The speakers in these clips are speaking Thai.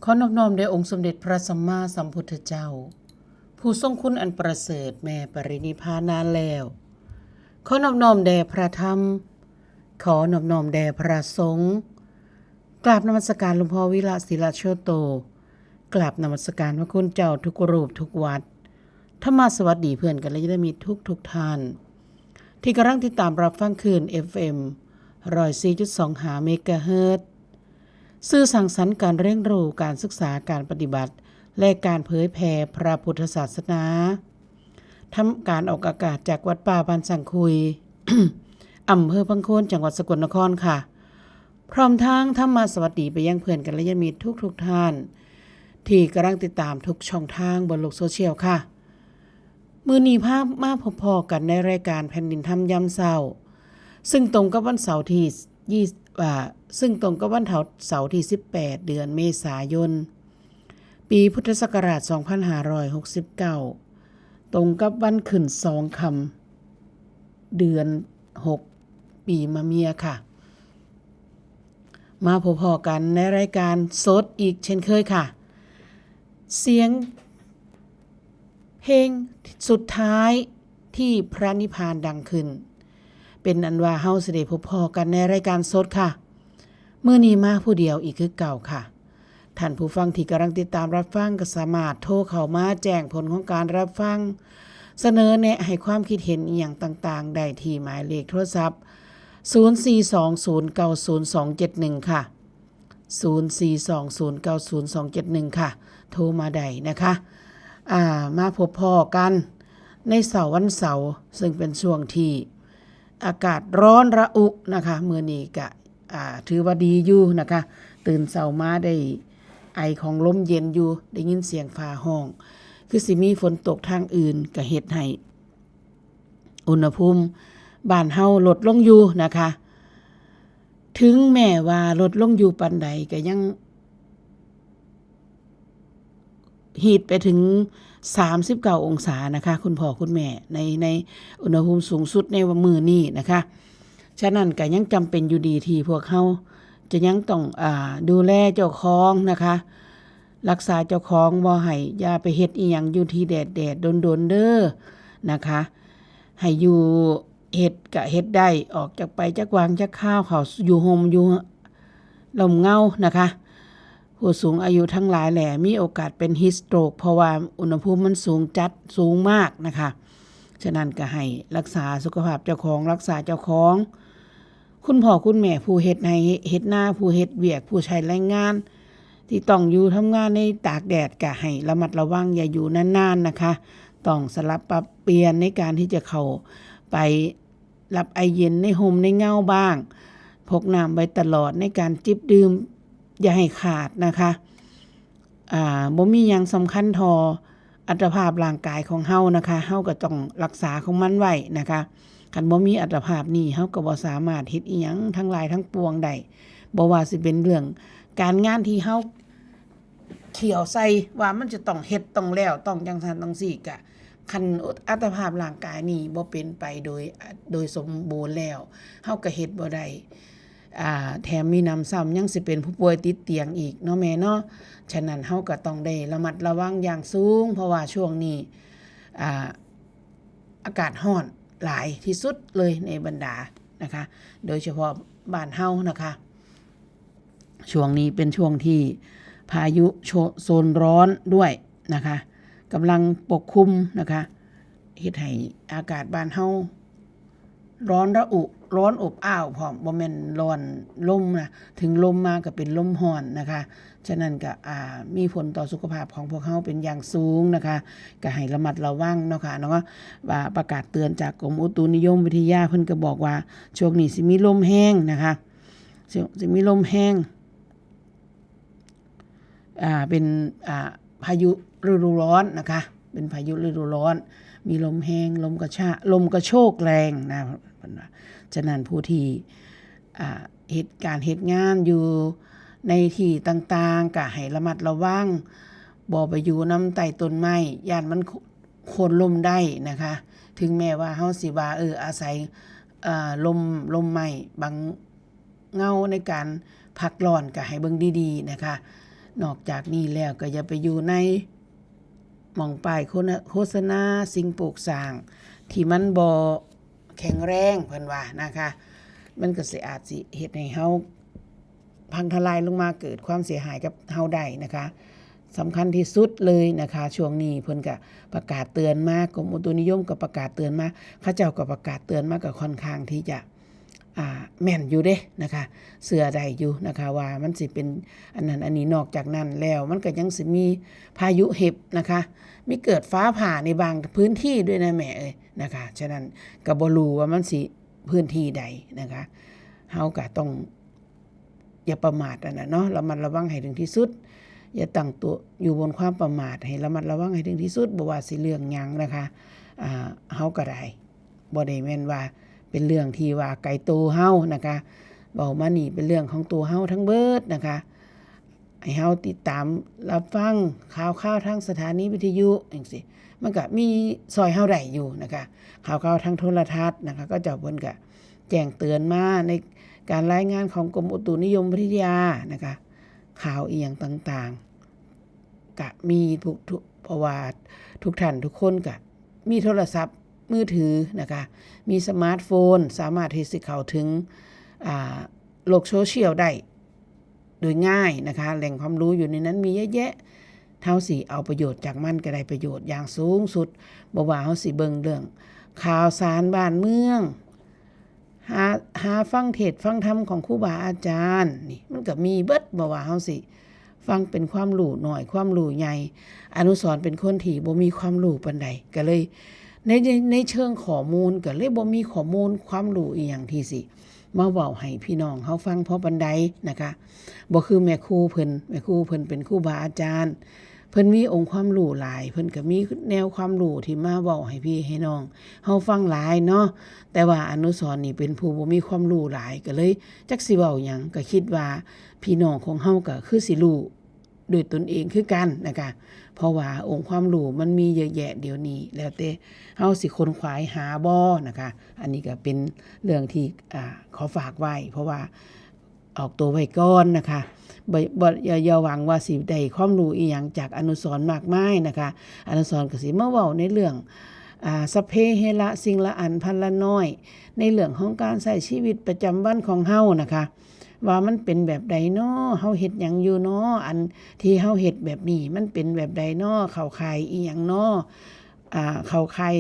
ขอนอบน้อมแด่องค์สมเด็จพระสัมมาสัมพุทธเจ้าผู้ทรงคุณอันประเสริฐแม้ปรินิพพานนานแล้วขอนอบน้อมแด่พระธรรมขอนอบน้อมแด่พระสงฆ์กราบนมัสการหลวงพ่อวิระศิลาโชโตกราบนมัสการพระคุณเจ้าทุกรูปทุกวัดธรรมสวัสดีเพื่อนกันและได้มีทุกท่านที่กำลังติดตามรับฟังคลื่น FM 104.25 เมกะเฮิรตซ์สื่อสังสรรค์การเรียนรู้การศึกษาการปฏิบัติและการเผยแผ่พระพุทธศาสนาทำการออกอากาศจากวัดป่าบ้านสังคุย อำเภอพังโคนจังหวัดสกลนครค่ะพร้อมทั้งธรรมสวัสดีไปยังเพื่อนกันและมิตรทุกท่านที่กำลังติดตามทุกช่องทางบนโลกโซเชียลค่ะมื้อนี้ภาพมาพบกันในรายการแผ่นดินธรรมยามเช้าซึ่งตรงกับวันเสาร์ที่18 เดือนเมษายนปีพุทธศักราช2569ตรงกับวันขึ้น2ค่ำเดือน6ปีมะเมียค่ะมาพบกันในรายการสดอีกเช่นเคยค่ะเสียงเพลงสุดท้ายที่พระนิพพานดังขึ้นเป็นอันว่าเฮาสิได้พบกันในรายการสดค่ะมื้อนี้มาผู้เดียวอีกคือเก่าค่ะท่านผู้ฟังที่กำลังติดตามรับฟังก็สามารถโทรเข้ามาแจ้งผลของการรับฟังเสนอแนะให้ความคิดเห็นอีหยังต่างๆได้ที่หมายเลขโทรศัพท์0420902271ค่ะ0420902271ค่ะโทรมาได้นะคะมาพบกันในวันเสาร์ซึ่งเป็นช่วงที่อากาศร้อนระอุนะคะมื้อนี้ก็ถือว่าดีอยู่นะคะตื่นเช้ามาได้ไอของลมเย็นอยู่ได้ยินเสียงฟ้าห้องคือสิมีฝนตกทางอื่นก็เฮ็ดให้อุณหภูมิบ้านเฮาลดลงอยู่นะคะถึงแม้ว่าลดลงอยู่ปานใดก็ยังฮีทไปถึง39องศานะคะคุณพ่อคุณแม่ในอุณหภูมิสูงสุดในมื้อนี้นะคะฉะนั้นก็ยังจำเป็นอยู่ดีที่พวกเฮาจะยังต้องดูแลเจ้าของนะคะรักษาเจ้าของบ่ให้อย่าไปเฮ็ดอีหยังอยู่ที่แดดโดนๆเด้อนะคะให้อยู่เฮ็ดก็เฮ็ดได้ออกจากไปจักวางจักข้าวเขาอยู่ห่มอยู่ลมเงานะคะผู้สูงอายุทั้งหลายแหละมีโอกาสเป็นฮีทสโตรกเพราะว่าอุณหภูมิมันสูงมากนะคะฉะนั้นก็ให้รักษาสุขภาพเจ้าของรักษาเจ้าของคุณพ่อคุณแม่ผู้เฮ็ดให้เฮ็ดนาผู้เฮ็ดเวียกผู้ใช้แรงงานที่ต้องอยู่ทำงานในตากแดดก็ให้ระมัดระวังอย่าอยู่นานๆนะคะต้องสลับปรับเปลี่ยนในการที่จะเข้าไปรับไอเย็นในห่มในเงาบ้างพกน้ำไว้ตลอดในการจิบดื่มอย่าให้ขาดนะคะบ่มีหยังสำคัญทออัตภาพร่างกายของเฮานะคะเฮาก็ต้องรักษาของมันไว้นะคะคันบ่มีอัตภาพนี้เฮาก็บ่สามารถเฮ็ดอีหยังทั้งหลายทั้งปวงได้บ่ว่าสิเป็นเรื่องการงานที่เฮาเขี่ยวใส่ว่ามันจะต้องเฮ็ดต้องแล้วต้องจังซั่นจังซี่ก็คันอัตภาพร่างกายนี้บ่เป็นไปโดยสมบูรณ์แล้วเฮาก็เฮ็ดบ่ได้แถมมีน้ำซ้ำยังสิเป็นผู้ป่วยติดเตียงอีกเนาะแม่เนาะฉะนั้นเฮาก็ต้องได้ระมัดระวังอย่างสูงเพราะว่าช่วงนี้อากาศร้อนหลายที่สุดเลยในบรรดานะคะโดยเฉพาะบ้านเฮานะคะช่วงนี้เป็นช่วงที่พายุโซนร้อนด้วยนะคะกำลังปกคลุมนะคะเฮ็ดให้อากาศบ้านเฮาร้อนระอุร้อนอบอ้าวพร้อมบ่แม่นร้อนลมนะถึงลมมาก็เป็นลมร้อนนะคะฉะนั้นก็มีผลต่อสุขภาพของพวกเฮาเป็นอย่างสูงนะคะก็ให้ระมัดระวังเนาะค่ะเนาะว่าประกาศเตือนจากกรมอุตุนิยมวิทยาเพิ่นก็บอกว่าช่วงนี้สิมีลมแห้งนะคะสิมีลมแห้งเป็นพายุฤดูร้อนนะคะเป็นพายุฤดูร้อนมีลมแห้งลมกระโชกแรงนะฉะนั้นผู้ที่เหตุงานอยู่ในที่ต่างๆก็ให้ระมัดระวังบ่ไปอยู่น้ำใต้ต้นไม้ย่านมันโค่นล้มได้นะคะถึงแม้ว่าเฮาสิว่าอาศัยลมไม้บางเงาในการพักร้อนก็ให้เบิ่งดีๆนะคะ นอกจากนี้แล้วก็อย่าไปอยู่ในหม่องป้ายโฆษณาสิ่งปลูกสร้างที่มันบ่แข็งแรงเพิ่นว่านะคะมันก็สิอาจสิเฮ็ดให้เฮาพังทลายลงมาเกิดความเสียหายกับเฮาได้นะคะสำคัญที่สุดเลยนะคะช่วงนี้เพิ่นก็ประกาศเตือนมากรมอุตุนิยมก็ประกาศเตือนมาเขาเจ้าก็ประกาศเตือนมาก็ค่อนข้างที่จะแม่นอยู่เด้นะคะเสือได้อยู่นะคะว่ามันสิเป็นอันนั้นอันนี้นอกจากนั้นแล้วมันก็ยังสิมีพายุเห็บนะคะมีเกิดฟ้าผ่าในบางพื้นที่ด้วยนะแม่เอ้ยนะคะฉะนั้นก็บ่รู้ว่ามันสิพื้นที่ใดนะคะเฮาก็ต้องอย่าประมาทนะเนาะระมัดระวังให้ถึงที่สุดอย่าตั้งตัวอยู่บนความประมาทให้ระมัดระวังให้ถึงที่สุดบ่ว่าสิเรื่องหยังนะคะเฮาก็ได้บ่ได้แม่นว่าเป็นเรื่องที่ว่าไกลตัวเฮานะคะเว้ามานี่เป็นเรื่องของตัวเฮาทั้งเบิดนะคะให้เฮาติดตามรับฟังข่าวทางสถานีวิทยุจังซี่มันก็มีซอยเฮาได้อยู่นะคะข่าวทางโทรทัศน์นะคะก็เจ้าเพิ่นก็แจ้งเตือนมาในการรายงานของกรมอุตุนิยมวิทยานะคะข่าวอีหยังต่างๆก็มีทุกเพราะว่าทุกท่านทุกคนก็มีโทรศัพท์มือถือนะคะมีสมาร์ทโฟนสามารถที่สิเข้าถึงโลกโซเชียลได้โดยง่ายนะคะแหล่งความรู้อยู่ในนั้นมีเยอะแยะเฮาสิเอาประโยชน์จากมันก็ได้ประโยชน์อย่างสูงสุดบ่ว่าเฮาสิเบิ่งเรื่องข่าวสารบ้านเมืองหาฟังเทศน์ฟังธรรมของครูบาอาจารย์นี่มันก็มีเบิดบ่ว่าเฮาสิฟังเป็นความรู้น้อยความรู้ใหญ่อนุสรณ์เป็นคนที่บ่มีความรู้ปานใดก็เลยในเชิงข้อมูลก็เลยบ่มีข้อมูลความรู้อีหยังที่สิมาเว้าให้พี่น้องเฮาฟังพอปานใดนะคะบ่คือแม่ครูเพิ่นเป็นครูบาอาจารย์เพิ่นมีองค์ความรู้หลายเพิ่นก็มีแนวความรู้ที่มาเว้าให้พี่ให้น้องเฮาฟังหลายเนาะแต่ว่าอนุสรณ์นี่เป็นผู้บ่มีความรู้หลายก็เลยจักสิเว้าหยังก็คิดว่าพี่น้องของเฮาก็คือสิรู้ด้วยตนเองคือกันนะคะเพราะว่าองค์ความรู้มันมีเยอะแยะเดี๋ยวนี้แล้วแต่เฮาสิค้นคว้าหาบ่นะคะอันนี้ก็เป็นเรื่องที่ขอฝากไว้เพราะว่าออกตัวไว้ก่อนนะคะบ่อย่าหวังว่าสิได้ความรู้อีหยังจากอนุสรณ์มากมายนะคะอนุสรณ์ก็สิมาเว้าในเรื่องสัพเพเหระสิ่งละอันพันละน้อยในเรื่องของการใช้ชีวิตประจำวันของเฮานะคะว่ามันเป็นแบบใดน้อเฮาเฮ็ดหยังอยู่น้ออันที่เฮาเฮ็ดแบบนี้มันเป็นแบบใดน้อเข้าข่ายอีหยังน้อเข้าข่าย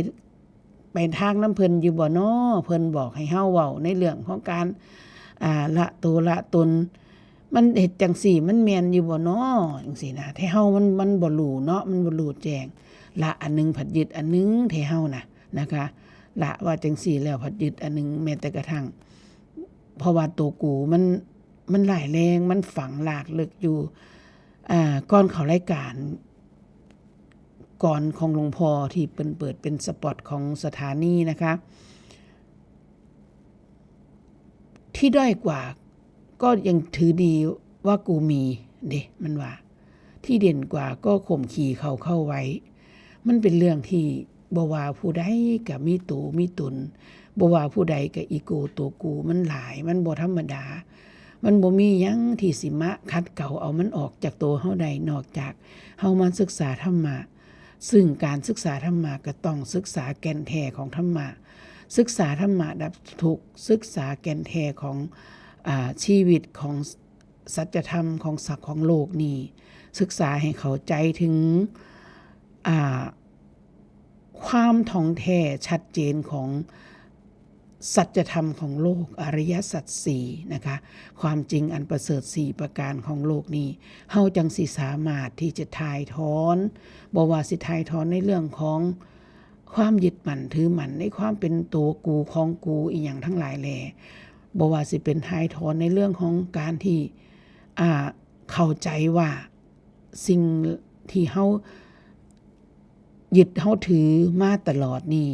ไปทางน้ำเพิ่นอยู่บ่น้อเพิ่นบอกให้เฮาเว้าในเรื่องของการละตัวละตนมันเฮ็ดจังซี่มันแม่นอยู่บ่น้อจังซี่นะแท้เฮามันบ่รู้เนาะมันบ่รู้แจ้งละอันนึงผัดยึดอันนึงแท้เฮานะนะคะละว่าจังซี่แล้วผัดยึดอันนึงแม้แต่กระทั่งเพราะว่าตัวกูมันหลายแรงมันฝังหลากลึกอยู่ก่อนเข้ารายการก่อนของหลวงพ่อที่เปิดเป็นสปอตของสถานีนะคะที่ด้อยกว่าก็ยังถือดีว่ากูมีเด้มันว่าที่เด่นกว่าก็ข่มขี่เข้าไว้มันเป็นเรื่องที่บ่ว่าผู้ใดก็มีตัวมีตนบ่ว่าผู้ใดก็อีโก้ตัวกูมันหลายมันบ่ธรรมดามันบ่มีหยังที่สิมาขัดเกลาเอามันออกจากตัวเฮาได้นอกจากเฮามาศึกษาธรรมะซึ่งการศึกษาธรรมะก็ต้องศึกษาแก่นแท้ของธรรมะศึกษาธรรมะดับทุกข์ศึกษาแก่นแท้ของชีวิตของสัจธรรมของศักดิ์ของโลกนี้ศึกษาให้เข้าใจถึงความท่องแท้ชัดเจนของสัจธรรมของโลกอริยสัจสี่นะคะความจริงอันประเสริฐ4ประการของโลกนี้เฮาจังสิสามารถที่จะถ่ายถอนบ่ว่าสิถ่ายถอนในเรื่องของความยึดมั่นถือมั่นในความเป็นตัวกูของกูอีหยังทั้งหลายแลบ่ว่าสิเป็นถ่ายถอนในเรื่องของการที่เข้าใจว่าสิ่งที่เฮายึดเฮาถือมาตลอดนี่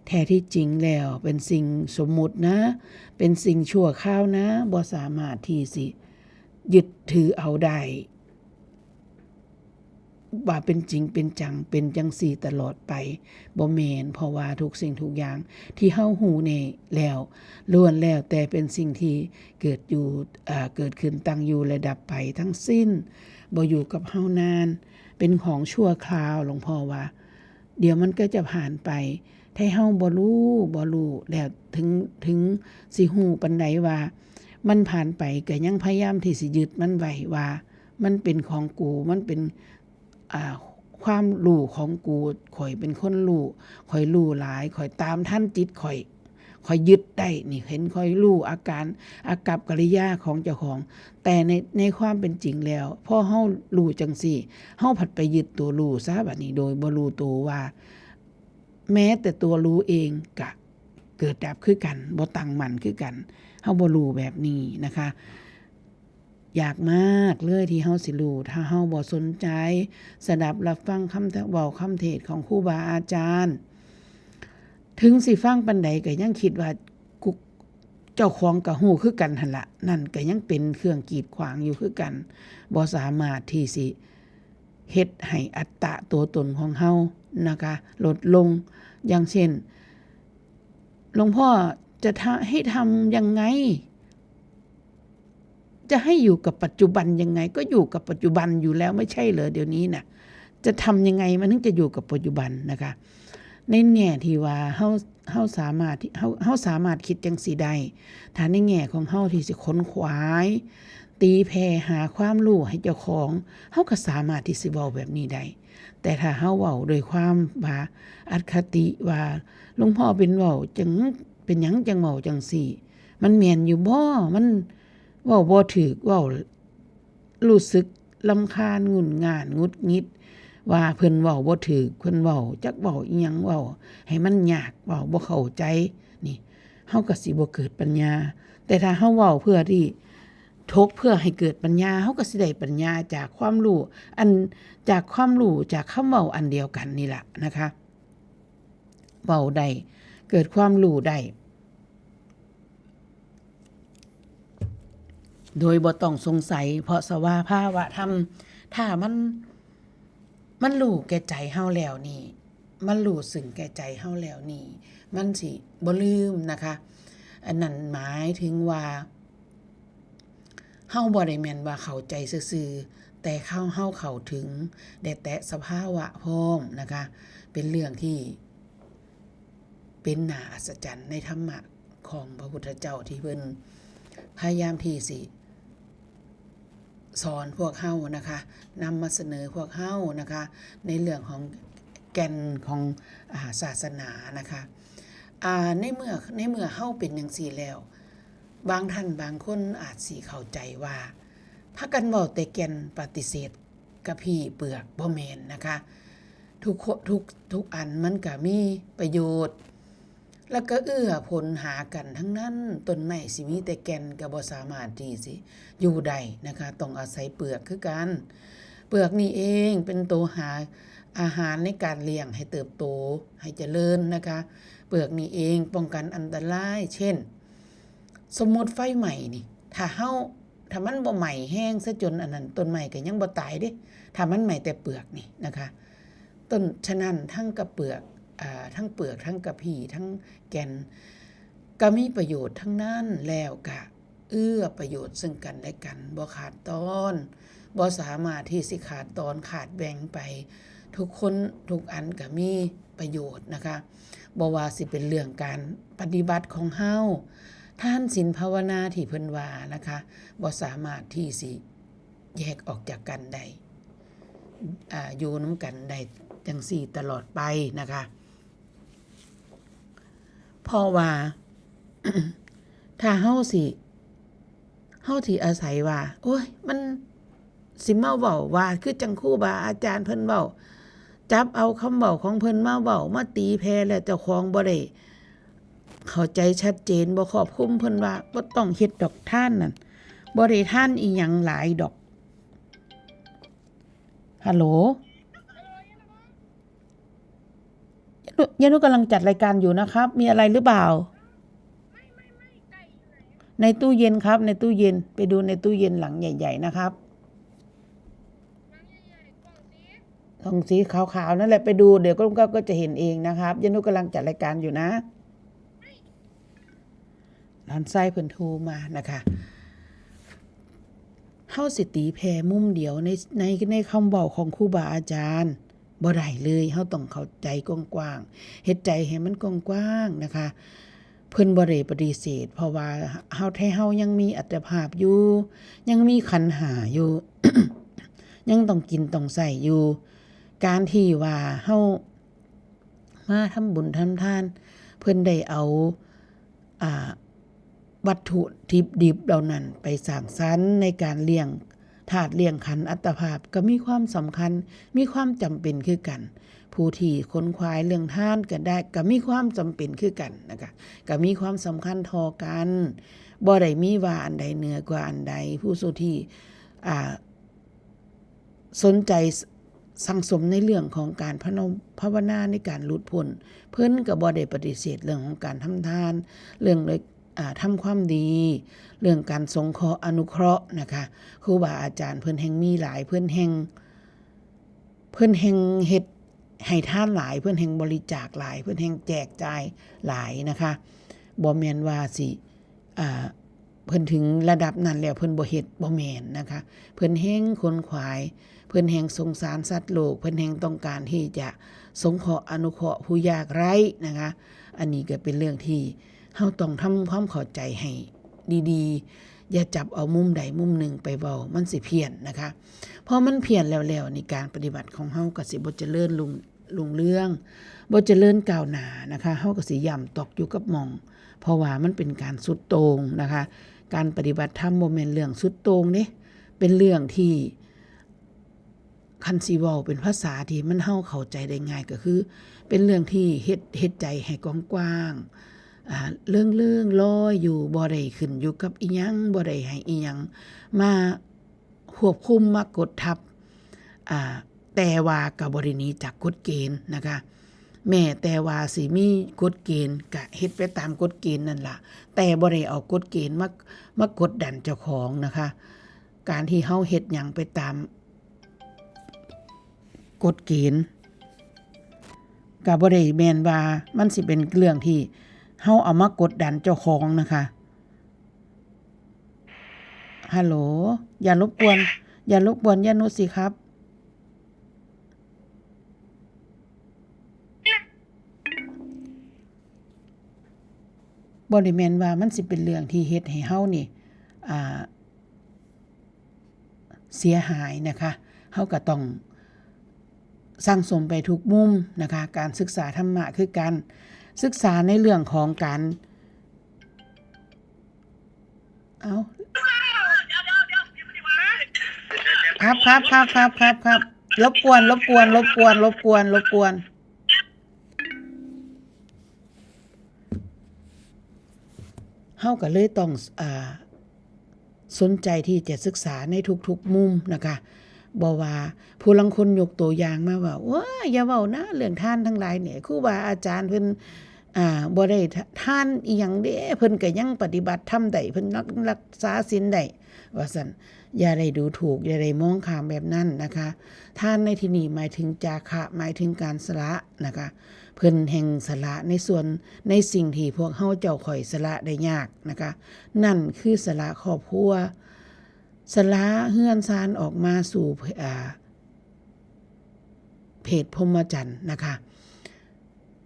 แท้ที่จริงแล้วเป็นสิ่งสมมุตินะเป็นสิ่งชั่วคราวนะบ่สามารถที่สิยึดถือเอาได้ว่าเป็นจริงเป็นจังเป็นจังซี่ตลอดไปบ่แม่นเพราะว่าทุกสิ่งทุกอย่างที่เฮาฮู้นี่แล้วล้วนแล้วแต่เป็นสิ่งที่เกิดขึ้นตั้งอยู่และดับไปทั้งสิ้น บ่อยู่กับเฮานานเป็นของชั่วคราวหลวงพ่อว่าเดี๋ยวมันก็จะผ่านไปถ้าเฮาบ่รู้แล้วถึงสิฮู้ปานใดว่ามันผ่านไปก็ยังพยายามที่สิยึดมันไว้ว่ามันเป็นของกูมันเป็นความรู้ของกูข่อยเป็นคนรู้ข่อยรู้หลายข่อยตามทันจิตข่อยยึดได้นี่เห็นข่อยรู้อาการอากัปกิริยาของเจ้าของแต่ในความเป็นจริงแล้วพอเฮารู้จังซี่เฮาผัดไปยึดตัวรู้ซะบัดนี้โดยบ่รู้ตัวว่าแม้แต่ตัวรู้เองก็เกิดดับคือกันบ่ตั้งมั่นคือกันเฮาบ่รู้แบบนี้นะคะอยากมากเลยที่เฮาสิรู้ถ้าเฮาบ่สนใจสดับรับฟังคำเว้าคำเทศของครูบาอาจารย์ถึงสิฟังปานใดก็ยังคิดว่าเจ้าของก็ฮู้คือกันหั่นล่ะนั่นก็ยังเป็นเครื่องกีดขวางอยู่คือกันบ่สามารถที่สิเฮ็ดให้อัตตะตัวตนของเฮานะคะลดลงอย่างเช่นหลวงพ่อจะให้ทำยังไงจะให้อยู่กับปัจจุบันยังไงก็อยู่กับปัจจุบันอยู่แล้วไม่ใช่เหรอเดี๋ยวนี้น่ะจะทำยังไงมันถึงจะอยู่กับปัจจุบันนะคะในแง่ที่ว่าเฮาสามารถคิดจังซี่ได้ถ้าในแง่ของเฮาที่สิค้นขวายตีแผ่หาความรู้ให้เจ้าของเฮาก็สามารถที่สิเว้าแบบนี้ได้แต่ถ้าเฮาเว้าด้วยความว่าอคติว่าหลวงพ่อเป็นเว้าจังเป็นหยังจังเว้าจังซี่มันแม่นอยู่บ่มันเว้าบ่ถูกเว้ารู้สึกรำคาญงุ่นง่านงุดงิดว่าเพิ่นเว้าบ่ถูกเพิ่นเว้าจักเว้าอีหยังเว้าให้มันยากเว้าบ่เข้าใจนี่เฮาก็สิบ่เกิดปัญญาแต่ถ้าเฮาเว้าเพื่อที่ทบเพื่อให้เกิดปัญญาเฮาก็สิได้ปัญญาจากความรู้จากความรู้จากคำเว้าอันเดียวกันนี่ล่ะนะคะเว้าได้เกิดความรู้ได้โดยบ่ต้องสงสัยเพราะสภาวะธรรมถ้ามันรู้แก่ใจเฮาแล้วนี่มันรู้สึงแก่ใจเฮาแล้วนี่มันสิบ่ลืมนะคะอันนั้นหมายถึงว่าเฮาบ่ได้แม่นว่าเข้าใจซื่อๆแต่เฮาเข้าถึงได้แตะสภาวะพร้อมนะคะเป็นเรื่องที่เป็นน่าอัศจรรย์ในธรรมะของพระพุทธเจ้าที่เพิ่นพยายามที่สิสอนพวกเฮานะคะนำมาเสนอพวกเฮานะคะในเรื่องของแก่นของศาสนานะคะในเมื่อเฮาเป็นจังซี่แล้วบางท่านบางคนอาจสิเข้าใจว่าพากันเว้าแต่แก่นปฏิเสธกะพี่เปลือกบ่แม่นนะคะทุกอันมันก็มีประโยชน์แล้วก็เอื้อผลหากันทั้งนั้นต้นไม้สิมีแต่แก่นก็บ่สามารถที่สิอยู่ได้นะคะต้องอาศัยเปลือกคือกันเปลือกนี่เองเป็นตัวหาอาหารในการเลี้ยงให้เติบโตให้เจริญนะคะเปลือกนี่เองป้องกันอันตรายเช่นสมมุติไฟไหม้นี่ถ้ามันบ่ไหม้แห้งซะจนอันนั้นต้นไม้ก็ยังบ่ตายเด้ถ้ามันไหม้แต่เปลือกนี่นะคะฉะนั้นทั้งกระเปลือกทั้งเปลือกทั้งกระพี้ทั้งแก่นก็มีประโยชน์ทั้งนั้นแล้วก็เอื้อประโยชน์ซึ่งกันและกันบ่ขาดตอนบ่สามารถที่สิขาดตอนขาดแบ่งไปทุกคนทุกอันก็มีประโยชน์นะคะบ่ว่าสิเป็นเรื่องการปฏิบัติของเฮาทานศีลภาวนาที่เพิ่นว่านะคะบ่สามารถที่สิแยกออกจากกันได้อยู่นำกันได้จังซี่ตลอดไปนะคะเพราะว่า ถ้าเฮาที่อาศัยว่าโอ้ยมันสิมาเว้าว่าคือจังครูบาอาจารย์เพิ่นเว้าจับเอาคำเว้าของเพิ่นมาเว้ามาตีแผ่แล้วเจ้าของบ่ได้เข้าใจชัดเจนบ่ครอบคลุมเพิ่นว่าบ่ต้องเฮ็ดดอกท่านนั่นบ่ได้ท่านอีหยังหลายดอกฮัลโหลยานุกำลังจัดรายการอยู่นะครับมีอะไรหรือเปล่าในตู้เย็นครับในตู้เย็นไปดูในตู้เย็นหลังใหญ่ๆนะครับกล่องสีขาวๆนั่นแหละไปดูเดี๋ยวก็จะเห็นเองนะครับยานุกำลังจัดรายการอยู่นะร้านไส้เพิ่นโทรมานะคะ เฮาสิตีแผ่มุมเดียวในคำเว้าของครูบาอาจารย์บ่ได้เลยเฮาต้องเข้าใจกว้างๆเฮ็ดใจให้มันกว้างๆนะคะเพิ่นบ่ได้ปฏิเสธเพราะว่าเฮายังมีอัตภาพอยู่ยังมีขันธ์ห้าอยู่ ยังต้องกินต้องใช้อยู่การที่ว่าเฮามาทำบุญทำทานเพิ่นได้เอาวัตถุดิบเหล่านั้นไปสร้างสรรค์ในการเลี้ยงธาตุเลี้ยงขันธ์อัตภาพก็มีความสำคัญมีความจำเป็นคือกันผู้ที่ค้นคว้าเรื่องทานก็ได้ก็มีความจำเป็นคือกันนะคะก็มีความสำคัญเท่ากันบ่ได้มีว่าอันใดเหนือกว่าอันใดผู้ที่สนใจสังสมในเรื่องของการภาวนาในการหลุดพ้นเพิ่นก็บ่ได้ปฏิเสธเรื่องของการทำทานเรื่องทำความดีเรื่องการสงเคราะห์อนุเคราะห์นะคะครูบาอาจารย์เพิ่นแห่งมีหลายเพิ่นแห่งเฮ็ดให้ทานหลายเพิ่นแห่งบริจาคหลายเพิ่นแห่งแจกจ่ายหลายนะคะบ่แม่นว่าสิเพิ่นถึงระดับนั้นแล้วเพิ่นบ่เฮ็ดบ่แม่นนะคะเพิ่นแห่งคนขวายเพิ่นแห่งสงสารสัตว์โลกเพิ่นแห่งต้องการที่จะสงเคราะห์อนุเคราะห์ผู้ยากไร้นะคะอันนี้ก็เป็นเรื่องที่เฮาต้องทำความเข้าใจให้ดีๆอย่าจับเอามุมใดมุมหนึ่งไปเว้ามันสิเพี้ยนนะคะพอมันเพี้ยนแล้วในการปฏิบัติของเฮาก็สิบ่เจริญรุ่งเรืองบ่เจริญก้าวหน้านะคะเฮาก็สิย่ำตกอยู่กับหม่องเพราะว่ามันเป็นการสุดโต่งนะคะการปฏิบัติธรรมบ่แม่นเรื่องสุดโต่งเด้เป็นเรื่องที่คันสิเว้าเป็นภาษาที่มันเฮาเข้าใจได้ง่ายก็คือเป็นเรื่องที่เฮ็ดใจให้กว้างๆเรื่องลอยอยู่บ่ได้ขึ้นอยู่กับอีหยังบ่ได้ให้อีหยังมาควบคุมมากดทับแต่ว่าก็บ่ได้หนีจากกฎเกณฑ์นะคะแม้แต่ว่าสิมีกฎเกณฑ์ก็เฮ็ดไปตามกฎเกณฑ์นั่นล่ะแต่บ่ได้เอากฎเกณฑ์มากดดันเจ้าของนะคะการที่เฮาเฮ็ดหยังไปตามกฎเกณฑ์ก็บ่ได้แม่นว่ามันสิเป็นเรื่องที่เฮาเอามากดดันเจ้าของนะคะฮัลโหลอย่ารบกวนย่านุชสิครับบ่ได้แม่นว่ามันสิเป็นเรื่องที่เฮ็ดให้เฮานี่เสียหายนะคะเฮาก็ต้องสั่งสมไปทุกมุมนะคะการศึกษาธรรมะคือการศึกษาในเรื่องของการครับรบกวนเฮาก็เลยต้องสนใจที่จะศึกษาในทุกๆมุมนะคะบ่ว่าผู้ลางคนยกตัวอย่างมาว่าโอ้ยอย่าเว้านะเรื่องทานทั้งหลายเนี่ยครูบาอาจารย์เพิ่นบ่ได้ทานอีหยังเด้เพิ่นก็ยังปฏิบัติธรรมได้เพิ่นรักษาศีลได้ว่าซั่นอย่าได้ดูถูกอย่าได้มองข้ามแบบนั้นนะคะทานในที่นี้หมายถึงจาคะหมายถึงการสละนะคะเพิ่นแห่งสละในสิ่งที่พวกเฮาเจ้าข่อยสละได้ยากนะคะนั่นคือสละครอบครัวสละเฮือนซานออกมาสู่เพศพรหมจรรย์นะคะ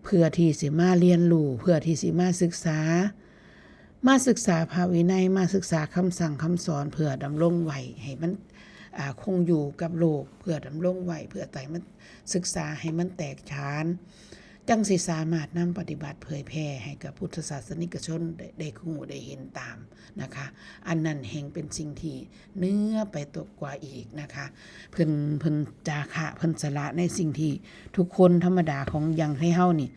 เพื่อที่สิมาเรียนรู้เพื่อที่สิมาศึกษาพระวินัยมาศึกษาคำสั่งคำสอนเพื่อดำรงไว้ให้มันคงอยู่กับโลกเพื่อดำรงไว้เพื่อไต่มันศึกษาให้มันแตกฉานจังสิสามารถนำปฏิบัติเผยแพร่ให้กับพุทธศาสนิกชนได้ฮู้ได้เห็นตามนะคะอันนั้นแห่งเป็นสิ่งที่เนื้อไปตกกว่าอีกนะคะเพิ่นจาคะเพิ่นสละในสิ่งที่ทุกคนธรรมดาของยังให้เฮานี่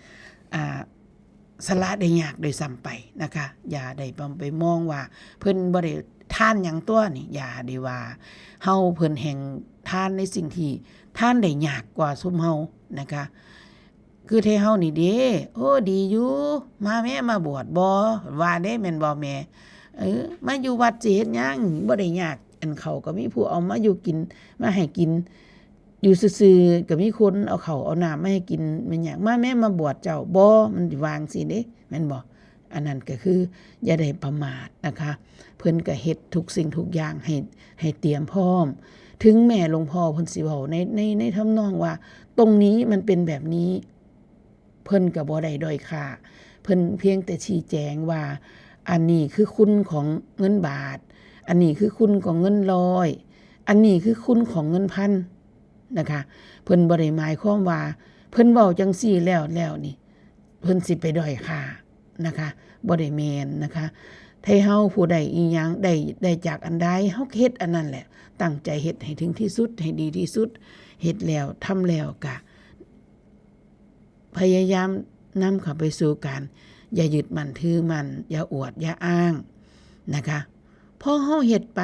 สละได้ยากโดยซ้ำไปนะคะอย่าได้ไปมองว่าเพิ่นบ่ได้ทานหยังตัวนี่อย่าได้ว่าเฮาเพิ่นแห่งทานในสิ่งที่ทานได้ยากกว่าซุมเฮานะคะคือเทเฮานี่เด้โอ้ดีอยู่มาแม่มาบวชบ่ว่าเด้แม่นบ่แม่มาอยู่วัดสิเฮ็ดหยังบ่ได้ยากอันเขาก็มีผู้เอามาอยู่กินมาให้กินอยู่ซื่อๆก็มีคนเอาข้าวเอาน้ำมาให้กินแม่นหยังมาแม่มาบวชเจ้าบ่มันสิวางสิเด้แม่นบ่ อันนั้นก็คืออย่าได้ประมาทนะคะเพิ่นก็เฮ็ดทุกสิ่งทุกอย่างให้เตรียมพร้อมถึงแม่หลวงพ่อเพิ่นสิเว้าในทำนองว่าตรงนี้มันเป็นแบบนี้เพิ่นก็บ่ได้ด้อยค่าเพิ่นเพียงแต่ชี้แจงว่าอันนี้คือคุณของเงินบาทอันนี้คือคุณของเงินร้อยอันนี้คือคุณของเงินพันนะคะเพิ่นบ่ได้หมายความว่าเพิ่นเว้าจังซี่แล้วนี่เพิ่นสิไปด้อยค่านะคะบ่ได้แม่นนะคะถ้าเฮาผู้ใดอีหยังได้จากอันใดเฮาเฮ็ดอันนั้นแหละตั้งใจเฮ็ดให้ถึงที่สุดให้ดีที่สุดเฮ็ดแล้วทำแล้วก็พยายามนำเข้าไปสู่การอย่ายึดมั่นถือมั่นอย่าอวดอย่าอ้างนะคะพอเฮาเฮ็ดไ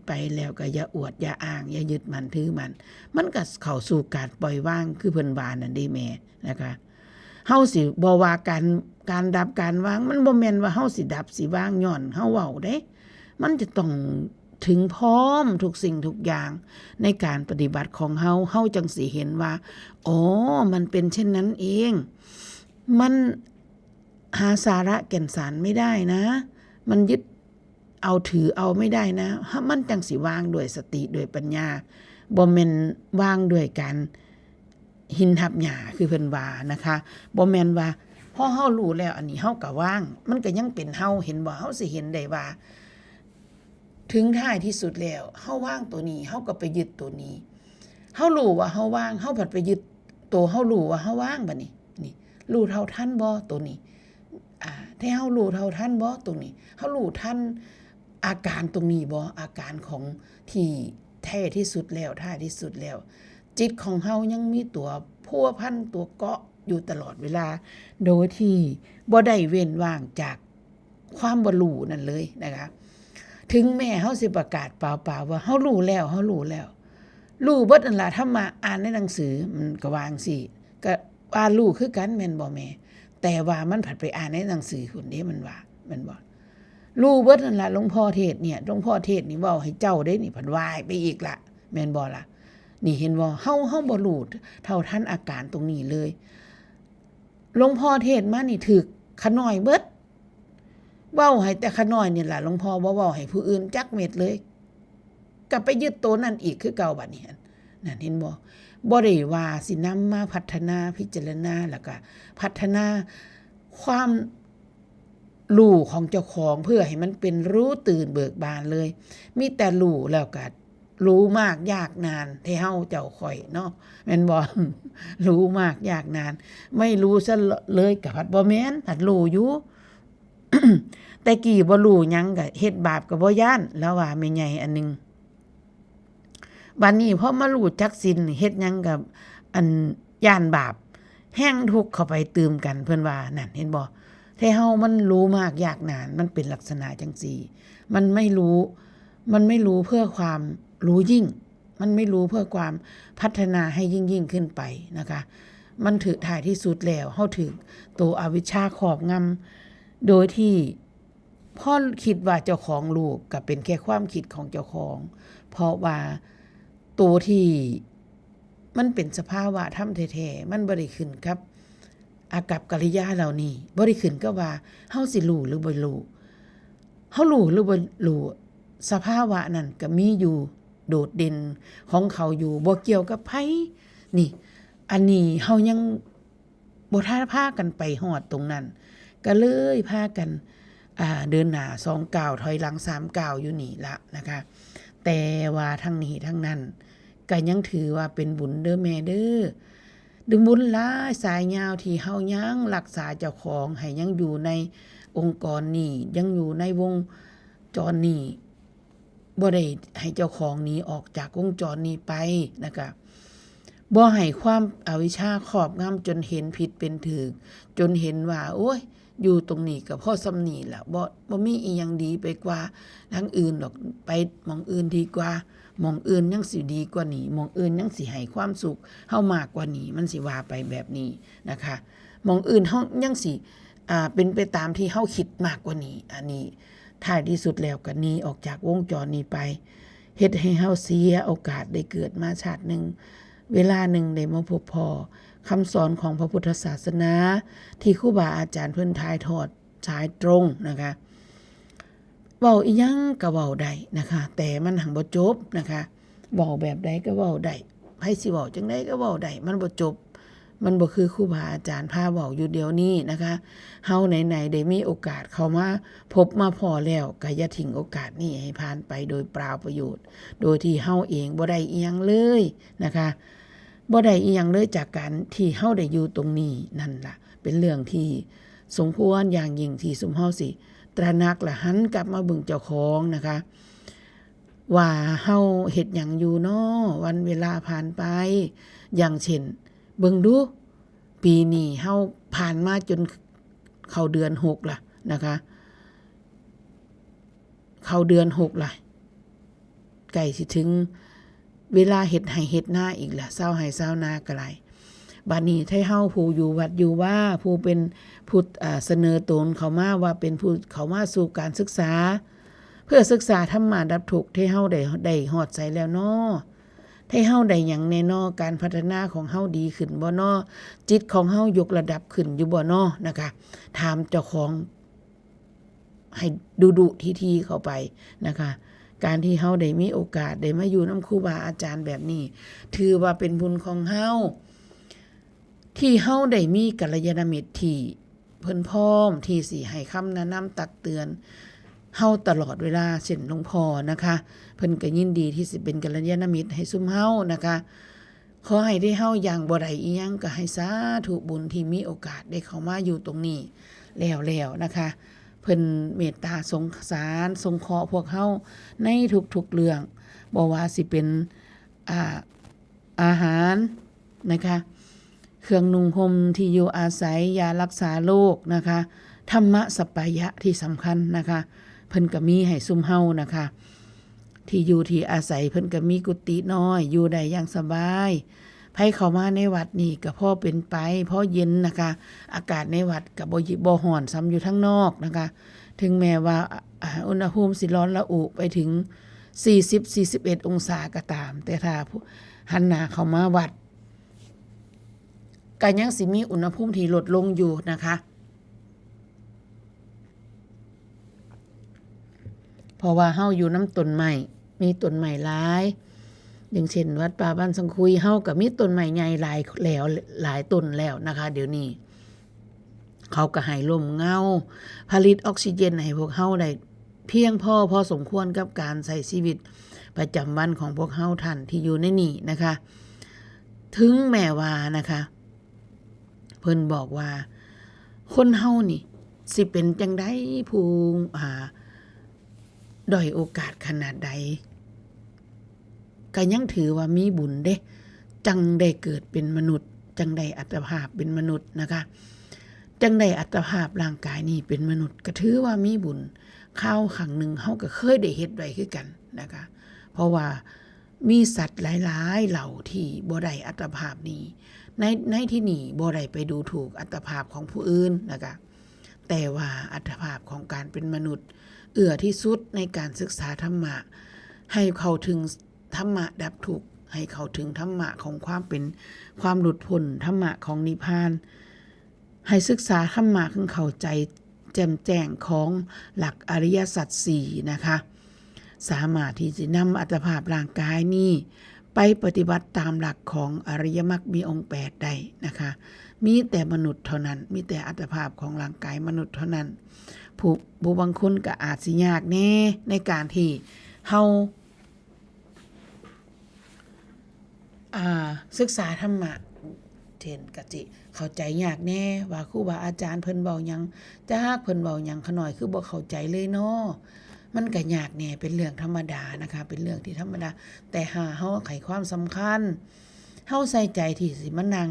ปแล้วก็อย่าอวดอย่าอ้างอย่ายึดมั่นถือมั่นมันก็เข้าสู่การปล่อยวางคือเพิ่นว่านั่นเด้แม่นะคะเฮาสิบ่ว่าการดับการวางมันบ่แม่นว่าเฮาสิดับสิวางย้อนเฮาเว้าเด้มันจะต้องถึงพร้อมทุกสิ่งทุกอย่างในการปฏิบัติของเฮาจังสิเห็นว่าอ๋อมันเป็นเช่นนั้นเองมันหาสาระแก่นสารไม่ได้นะมันยึดเอาถือเอาไม่ได้นะมันจังสิวางด้วยสติด้วยปัญญาบ่แม่นวางด้วยการหินทับหญ้าคือเพิ่นว่านะคะบ่แม่นว่าพอเฮารู้แล้วอันนี้เฮาก็วางมันก็ยังเป็นเฮาเห็นบ่เฮาสิเห็นได้ว่าถึงท้ายที่สุดแล้วเฮาวางตัวนี้เฮาก็ไปยึดตัวนี้เฮารู้ว่าเฮาวางเฮาผัดไปยึดตัวเฮารู้ว่าเฮาวางบัดนี้นี่รู้เท่าทันบ่ตัวนี้ถ้าเฮารู้เท่าทันบ่ตรงนี้เฮารู้ทันอาการตรงนี้บ่อาการของที่แท้ที่สุดแล้วท้ายที่สุดแล้วจิตของเฮายังมีตัวพัวพันตัวเกาะอยู่ตลอดเวลาโดยที่บ่ได้เว้นว่างจากความบ่รู้นั่นเลยนะคะถึงแม้เฮาสิประกาศเปล่าๆว่าเฮารู้แล้วรู้เบิดนั่นล่ะถ้ามาอ่านในหนังสือมันก็วาจั่งซี้ก็ว่ารู้คือกันแม่นบ่แม่แต่ว่ามันผัดไปอ่านในหนังสือพุ่นเด้มันว่าแม่นบ่รู้เบิดนั่นล่ะหลวงพ่อเทศเนี่ยหลวงพ่อเทศนี่เว้าให้เจ้าได้นี่ผัดวายไปอีกล่ะแม่นบ่ล่ะนี่เห็นบ่เฮาบ่รู้เท่าทันอาการตรงนี้เลยหลวงพ่อเทศมานี่ถึกขน้อยเบิดเว้าให้แต่ขน้อยนี่ล่ะหลวงพ่อบ่เว้าให้ผู้อื่นจักเม็ดเลยก็ไปยึดตัวนั้นอีกคือเก่าบัดนี้นั่นเห็นบ่ได้ว่าสินำมาพัฒนาพิจารณาแล้วก็พัฒนาความรู้ของเจ้าของเพื่อให้มันเป็นรู้ตื่นเบิกบานเลยมีแต่รู้แล้วก็รู้มากยากนานให้เฮาเจ้าข่อยเนาะแม่นบ่รู้มากยากนานไม่รู้ซะเลยก็พัดบ่แม่นพัดรู้อยู่ แต่กี้บ่รู้หยังก็เฮ็ดบาปก็บ่ย้านแล้วว่าแม่ใหญ่อันนึงบัดนี้พอมารู้จักศีลเฮ็ดหยังกับอันย้านบาปแห้งทุกข์เข้าไปตื่มกันเพิ่นว่านั่นเห็นบ่ถ้าเฮามันรู้มากยากนานมันเป็นลักษณะจังซี่มันไม่รู้เพื่อความรู้ยิ่งมันไม่รู้เพื่อความพัฒนาให้ยิ่งขึ้นไปนะคะมันถึงท้ายที่สุดแล้วเฮาถึงตัวอวิชชาครอบงำโดยที่พ่อคิดว่าเจ้าของรู้ก็เป็นแค่ความคิดของเจ้าของเพราะว่าตัวที่มันเป็นสภาวะธรรมแท้ๆมันบ่ได้ขึ้นกับอากัปกิริยาเหล่านี้บ่ได้ขึ้นกับว่าเฮาสิรู้หรือบ่รู้เฮารู้หรือบ่รู้สภาวะนั้นก็มีอยู่โดดเด่นของเขาอยู่บ่เกี่ยวกับไผนี่อันนี้เฮายังบ่ทันพากันไปฮอดตรงนั้นก็เลยพากันเดินหน้า2ก้าวถอยหลัง3ก้าวอยู่นี่ละนะคะแต่ว่าทั้งนี้ทั้งนั้นก็ยังถือว่าเป็นบุญเด้อแม่เด้อดึงบุญหลายสายยาวที่เฮายังรักษาเจ้าของให้ยังอยู่ในองค์กรนี้ยังอยู่ในวงจรนี้บ่ได้ให้เจ้าของนี้ออกจากวงจรนี้ไปนะคะบ่ให้ความอวิชชาครอบงำจนเห็นผิดเป็นถูกจนเห็นว่าโอ้ยอยู่ตรงนี้ก็พอสำนี้ล่ะบ่มีอีหยังดีไปกว่าทางอื่นดอกไปหม้องอื่นดีกว่าหม้องอื่นยังสิดีกว่านี้หม้องอื่นยังสิให้ความสุขเฮามากกว่านี้มันสิว่าไปแบบนี้นะคะหม้องอื่นเฮายังสิเป็นไปตามที่เฮาคิดมากกว่านี้อันนี้ท้ายที่สุดแล้วก็หนีออกจากวงจรนี้ไปเฮ็ดให้เฮาเสียโอกาสได้เกิดมาชาตินึงเวลานึงได้มาพบพอคำสอนของพระพุทธศาสนาที่ครูบาอาจารย์เพิ่นถ่ายทอด ชายตรงนะคะเว้าอีหยังก็เว้าได้นะคะแต่มันหังบ่จบนะคะเว้าแบบใดก็เว้าได้ไผสิเว้าจังไดก็เว้าได้มันบ่จบมันบ่คือครูบาอาจารย์พาเว้าอยู่เดี๋ยวนี้นะคะเฮาไหนๆได้มีโอกาสเข้ามาพบมาพอแล้วก็อย่าทิ้งโอกาสนี้ให้ผ่านไปโดยเปล่าประโยชน์โดยที่เฮาเองบ่ได้อีหยังเลยนะคะบ่ได้อีหยังเลยจากการที่เฮาได้อยู่ตรงนี้นั่นล่ะเป็นเรื่องที่สมควรอย่างยิ่งที่ซุมเฮาสิตระหนักและหันกลับมาเบิ่งเจ้าของนะคะว่าเฮาเฮ็ดหยังอยู่น้อวันเวลาผ่านไปอย่างเช่นเบิ่งดูปีนี้เฮาผ่านมาจนเข้าเดือน6ล่ะนะคะเข้าเดือน6ล่ะใกล้สิถึงเวลาเฮ็ดไร่เฮ็ดนาอีกล่ะเซาไร่เซานาก็หลายบัดนี้ถ้าเฮาผู้อยู่วัดอยู่ว่าผู้เป็นผู้เสนอตนเข้ามาว่าเป็นผู้เข้ามาสู่การศึกษาเพื่อศึกษาธรรมะดับทุกข์ที่เฮาได้ฮอดใจแล้วเนาะให้เฮาได้หยังแน่นอการพัฒนาของเฮาดีขึ้นบ่เนาะจิตของเฮายกระดับขึ้นอยู่บ่เนาะนะคะถามเจ้าของให้ดุๆทีๆเข้าไปนะคะการที่เฮาได้มีโอกาสได้มาอยู่นำครูบาอาจารย์แบบนี้ถือว่าเป็นบุญของเฮาที่เฮาได้มีกัลยาณมิตรที่เพิ่นพร้อมที่สิให้คำแนะนำตักเตือนเฮาตลอดเวลาเช่นหลวงพ่อนะคะเพิ่นก็ยินดีที่สิเป็นกัลยาณมิตรให้ซุมเฮานะคะขอให้ได้เฮาอย่างบ่ได้อีหยังก็ให้สาธุบุญที่มีโอกาสได้เข้ามาอยู่ตรงนี้แล้วนะคะเพิ่นเมตตาสงสารสงเคราะห์พวกเฮาในทุกๆเรื่องบ่ว่าสิเป็นอาหารนะคะเครื่องนุ่งห่มที่อยู่อาศัยยารักษาโรคนะคะธรรมะสัปปายะที่สำคัญนะคะเพิ่นก็มีให้ซุมเฮานะคะที่อยู่ที่อาศัยเพิ่นก็มีกุฏิน้อยอยู่ได้อย่างสบายไผเข้ามาในวัดนี่ก็พอเป็นไปพอเย็นนะคะอากาศในวัดก็บ่ร้อนซ้ำอยู่ข้างนอกนะคะถึงแม้ว่าอุณหภูมิสิร้อนระอุไปถึง40-41องศาก็ตามแต่ถ้าหันหน้าเข้ามาวัดก็ยังสิมีอุณหภูมิที่ลดลงอยู่นะคะเพราะว่าเฮาอยู่น้ำต้นไม้มีต้นไม้หลายอย่างเช่นวัดป่าบ้านสังคุยเฮาก็มีต้นไม้ใหญ่หลายแล้วหลายต้นแล้วนะคะเดี๋ยวนี้เขาก็ให้ลมเงาผลิตออกซิเจนให้พวกเฮาได้เพียงพอสมควรกับการใช้ชีวิตประจำวันของพวกเฮาท่านที่อยู่ในนี่นะคะถึงแม้ว่านะคะเพิ่นบอกว่าคนเฮานี่สิเป็นจังได๋ผู้ด้อยโอกาสขนาดใดก็ยังถือว่ามีบุญเด้จังได้เกิดเป็นมนุษย์จังได้อัตภาพเป็นมนุษย์นะคะจังได้อัตภาพร่างกายนี้เป็นมนุษย์ก็ถือว่ามีบุญข้าวครั้งหนึ่งเฮาก็เคยได้เฮ็ดไว้คือกันนะคะเพราะว่ามีสัตว์หลายๆเหล่าที่บ่ได้อัตภาพนี้ในที่นี้บ่ได้ไปดูถูกอัตภาพของผู้อื่นนะคะแต่ว่าอัตภาพของการเป็นมนุษย์เอื้อที่สุดในการศึกษาธรรมะให้เข้าถึงธรรมะดับทุกข์ให้เข้าถึงธรรมะของความเป็นความหลุดพ้นธรรมะของนิพพานให้ศึกษาธรรมะคือเข้าใจแจ่มแจ้งของหลักอริยสัจ4นะคะสามารถที่จะนำอัตภาพร่างกายนี้ไปปฏิบัติตามหลักของอริยมรรคมีองค์8ได้นะคะมีแต่มนุษย์เท่านั้นมีแต่อัตภาพของร่างกายมนุษย์เท่านั้นผู้บางคนก็อาจสิยากแน่ในการที่เฮาศึกษาธรรมะเช่นกะจิเข้าใจยากแน่ว่าครูบาอาจารย์เพิ่นเว้าหยังจักเพิ่นเว้าหยังขะน้อยคือบ่เข้าใจเลยเนาะมันก็ยากแน่เป็นเรื่องธรรมดานะคะเป็นเรื่องที่ธรรมดาแต่หาเฮาไขความสำคัญเฮาใส่ใจที่สิมานั่ง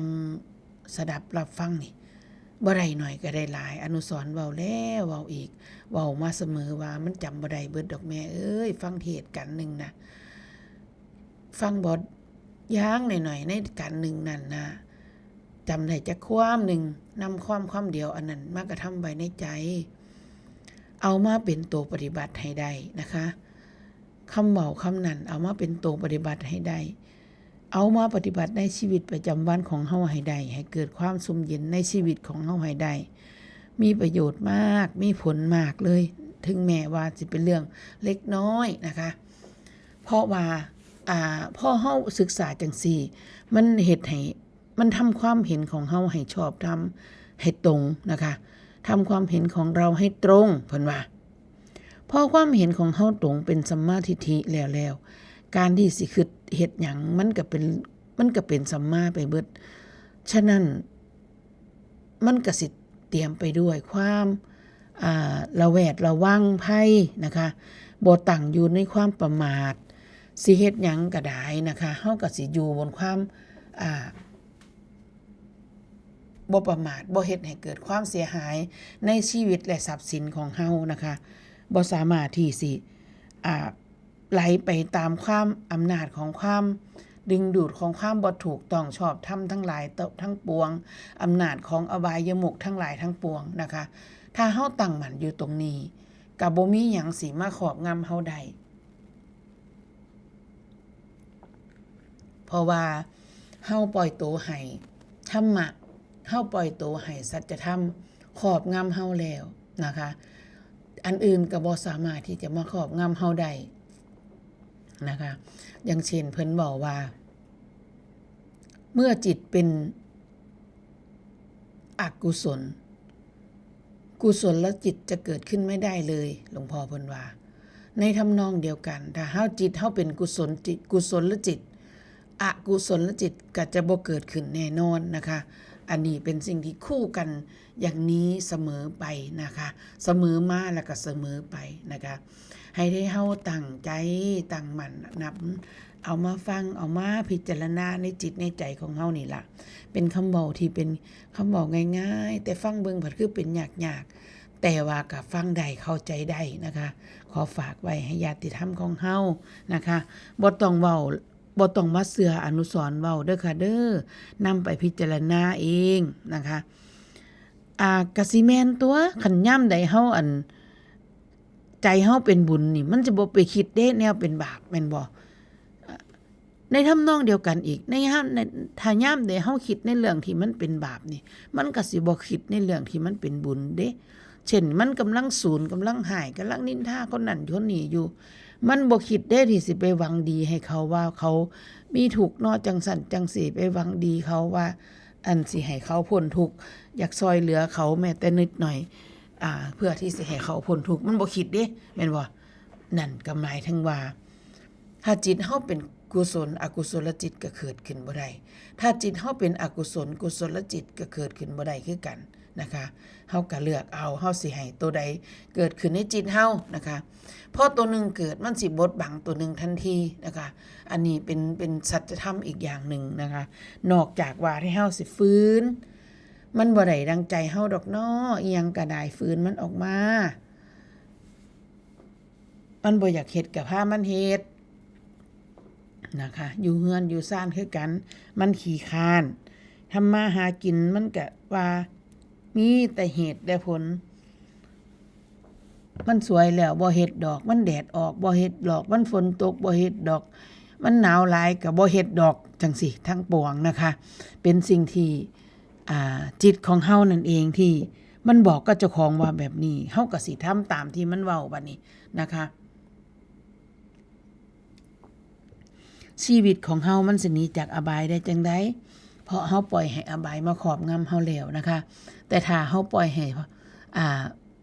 สดับรับฟังนี่บ่ได้หน่อยก็ได้หลายอนุสรณ์เว้าแล้วเว้าอีกเว้ามาเสมอว่ามันจำบ่ได้เบิดดอกแม่เอ้ยฟังเทศน์กันนึงนะฟังบ่ย่างหน่อยๆในกันนึงนั่นนะจำได้จักความนึงนำความเดียวอันนั้นมากระทำไว้ในใจเอามาเป็นตัวปฏิบัติให้ได้นะคะคำเว้าคำนั้นเอามาเป็นตัวปฏิบัติให้ได้เอามาปฏิบัติในชีวิตประจำวันของเฮาให้ได้ให้เกิดความสมเย็นในชีวิตของเฮาให้ได้ มีประโยชน์มากมีผลมากเลยถึงแม้ว่าสิเป็นเรื่องเล็กน้อยนะคะเพราะว่าพอเฮาศึกษาจังซี่มันเฮ็ดให้มันทำความเห็นของเฮาให้ชอบธรรมให้ตรงนะคะทำความเห็นของเราให้ตรงเพิ่นว่าพอความเห็นของเฮาตรงเป็นสัมมาทิฏฐิแล้วการที่สิคิดเฮ็ดหยังมันก็เป็นสัมมาไปเบิดฉะนั้นมันก็สิเตรียมไปด้วยความระแวดระวังภัยนะคะบ่ตั้งอยู่ในความประมาทสิเฮ็ดหยังก็ได้นะคะเฮาก็สิอยู่บนความบ่ประมาทบ่เฮ็ดให้เกิดความเสียหายในชีวิตและทรัพย์สินของเฮานะคะบ่สามารถที่สิไหลไปตามความอำนาจของความดึงดูดของความบ่ถูกต้องชอบธรรมทั้งหลายทั้งปวงอำนาจของอบายมุขทั้งหลายทั้งปวงนะคะถ้าเฮาตั้งมั่นอยู่ตรงนี้ก็บ่มีหยังสิมาครอบงำเฮาได้เพราะว่าเฮาปล่อยตัวให้ธรรมะเฮาปล่อยตัวให้สัจธรรมครอบงำเฮาแล้วนะคะอันอื่นก็บ่สามารถที่จะมาครอบงำเฮาได้นะคะอย่างเช่นเพิ่นบอกว่าเมื่อจิตเป็นอกุศลกุศลและจิตจะเกิดขึ้นไม่ได้เลยหลวงพ่อเพิ่นว่าในทำนองเดียวกันถ้าเฮาจิตเฮาเป็นกุศลจิตกุศลและจิตอกุศลและจิตก็จะบ่เกิดขึ้นแน่นอนนะคะอันนี้เป็นสิ่งที่คู่กันอย่างนี้เสมอไปนะคะเสมอมาแล้วก็เสมอไปนะคะให้ได้เฮาตั้งใจตั้งมั่นนับเอามาฟังเอามาพิจารณาในจิตในใจของเฮานี่ล่ะเป็นคำเว้าที่เป็นคำเว้าง่ายๆแต่ฟังเบิ่งผัดคือเป็นยากๆแต่ว่าก็ฟังได้เข้าใจได้นะคะขอฝากไว้ให้ญาติธรรมของเฮานะคะบ่ต้องเว้าบ่ต้องมาเชื่ออนุสรณ์เว้าเด้อค่ะเด้อนำไปพิจารณาเองนะคะก็สิแม่นตัวคันยามใดเฮาใจเฮาเป็นบุญนี่มันจะบ่ไปคิดเด้แนวเป็นบาปแม่นบ่ในทำนองเดียวกันอีกในถ้ายามใดเฮาคิดในเรื่องที่มันเป็นบาปนี่มันก็สิบ่คิดในเรื่องที่มันเป็นบุญเด้เช่นมันกำลังสูญกำลังหายกำลังนินทาคนนั้นคนนี้อยู่มันบ่คิดได้ที่สิไปหวังดีให้เขาว่าเขามีทุกข์เนาะจังสั่นจังสิไปหวังดีเขาว่าอันสิให้เขาพ้นทุกข์อยากซอยเหลือเขาแม้แต่นิดหน่อยเพื่อที่สิให้เขาพ้นทุกข์มันบ่คิดเด้แม่นบ่นั่นก็หมายถึงว่าถ้าจิตเฮาเป็นกุศลอกุศลจิตก็เกิดขึ้นบ่ได้ถ้าจิตเฮาเป็นอกุศลกุศลจิตก็เกิดขึ้นบ่ได้คือกันนะคะเฮาก็เลือกเอาเฮาสิให้ตัวใดเกิดขึ้นในจิตเฮานะคะพอตัวนึงเกิดมันสิบดบังตัวนึงทันทีนะคะอันนี้เป็นสัจธรรมอีกอย่างนึงนะคะนอกจากว่าให้เฮาสิฟื้นมันบ่ได้ดังใจเฮาดอกน้ออีหยังก็ได้ฟื้นมันออกมามันบ่อยากเฮ็ดก็พามันเฮ็ดนะคะอยู่เฮือนอยู่ซ่านคือกันมันขี้คร้านทำมาหากินมันก็ว่ามีแต่เหตุและผลมันสวยแล้วบ่เฮ็ดดอกมันแดดออกบ่เฮ็ดดอกมันฝนตกบ่เฮ็ดดอกมันหนาวหลายก็บ่เฮ็ดดอกจังซี่ทั้งปวงนะคะเป็นสิ่งที่จิตของเฮานั่นเองที่มันบอกกับเจ้าของว่าแบบนี้เฮาก็สิทำตามที่มันเว้าบัดนี้นะคะชีวิตของเฮามันสิหนีจากอบายได้จังได๋เพราะเฮาปล่อยให้อบายมาครอบงำเฮาแล้วนะคะแต่ถ้าเฮาปล่อยให้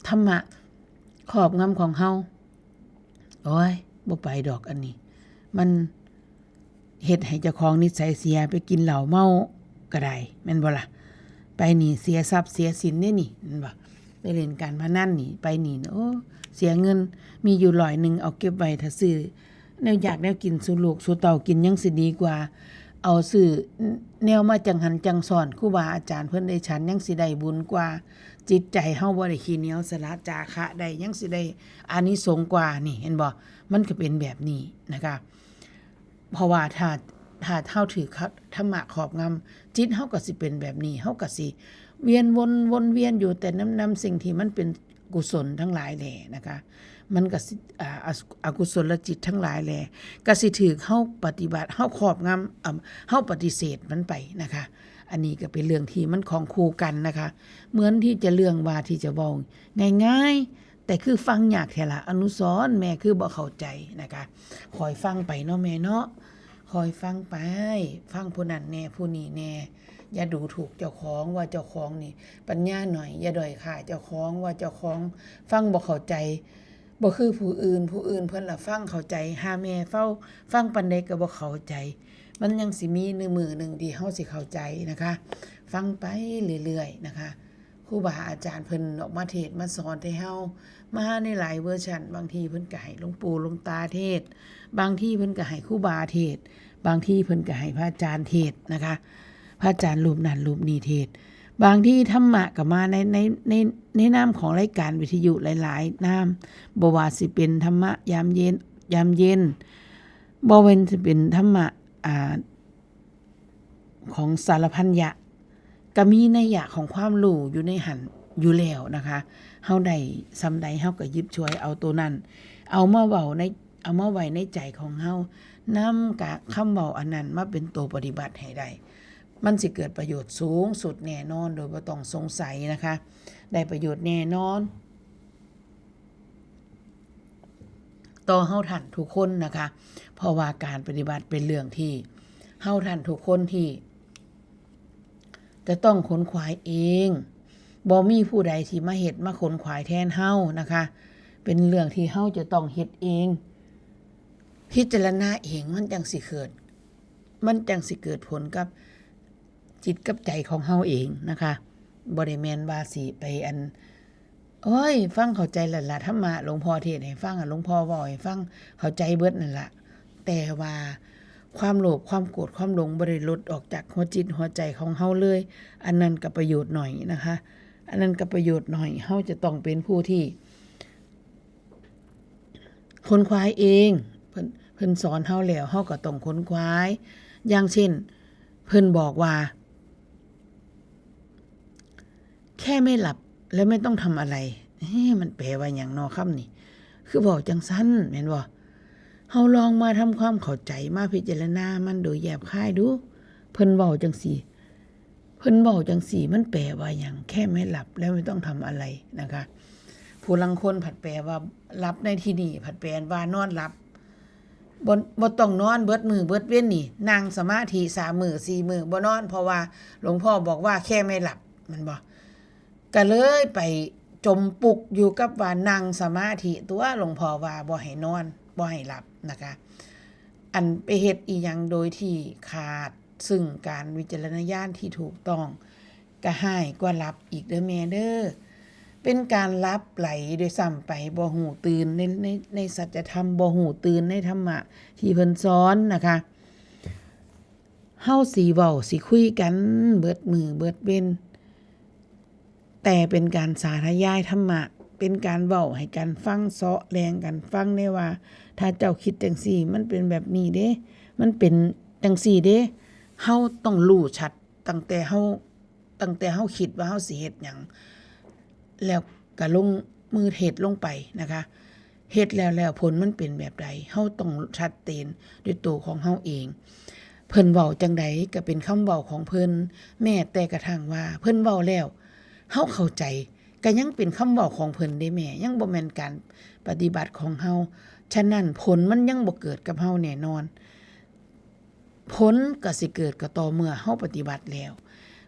ธรรมะครอบงำของเฮาโอ้ยบ่ไปดอกอันนี้มันเฮ็ดให้เจ้าของนิสัยเสียไปกินเหล้าเมาก็ได้แม่นบ่ล่ะไปนี่เสียทรัพย์เสียสินเด้นี่แม่นบ่ไปเล่นการพนันนี่ไปนี่โอ้เสียเงินมีอยู่100นึงเอาเก็บไว้ถ้าซื้อแนวอยากแนวกินสู่ลูกสู่เต้ากินยังสิดีกว่าเอาซื้อแนวมาจังหันจังสอนครูบาอาจารย์เพิ่นได้ฉันยังสิได้บุญกว่าจิตใจเฮาบ่ได้ขี้เหนียวสละจาคะได้ยังสิได้อานิสงส์กว่านี่เห็นบ่มันก็เป็นแบบนี้นะคะเพราะว่าถ้าเฮาถือธรรมะครอบงำจิตเฮาก็สิเป็นแบบนี้เฮาก็สิเวียนวนเวียนอยู่แต่นำสิ่งที่มันเป็นกุศลทั้งหลายแหละนะคะมันก็สิอกุศลจิตทั้งหลายแลก็สิถูกเฮาปฏิบัติเฮาครอบงำเฮาปฏิเสธมันไปนะคะ อันนี้ก็เป็นเรื่องที่มันของคู่กันนะคะเหมือนที่จะเรื่องว่าที่จะเว้าง่ายๆแต่คือฟังยากแท้ละอนุสรณ์แม่คือบ่เข้าใจนะคะคอยฟังไปเนาะแม่เนาะคอยฟังไปฟังผู้นั้นแน่ผู้นี้แน่อย่าดูถูกเจ้าของว่าเจ้าของนี่ปัญญาหน่อยอย่าด้อยค่าเจ้าของว่าเจ้าของฟังบ่เข้าใจบ่คือผู้อื่นเพิ่นละฟังเข้าใจหาแม่ฟังปานใดก็บ่เข้าใจมันยังสิมีมื้อนึงที่เฮาสิเข้าใจนะคะฟังไปเรื่อยๆนะคะครูบาอาจารย์เพิ่นออกมาเทศน์มาสอนให้เฮามาในหลายเวอร์ชันบางทีเพิ่นก็ให้หลวงปู่หลวงตาเทศน์บางทีเพิ่นก็ให้ครูบาเทศน์บางทีเพิ่นก็ให้พระอาจารย์เทศน์นะคะพระอาจารย์รูปนั้นรูปนี้เทศน์บางที่ธรรมะก็มาในนามของรายการวิทยุหลายๆนามบ่ว่าสิเป็นธรรมะยามเย็นบ่แม่นสิเป็นธรรมะของสารพันยะก็มีนัยยะของความรู้อยู่ในหันอยู่แล้วนะคะเฮาได้ซำใดเฮาก็หยิบฉวยเอาตัวนั้นเอามาไว้ในใจของเฮานำกะคำเว้าอันนั้นมาเป็นตัวปฏิบัติให้ได้มันสิเกิดประโยชน์สูงสุดแน่นอนโดยบ่ต้องสงสัยนะคะได้ประโยชน์แน่นอนต่อเฮาท่านทุกคนนะคะเพราะว่าการปฏิบัติเป็นเรื่องที่เฮาท่านทุกคนที่จะต้องขนขวายเองบ่มีผู้ใดที่มาเฮ็ดมาขนขวายแทนเฮานะคะเป็นเรื่องที่เฮาจะต้องเฮ็ดเองพิจารณาเองมันจังสิเกิดผลกับจิตกับใจของเฮาเองนะคะบ่ได้แม่นว่าสิไปโอ้ยฟังเข้าใจแล้วล่ะธรรมะหลวงพ่อเทศน์ให้ฟังหลวงพ่อเว้าให้ฟังเข้าใจเบิดนั่นล่ะแต่ว่าความโลภความโกรธความหลงบ่ได้ลดออกจากหัวจิตหัวใจของเฮาเลยอันนั้นก็ประโยชน์หน่อยนะคะอันนั้นก็ประโยชน์หน่อยเฮาจะต้องเป็นผู้ที่ค้นคว้าเองเพิ่นสอนเฮาแล้วเฮาก็ต้องค้นคว้าอย่างเช่นเพิ่นบอกว่าแค่ไม่หลับแล้วไม่ต้องทำอะไรมันแปลว่าหยังน้อคำนี้คือบอกจังซั่นแม่นบ่เฮาลองมาทำความเข้าใจมาพิจารณามันโดยแยบคายดูเพิ่นเว้าจังซี่มันแปลว่าหยังแค่ไม่หลับแล้วไม่ต้องทำอะไรนะคะผู้ลางคนผัดแปลว่าหลับในที่นี้ผัดแปลว่านอนหลับบ่ต้องนอนเบิดมื้อเบิดเว้นนี่นั่งสมาธิ3มื้อ4มื้อบ่นอนเพราะว่าหลวงพ่อบอกว่าแค่ไม่หลับแม่นบ่ก็เลยไปจมปุกอยู่กับว่านั่งสมาธิตัวหลวงพ่อว่าบ่ให้นอนบ่ให้หลับนะคะอันไปเฮ็ดอีหยังโดยที่ขาดซึ่งการวิจารณญาณที่ถูกต้องก็หายกว่าหลับอีกเด้อแม่เด้อเป็นการหลับไหลโดยซ้ำไปบ่ฮู้ตื่นในสัจธรรมบ่ฮู้ตื่นในธรรมะที่เพิ่นสอนนะคะเฮาสิเว้าสิคุยกันเบิดมื้อเบิดเว้นแต่เป็นการสาธยายธรรมะเป็นการเว้าให้กันฟังเซาะแรงกันฟังได้ว่าถ้าเจ้าคิดจังซี่มันเป็นแบบนี้เด้มันเป็นจังซี่เด้เฮาต้องรู้ชัดตั้งแต่เฮาคิดว่าเฮาสิเฮ็ดหยังแล้วก็ลงมือเฮ็ดลงไปนะคะเฮ็ดแล้วผลมันเป็นแบบใดเฮาต้องชัดเจนด้วยตัวของเฮาเองเพิ่นเว้าจังใดก็เป็นคำเว้าของเพิ่นแม้แต่กระทั่งว่าเพิ่นเว้าแล้วเฮาเข้าใจก็ยังเป็นคำเว้าของเพิ่นเด้แม่ยังบ่แม่นการปฏิบัติของเฮาฉะนั้นผลมันยังบ่เกิดกับเฮาแน่นอนผลก็สิเกิดก็ต่อเมื่อเฮาปฏิบัติแล้ว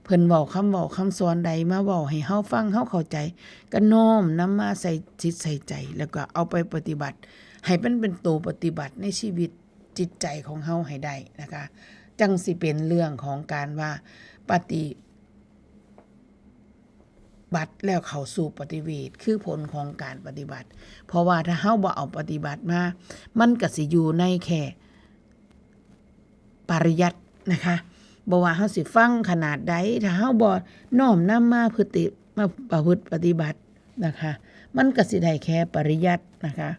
เพิ่นเว้าคำสอนใดมาเว้าให้เฮาฟังเฮาเข้าใจก็น้อมนำมาใส่จิตใส่ใจแล้วก็เอาไปปฏิบัติให้มันเป็นตัวปฏิบัติในชีวิตจิตใจของเฮาให้ได้นะคะจังสิเป็นเรื่องของการว่าปฏิบัติแล้วเข้าสู่ปฏิเวทคือผลของการปฏิบัติเพราะว่าถ้าเฮาบ่เอาปฏิบัติมามันก็สิอยู่ในแค่ปริยัตินะคะบ่ว่าเฮาสิฟังขนาดใดถ้าเฮาบ่น้อมนำมาประพฤติปฏิบัตินะคะมันก็สิได้แค่ปริยัตินะคะ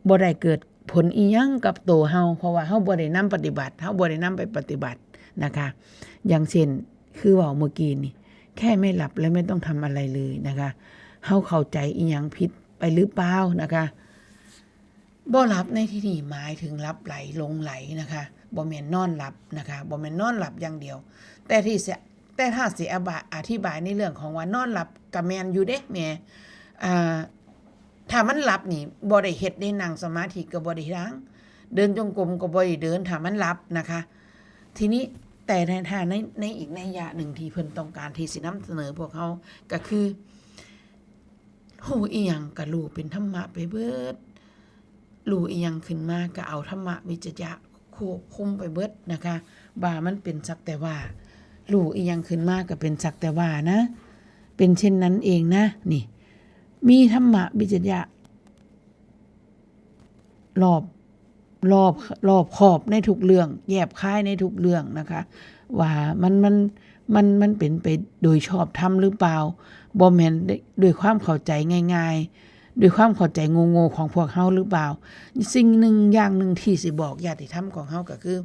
บ่ได้เกิดผลอีหยังกับตัวเฮาเพราะว่าเฮาบ่ได้นำปฏิบัติเฮาบ่ได้นำไปปฏิบัตินะคะอย่างเช่นคือเว้าเมื่อกี้นี่แค่ไม่หลับแล้วไม่ต้องทำอะไรเลยนะคะเฮาเข้าใจอีหยังผิดไปหรือเปล่านะคะ บ่หลับในที่นี้หมายถึงหลับไหลหลงไหลนะคะบ่แม่นนอนหลับนะคะบ่แม่นนอนหลับอย่างเดียวแต่ถ้าสิอธิบายในเรื่องของว่านอนหลับก็แม่นอยู่เด้แม่ถ้ามันหลับนี่บ่ได้เฮ็ดได้นั่งสมาธิก็บ่ได้นั่งเดินจงกรมก็บ่ได้เดินถ้ามันหลับนะคะ ทีนี้แต่ในอีกนัยยะหนึ่งที่เพิ่นต้องการที่สินำเสนอพวกเขาก็คือฮู้อีหยังก็รู้เป็นธรรมะไปเบิดรู้อีหยังขึ้นมาก็เอาธรรมะวิจยะควบคุมไปเบิดนะคะว่ามันเป็นสักแต่ว่ารู้อีหยังขึ้นมาก็เป็นสักแต่ว่านะเป็นเช่นนั้นเองนะนี่มีธรรมะวิจยะรอบขอบในทุกเรื่องแยบคายในทุกเรื่องนะคะว่ามันเป็นไปโดยชอบธรรมหรือเปล่าบ่แม่นด้วยความเข้าใจง่ายๆด้วยความเข้าใจโง่ๆของพวกเฮาหรือเปล่าสิ่งหนึ่งอย่างหนึ่งที่สิบอกญาติธรรมของเฮาก็คือ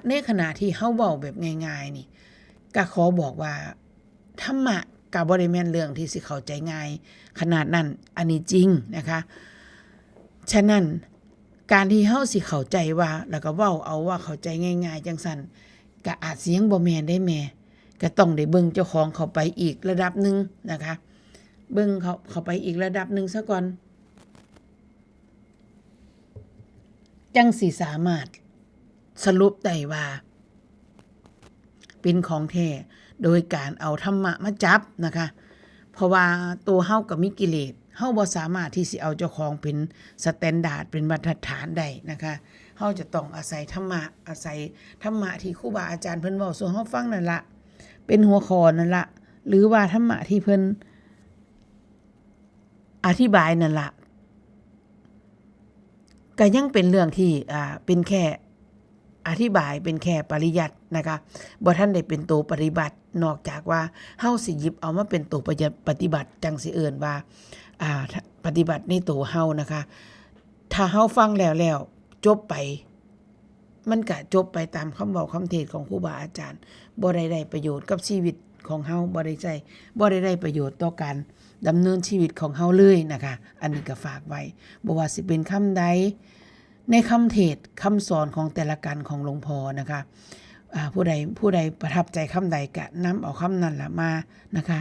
ในขณะที่เฮาเว้าแบบง่ายๆนี่ก็ขอบอกว่าธรรมะก็บ่ได้แม่นเรื่องที่สิเข้าใจง่ายขนาดนั้นอันนี้จริงนะคะฉะนั้นการที่เฮาสิเข้าใจว่าแล้วก็เว้าเอาว่าเข้าใจง่ายๆจังซั่นก็อาจสิยังบ่แม่นได้แม่ก็ต้องได้เบิ่งเจ้าของเข้าไปอีกระดับหนึ่งนะคะเบิ่งเข้าไปอีกระดับหนึ่งซะก่อนจังสิสามารถสรุปได้ว่าเป็นของแท้โดยการเอาธรรมะมาจับนะคะเพราะว่าตัวเฮาก็มีกิเลสเฮาบ่สามารถที่สิเอาเจ้าของเป็นสแตนดาร์ดเป็นมาตรฐานได้นะคะเฮาจะต้องอาศัยธรรมะที่ครูบาอาจารย์เพิ่นเว้าสู่เฮาฟังนั่นล่ะเป็นหัวข้อนั่นล่ะหรือว่าธรรมะที่เพิ่นอธิบายนั่นล่ะก็ยังเป็นเรื่องที่เป็นแค่อธิบายเป็นแค่ปริยัตินะคะบ่ทันได้เป็นตัวปฏิบัตินอกจากว่าเฮาสิหยิบเอามาเป็นตัวปฏิบัติจังสิเอิ้นว่าปฏิบัติในตัวเฮานะคะถ้าเฮาฟังแล้วจบไปมันก็จบไปตามคำเว้าคำเทศน์ของครูบาอาจารย์บ่ได้ประโยชน์กับชีวิตของเฮาบ่ได้ประโยชน์ต่อการดำเนินชีวิตของเฮาเลยนะคะอันนี้ก็ฝากไว้บ่ว่าสิเป็นคำใดในคำเทศน์คำสอนของแต่ละกันของหลวงพ่อนะคะผู้ใดประทับใจคำใดก็นำเอาคำนั้นล่ะมานะคะ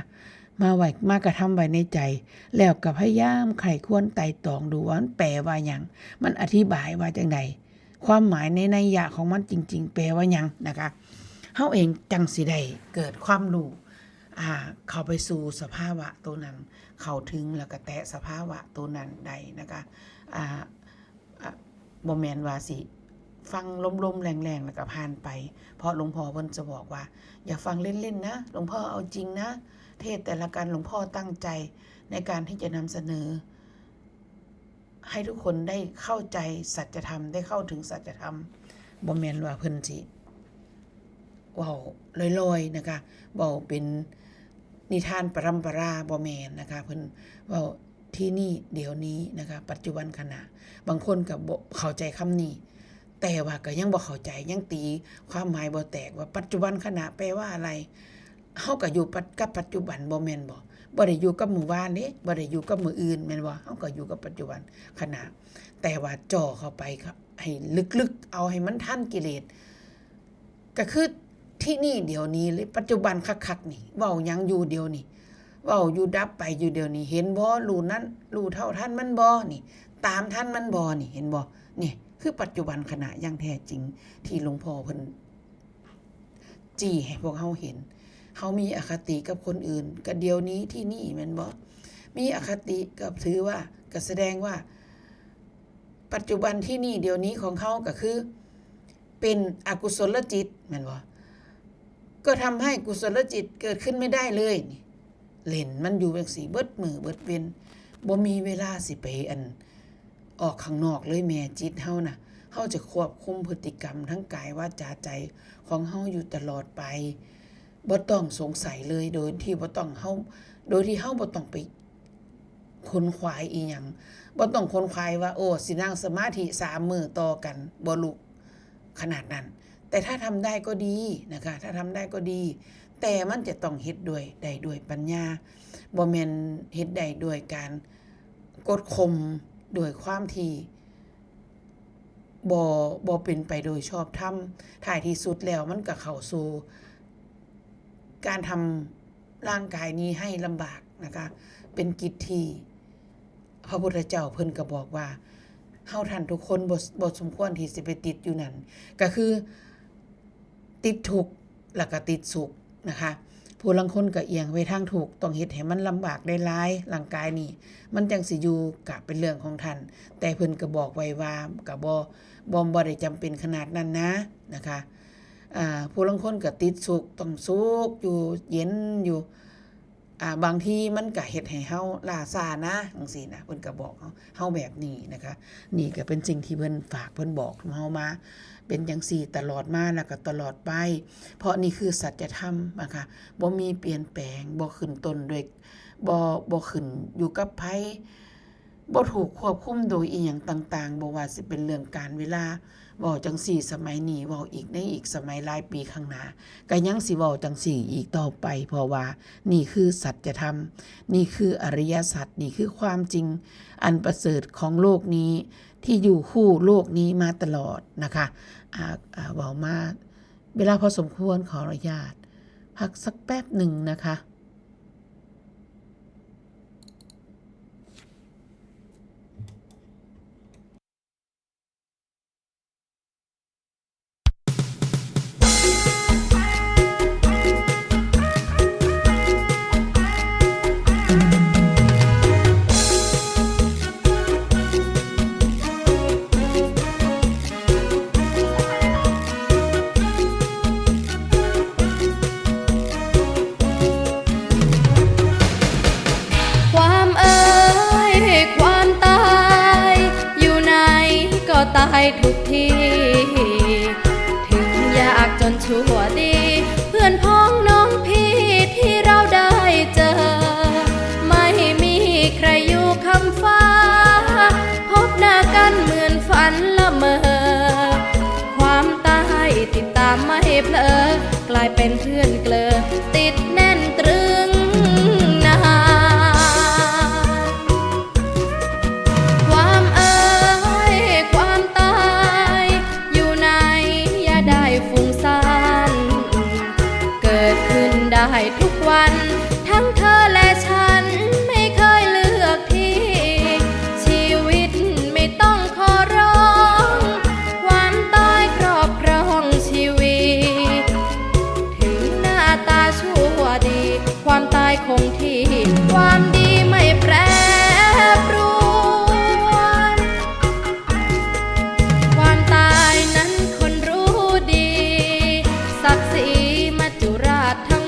มากระทำไว้ในใจแล้วก็พยายามไขควรไต่ตองดูว่ามันแปลว่าหยังมันอธิบายว่าจังไดความหมายในนัยยะของมันจริงๆแปลว่าหยังนะคะเฮาเองจังสิได้เกิดความรู้เข้าไปสู่สภาวะตัวนั้นเข้าถึงแล้วก็แตะสภาวะตัวนั้นได้นะคะบ่แม่นว่าสิฟังลมๆแรงๆแล้วก็ผ่านไปเพราะหลวงพ่อเพิ่นจะบอกว่าอย่าฟังเล่นๆนะหลวงพ่อเอาจริงนะเทศแต่ละการหลวงพ่อตั้งใจในการที่จะนำเสนอให้ทุกคนได้เข้าใจสัจธรรมได้เข้าถึงสัจธรรมบ่แม่นว่าเพิ่นสิเว้าลอยๆนะคะเว้าเป็นนิทานปรัมปราบ่แม่นนะคะเพิ่นเว้าที่นี่เดี๋ยวนี้นะคะปัจจุบันขณะบางคนก็บ่เข้าใจคำนี้แต่ว่าก็ยังบ่เข้าใจยังตีความหมายบ่แตกว่าปัจจุบันขณะแปลว่าอะไรเฮาก็อยู่กับปัจจุบันบ่แม่นบ่ได้อยู่กับมื้อวานเด้บ่ได้อยู่กับมื้ออื่นแม่นบ่เฮาก็อยู่กับปัจจุบันขณะแต่ว่าจ่อเข้าไปครับให้ลึกๆเอาให้มันทันกิเลสก็คือที่นี่เดี๋ยวนี้เลยปัจจุบันคักๆนี่เว้าหยังอยู่เดี๋ยวนี้เว้าอยู่ดับไปอยู่เดี๋ยวนี้เห็นบ่รู้นั้นรู้เท่าทันมันบ่นี่ตามทันมันบ่นี่เห็นบ่นี่คือปัจจุบันขณะอย่างแท้จริงที่หลวงพ่อเพิ่นจี้ให้พวกเฮาเห็นเฮามีอคติกับคนอื่นก็เดี๋ยวนี้ที่นี่แม่นบ่มีอคติกับถือว่าก็แสดงว่าปัจจุบันที่นี่เดี๋ยวนี้ของเขาก็คือเป็นอกุศลจิตแม่นบ่ก็ทำให้กุศลจิตเกิดขึ้นไม่ได้เลยนี่เล่นมันอยู่จังซี่เบิดมื้อเบิดเว้นบ่มีเวลาสิไปออกข้างนอกเลยแม่จิตเฮาน่ะเฮาจะควบคุมพฤติกรรมทั้งกายวาจาใจของเฮาอยู่ตลอดไปบ่ต้องสงสัยเลยโดยที่บ่ต้องเฮาโดยที่เฮาบ่ต้องไปค้นคว้าอีหยังบ่ต้องค้นคว้าว่าโอ้สินั่งสมาธิ3มื้อต่อกันบ่ลุกขนาดนั้นแต่ถ้าทำได้ก็ดีนะคะถ้าทำได้ก็ดีแต่มันจะต้องเฮ็ดด้วยปัญญาบ่แม่นเฮ็ดได้ด้วยการกดข่ม โดยความที่บ่เป็นไปโดยชอบธรรมท้ายที่สุดแล้วมันก็เข้าสู่การทำร่างกายนี้ให้ลำบากนะคะเป็นกิจที่พระพุทธเจ้าเพิ่นก็บอกว่าเฮาท่านทุกคนบ่สมควรที่สิไปติดอยู่นั่นก็คือติดทุกข์แล้วก็ติดสุขนะคะผู้ลางคนก็เอียงไปทางทุกข์ต้องเฮ็ดให้มันลำบากได้หลายร่างกายนี่มันจังสิอยู่ก็เป็นเรื่องของท่านแต่เพิ่นก็บอกไว้ว่าก็บ่ได้จำเป็นขนาดนั้นนะคะผู้ลางคนก็ติดสุขต้องสุขอยู่เย็นอยู่บางทีมันก็เฮ็ดให้เฮาล้าซ่านะจังซี่นะเพิ่นก็บอกเฮาแบบนี้นะคะนี่ก็เป็นสิ่งที่เพิ่นฝากเพิ่นบอกเฮามาเป็นจังซี่ตลอดมาแล้วก็ตลอดไปเพราะนี่คือสัจธรรมนะคะบ่มีเปลี่ยนแปลงบ่ขึ้นต้นด้วยบ่ขึ้นอยู่กับไผบ่ถูกควบคุมโดยอีหยังต่างๆบ่ว่าสิเป็นเรื่องการเวลาเว้าจังซี่สมัยนี้เว้าอีกในอีกสมัยหลายปีข้างหน้าก็ยังสิเว้าจังซี่อีกต่อไปเพราะว่านี่คือสัจธรรมนี่คืออริยสัจนี่คือความจริงอันประเสริฐของโลกนี้ที่อยู่คู่โลกนี้มาตลอดนะคะเว้ามาเวลาพอสมควรขออนุญาตพักสักแป๊บหนึ่งนะคะตายทุกทีถึงยากจนชั่วดีเพื่อนพ้องน้องพี่ที่เราได้เจอไม่มีใครอยู่คำฟ้าพบหน้ากันเหมือนฝันละเมอความตายติดตามไม่เพลอกลายเป็นเพื่อนเกลอติดแน่นตรึงได้ทุกวันทั้งเธอและฉันไม่เคยเลือกที่ชีวิตไม่ต้องขอร้องความตายครอบครองชีวิตถึงหน้าตาชั่วดีความตายคงที่ความดีไม่แปรปรวนความตายนั้นคนรู้ดีศักดิ์ศรีมัจจุราชทั้ง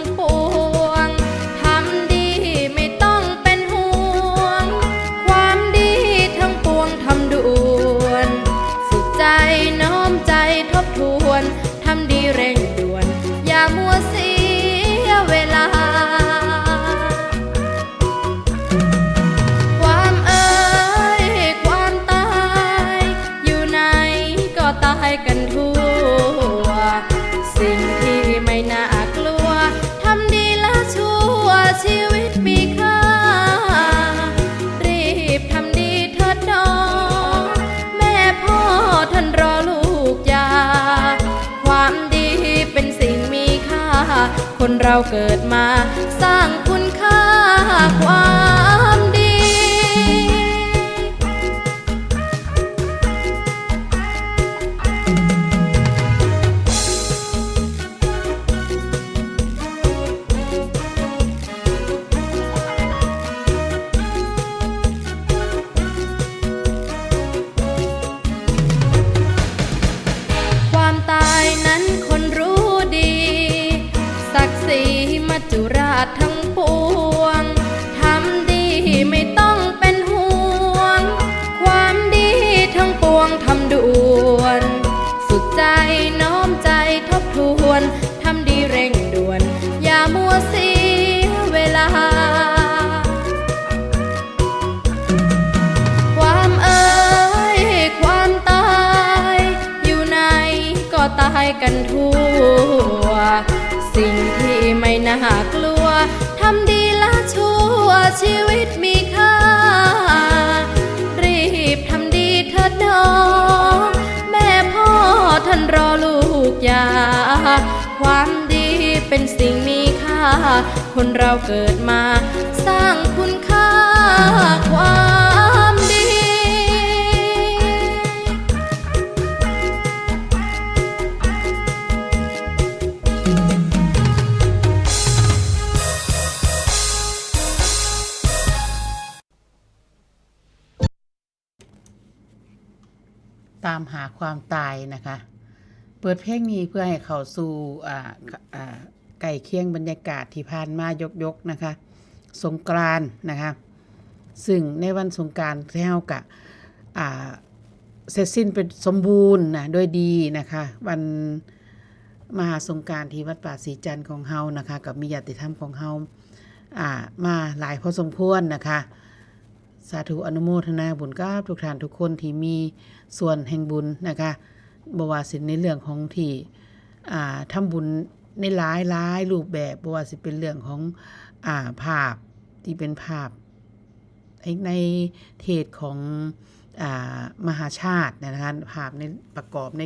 ทำดีเร่งด่วนอย่ามัวเสียเวลาความความตายอยู่ไหนก็ตายกันทั่วสิ่งที่ไม่น่ากลัวทำดีละชั่วชีวิตมีค่ารีบทำดีเถิดน้องแม่พ่อท่านรอลูกยาความดีเป็นสิ่งมีค่าคนเราเกิดมาสร้างคุณค่าความดีมัจจุราชทั้งปวงทำดีไม่ต้องเป็นห่วงความดีทั้งปวงทำด่วนสุดใจน้อมใจทบทวนทำดีเร่งด่วนอย่ามัวเสียเวลาความความตายอยู่ไหนก็ตายกันทั่วสิ่งที่ไม่น่ากลัวทำดีละชั่วชีวิตมีค่ารีบ คนเราเกิดมาสร้างคุณค่าความดี ตามหาความตายนะคะ เปิดเพลงนี้เพื่อให้เข้าสู่ใกล้เคียงบรรยากาศที่ผ่านมายกนะคะ สงกรานต์นะคะ ซึ่งในวันสงกรานต์ที่เฮาก็เสร็จสิ้นเป็นสมบูรณ์นะโดยดีนะคะ วันมหาสงกรานต์ที่วัดป่าศรีจันทร์ของเฮานะคะกับมีญาติธรรมของเฮามาหลายพอสมควรนะคะ สาธุอนุโมทนาบุญกับทุกท่านทุกคนที่มีส่วนแห่งบุญนะคะบ่ว่าสิในเรื่องของที่ทำบุญในหลายรูปแบบบ่ว่าสิเป็นเรื่องของภาพที่เป็นภาพในเทศของมหาชาตินะคะภาพในประกอบใน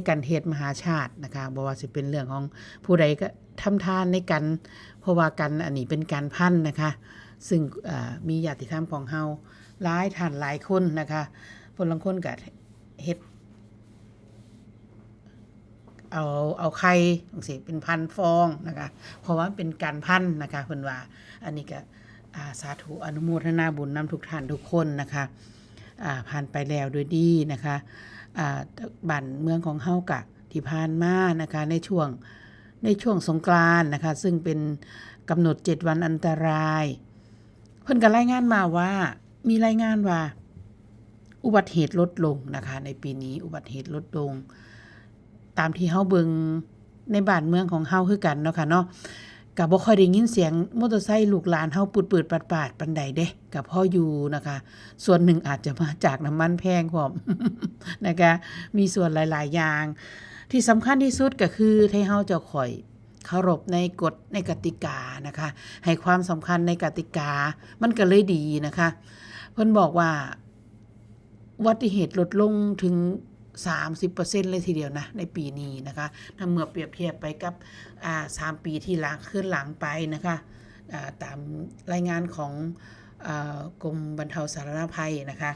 การเทศมหาชาตินะคะบ่ว่าสิเป็นเรื่องของผู้ใดก็ทำทานในกันเพราะว่ากันอันนี้เป็นการพันนะคะซึ่งมีญาติธรรมของเฮาหลายท่านหลายคนนะคะคนบางคนก็เฮ็ดเอาไข่จังซี่เป็นพันฟองนะคะเพราะว่าเป็นการพันนะคะเพิ่นว่าอันนี้ก็สาธุอนุโมทนาบุญนำทุกท่านทุกคนนะคะผ่านไปแล้วด้วยดีนะคะบ้านเมืองของเฮากะที่ผ่านมานะคะในช่วงสงกรานต์นะคะซึ่งเป็นกำหนด7วันอันตรายเพิ่นก็รายงานมาว่ามีรายงานว่าอุบัติเหตุลดลงนะคะในปีนี้อุบัติเหตุลดลงตามที่เฮาเบิ่งในบ้านเมืองของเฮาคือกันเนาะค่ะเนาะก็บ่ค่อยได้ยินเสียงมอเตอร์ไซค์ลูกหลานเฮาปืดๆปาดๆปานใดเด้ก็พออยู่นะคะส่วนหนึ่งอาจจะมาจากน้ำมันแพงพร้อม นะคะมีส่วนหลายๆอย่างที่สำคัญที่สุดก็คือให้เฮาเจ้าข่อยเคารพในกฎในกติกานะคะให้ความสำคัญในกติกามันก็เลยดีนะคะเพิ่นบอกว่าอุบัติเหตุลดลงถึง 30% เลยทีเดียวนะในปีนี้นะคะถ้าเมื่อเปรียบเทียบไปกับ3 ปีที่ขึ้นหลังไปนะคะตามรายงานของกรมบรรเทาสาธารณภัยนะคะ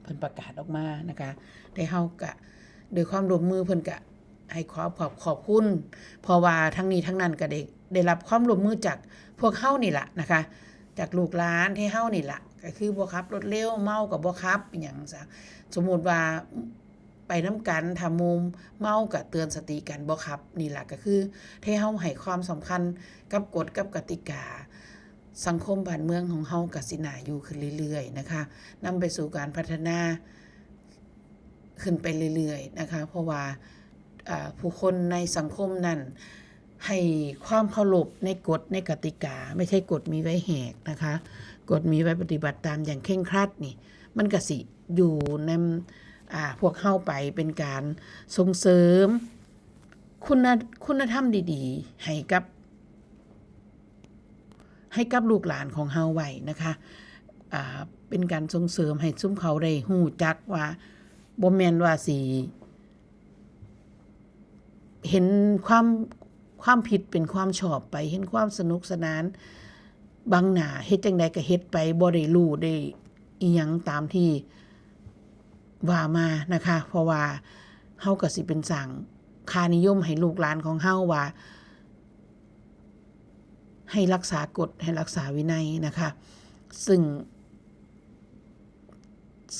เพิ่นประกาศออกมานะคะได้เฮาก็โดยความร่วมมือเพิ่นก็ให้ขอบคุณเพราะว่าทั้งนี้ทั้งนั้นก็ได้รับความร่วมมือจากพวกเฮานี่ล่ะนะคะจากลูกหลานที่เฮานี่ล่ะก็คือบ่ขับรถเร็วเมาก็บ่ขับอิหยังซะสมมุติว่าไปนำกันถ้ามุมเมาก็เตือนสติกันบ่ขับนี่ล่ะก็คือที่เฮาให้ความสำคัญกับกฎกับกติกาสังคมบ้านเมืองของเฮาก็สิน่าอยู่ขึ้นเรื่อยๆนะคะนำไปสู่การพัฒนาขึ้นไปเรื่อยๆนะคะเพราะว่าผู้คนในสังคมนั้นให้ความเคารพในกฎในกติกาไม่ใช่กฎมีไว้แหกนะคะกฎมีไว้ปฏิบัติตามอย่างเคร่งครัดนี่มันก็สิอยู่ในพวกเฮาไปเป็นการส่งเสริมคุณธรรมดีๆให้กับลูกหลานของเฮาไว้นะคะเป็นการส่งเสริมให้ซุมเขาได้ฮู้จักว่าบ่แม่นว่าสิเห็นความผิดเป็นความชอบไปเห็นความสนุกสนานบางหน้าเฮ็ดจังใดก็เฮ็ดไปบ่ได้รู้ได้อีหยังตามที่ว่ามานะคะเพราะว่าเฮาก็สิเป็นสร้างค่านิยมให้ลูกหลานของเฮาว่าให้รักษากฎให้รักษาวินัยนะคะซึ่ง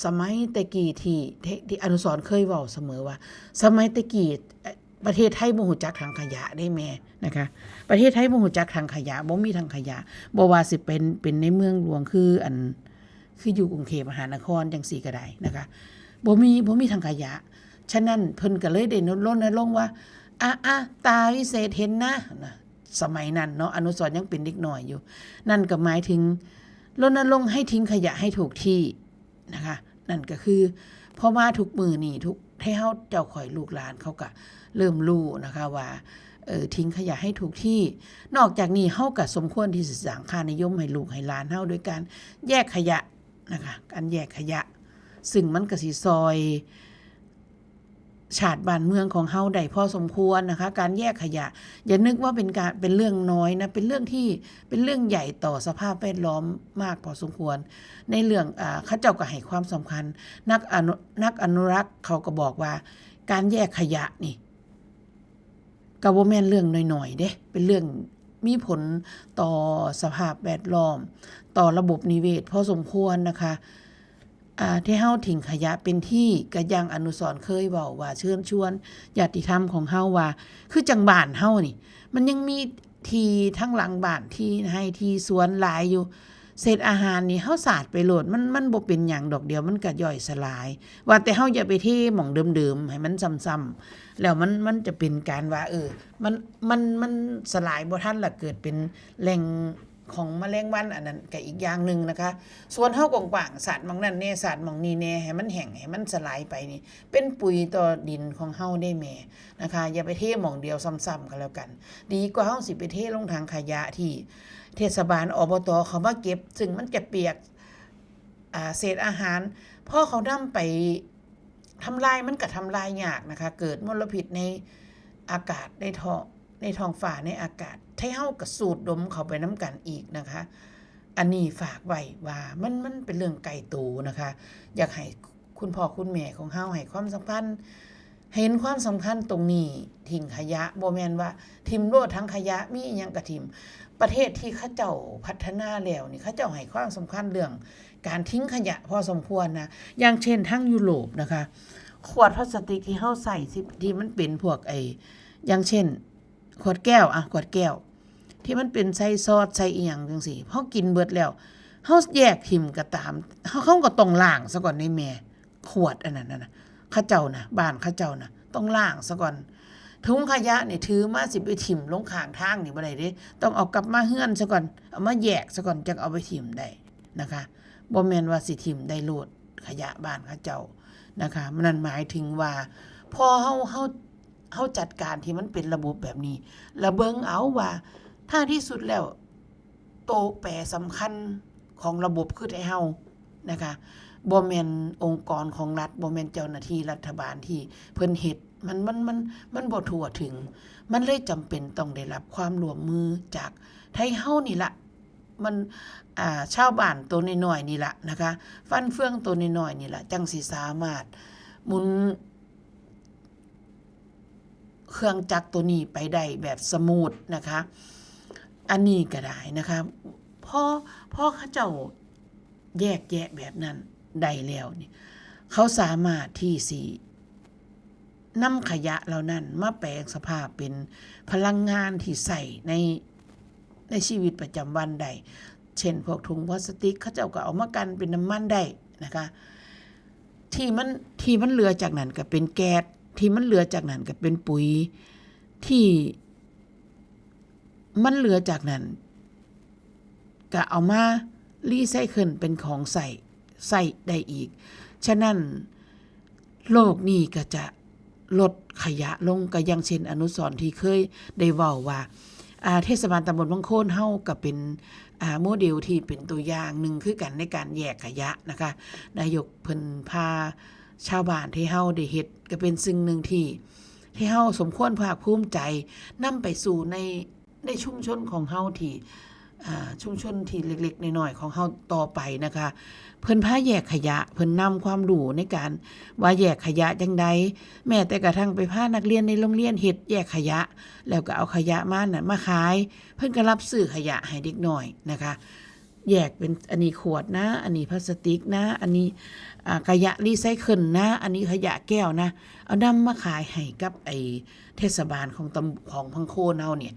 สมัยแต่กี้ที่อนุสรณ์เคยเว้าเสมอว่าสมัยแต่กี้ประเทศไทยบ่ฮู้จักถังขยะได้แม่นะคะประเทศไทยบ่ฮู้จักถังขยะบ่มีถังขยะบ่ว่าสิเป็นในเมืองหลวงคืออยู่กรุงเทพมหานครจังซี่ก็ได้นะคะบ่มีถังขยะฉะนั้นเพิ่นก็เลยได้รณรงค์ว่าตาวิเศษเห็นนะสมัยนั้นเนาะอนุสรณ์ยังเป็นเด็กน้อยอยู่นั่นก็หมายถึงรณรงค์ให้ทิ้งขยะให้ถูกที่นะคะนั่นก็คือพอมาทุกมื้อนี้ทุกให้เฮาเจ้าข่อยลูกหลานเขาก็เริ่มรู้นะคะว่าทิ้งขยะให้ถูกที่นอกจากนี้เฮาก็สมควรที่จะสร้างค่านิยมให้ลูกให้หลานเฮาโดยการแยกขยะนะคะการแยกขยะซึ่งมันก็สิซอย ชาติบ้านเมืองของเฮาได้พอสมควรนะคะการแยกขยะอย่านึกว่าเป็นเรื่องน้อยนะเป็นเรื่องใหญ่ต่อสภาพแวดล้อมมากพอสมควรในเรื่องเขาเจ้าก็ให้ความสำคัญนักอนุรักษ์เขาก็บอกว่าการแยกขยะนี่ก็บ่แม่นเรื่องน้อยๆเด้เป็นเรื่องมีผลต่อสภาพแวดล้อมต่อระบบนิเวศพอสมควรนะคะที่เฮาทิ้งขยะเป็นที่ก็ยังอนุสรณ์เคยเว้าว่าเชิญชวนญาติธรรมของเฮาว่าคือจังบ้านเฮานี่มันยังมีที่ทั้งหลังบ้านที่ให้ที่สวนหลายอยู่เศษอาหารนี่เฮาสาดไปโลดมันบ่เป็นหยังดอกเดียวมันก็ย่อยสลายว่าแต่เฮาอย่าไปเทหม่องเดิมๆให้มันซ้ำๆแล้วมันจะเป็นการว่ามันสลายบ่ทันแล้วเกิดเป็นแหล่งของแมลงวันอันนั้นก็อีกอย่างนึงนะคะส่วนเฮากว้างๆสาดหม่องนั้นแน่สาดหม่องนี้แน่ให้มันแห้งให้มันสลายไปนี่เป็นปุ๋ยต่อดินของเฮาได้แม่นะคะอย่าไปเทหม่องเดียวซ้ำๆกันแล้วกันดีกว่าเฮาสิไปเทลงถังขยะที่เทศบาลอบตเขามาเก็บซึ่งมันจะเปียกเศษอาหารพอเขานำไปทำลายมันก็ทำลายยากนะคะเกิดมลพิษในอากาศในท้องฟ้าในอากาศให้เฮาก็สูดดมเข้าไปน้ำกันอีกนะคะอันนี้ฝากไว้ว่ามันเป็นเรื่องไกลตัวนะคะอยากให้คุณพ่อคุณแม่ของเฮาให้ความสำคัญเห็นความสำคัญตรงนี้ทิ้งขยะบ่แม่นว่าทิ่มโลดทั้งขยะมีอิหยังก็ทิ่มประเทศที่เขาเจ้าพัฒนาแล้วนี่เขาเจ้าให้ความสำคัญเรื่องการทิ้งขยะพอสมควรนะอย่างเช่นทั้งยุโรปนะคะขวดพลาสติกที่เฮาใส่ที่มันเป็นพวกอย่างเช่นขวดแก้วขวดแก้วที่มันเป็นใส่ซอสใส่อีหยังจังซี่เฮากินเบิดแล้วเฮาแยกทิ่มก็ตามเขาก็ต้องล้างซะก่อนในแม่ขวดอันนั้นน่ะเขาเจ้านะบ้านเขาเจ้านะต้องล้างซะก่อนถุงขยะนี่ถือมาสิไปถิ่มลงข้างทางนี่บ่ได้เด้ต้องเอากลับมาเฮือนซะก่อนเอามาแยกซะก่อนจังเอาไปถิ่มได้นะคะบ่แม่นว่าสิถิ่มได้โลดขยะบ้านเขาเจ้านะคะมันหมายถึงว่าพอเฮาจัดการที่มันเป็นระบบแบบนี้แล้วเบิ่งเอาว่าถ้าที่สุดแล้วโตแปรสำคัญของระบบคือให้เฮานะคะบ่แม่นองค์กรของรัฐบ่แม่นเจ้าหน้าที่รัฐบาลที่เพิ่นเฮ็ดมันบ่ทั่วถึงมันเลยจำเป็นต้องได้รับความร่วมมือจากไทเฮานี่ล่ะมันชาวบ้านตัวน้อยๆนี่ล่ะนะคะฟันเฟืองตัวน้อยๆนี่ล่ะจังสิสามารถหมุนเครื่องจักรตัวนี้ไปได้แบบสมูทนะคะอันนี้ก็ได้นะคะพอเขาเจ้าแยกแยะแบบนั้นได้แล้วนี่เขาสามารถที่สินำขยะเหล่านั้นมาแปลงสภาพเป็นพลังงานที่ใส่ในชีวิตประจำวันได้เช่นพวกถุงพลาสติกเขาเจ้าก็เอามากันเป็นน้ำมันได้นะคะที่มันเหลือจากนั้นก็เป็นแก๊สที่มันเหลือจากนั้นก็เป็นปุ๋ยที่มันเหลือจากนั้นก็เอามารีไซเคิลเป็นของใส่ได้อีกฉะนั้นโลกนี้ก็จะลดขยะลงก็อย่างเช่นอนุสรณ์ที่เคยได้เว้าว่าเทศบาลตำบลบางโคนเฮาก็เป็นโมเดลที่เป็นตัวอย่างหนึ่งคือกันในการแยกขยะนะคะนายกเพิ่นพาชาวบ้านที่เฮาได้เฮ็ดก็เป็นสิ่งหนึ่งที่เฮาสมควรภาคภูมิใจนำไปสู่ในชุมชนของเฮาที่ชุมชนที่เล็กๆน้อยๆของเฮาต่อไปนะคะเพิ่นพาแยกขยะเพิ่นนำความรู้ในการว่าแยกขยะจังไดแม้แต่กระทั่งไปพานักเรียนในโรงเรียนเฮ็ดแยกขยะแล้วก็เอาขยะมาขายเพิ่นก็รับซื้อขยะให้เด็กน้อยนะคะแยกเป็นอันนี้ขวดนะอันนี้พลาสติกนะอันนี้ขยะรีไซเคิลนะอันนี้ขยะแก้วนะเอานำมาขายให้กับเทศบาลของพังโคนเฮาเนี่ย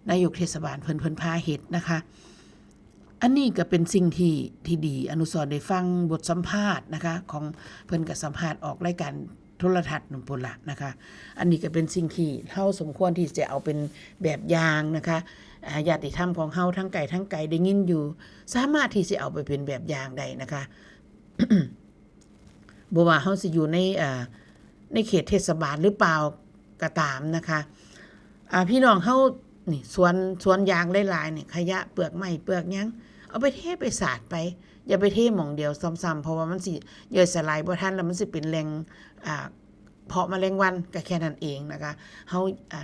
นายกเทศบาลเพิ่นพาเฮ็ดนะคะอันนี้ก็เป็นสิ่งที่ดีอนุสรณ์ได้ฟังบทสัมภาษณ์นะคะของเพิ่นก็สัมภาษณ์ออกรายการโทรทัศน์นำพุ่นละนะคะอันนี้ก็เป็นสิ่งที่เฮาสมควรที่จะเอาเป็นแบบอย่างนะคะญาติธรรมของเฮาทั้งไกลได้ยินอยู่สามารถที่จะเอาไปเป็นแบบอย่างได้นะคะ บ่ว่าเฮาสิอยู่ในเขตเทศบาลหรือเปล่าก็ตามนะคะพี่น้องเฮานี่สวนยางหลายๆนี่ขยะเปลือกไม้เปลือกหยังเอาไปเทไปสาดไปอย่าไปเทหม่องเดียวซ้ำๆเพราะว่ามันสิย่อยสลายบ่ทันแล้วมันสิเป็นแหล่ง เพาะแมลงวันก็แค่นั้นเองนะคะเฮา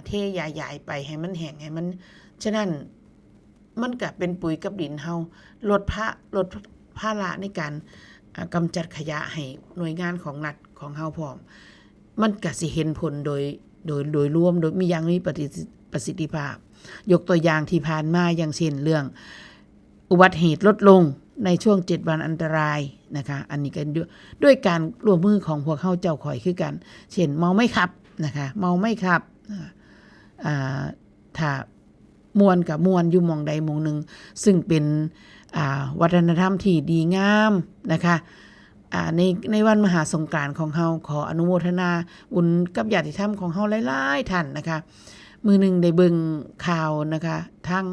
เทยาๆไปให้มันแห้งให้มันฉะนั้นมันก็เป็นปุ๋ยกับดินเฮาลดภาระในการกำจัดขยะให้หน่วยงานของรัฐของเฮาพร้อมมันก็สิเห็นผลโดยรวมโดยมีอย่างมีประสิทธิภาพยกตัวอย่างที่ผ่านมาอย่างเช่นเรื่องอุบัติเหตุลดลงในช่วง7วันอันตรายนะคะอันนี้ก็ด้วยการร่วมมือของพวกเฮาเจ้าข่อยคือกันเช่นเมาไม่ขับนะคะเมาไม่ขับถ้ามวนกับมวนอยู่หม่องใดหม่องหนึ่งซึ่งเป็นวัฒนธรรมที่ดีงามนะคะในวันมหาสงกรานต์ของเฮาขออนุโมทนาบุญกับญาติธรรมของเฮาหลายๆท่านนะคะมื้อนึงได้เบิ่งข่าวนะคะทาง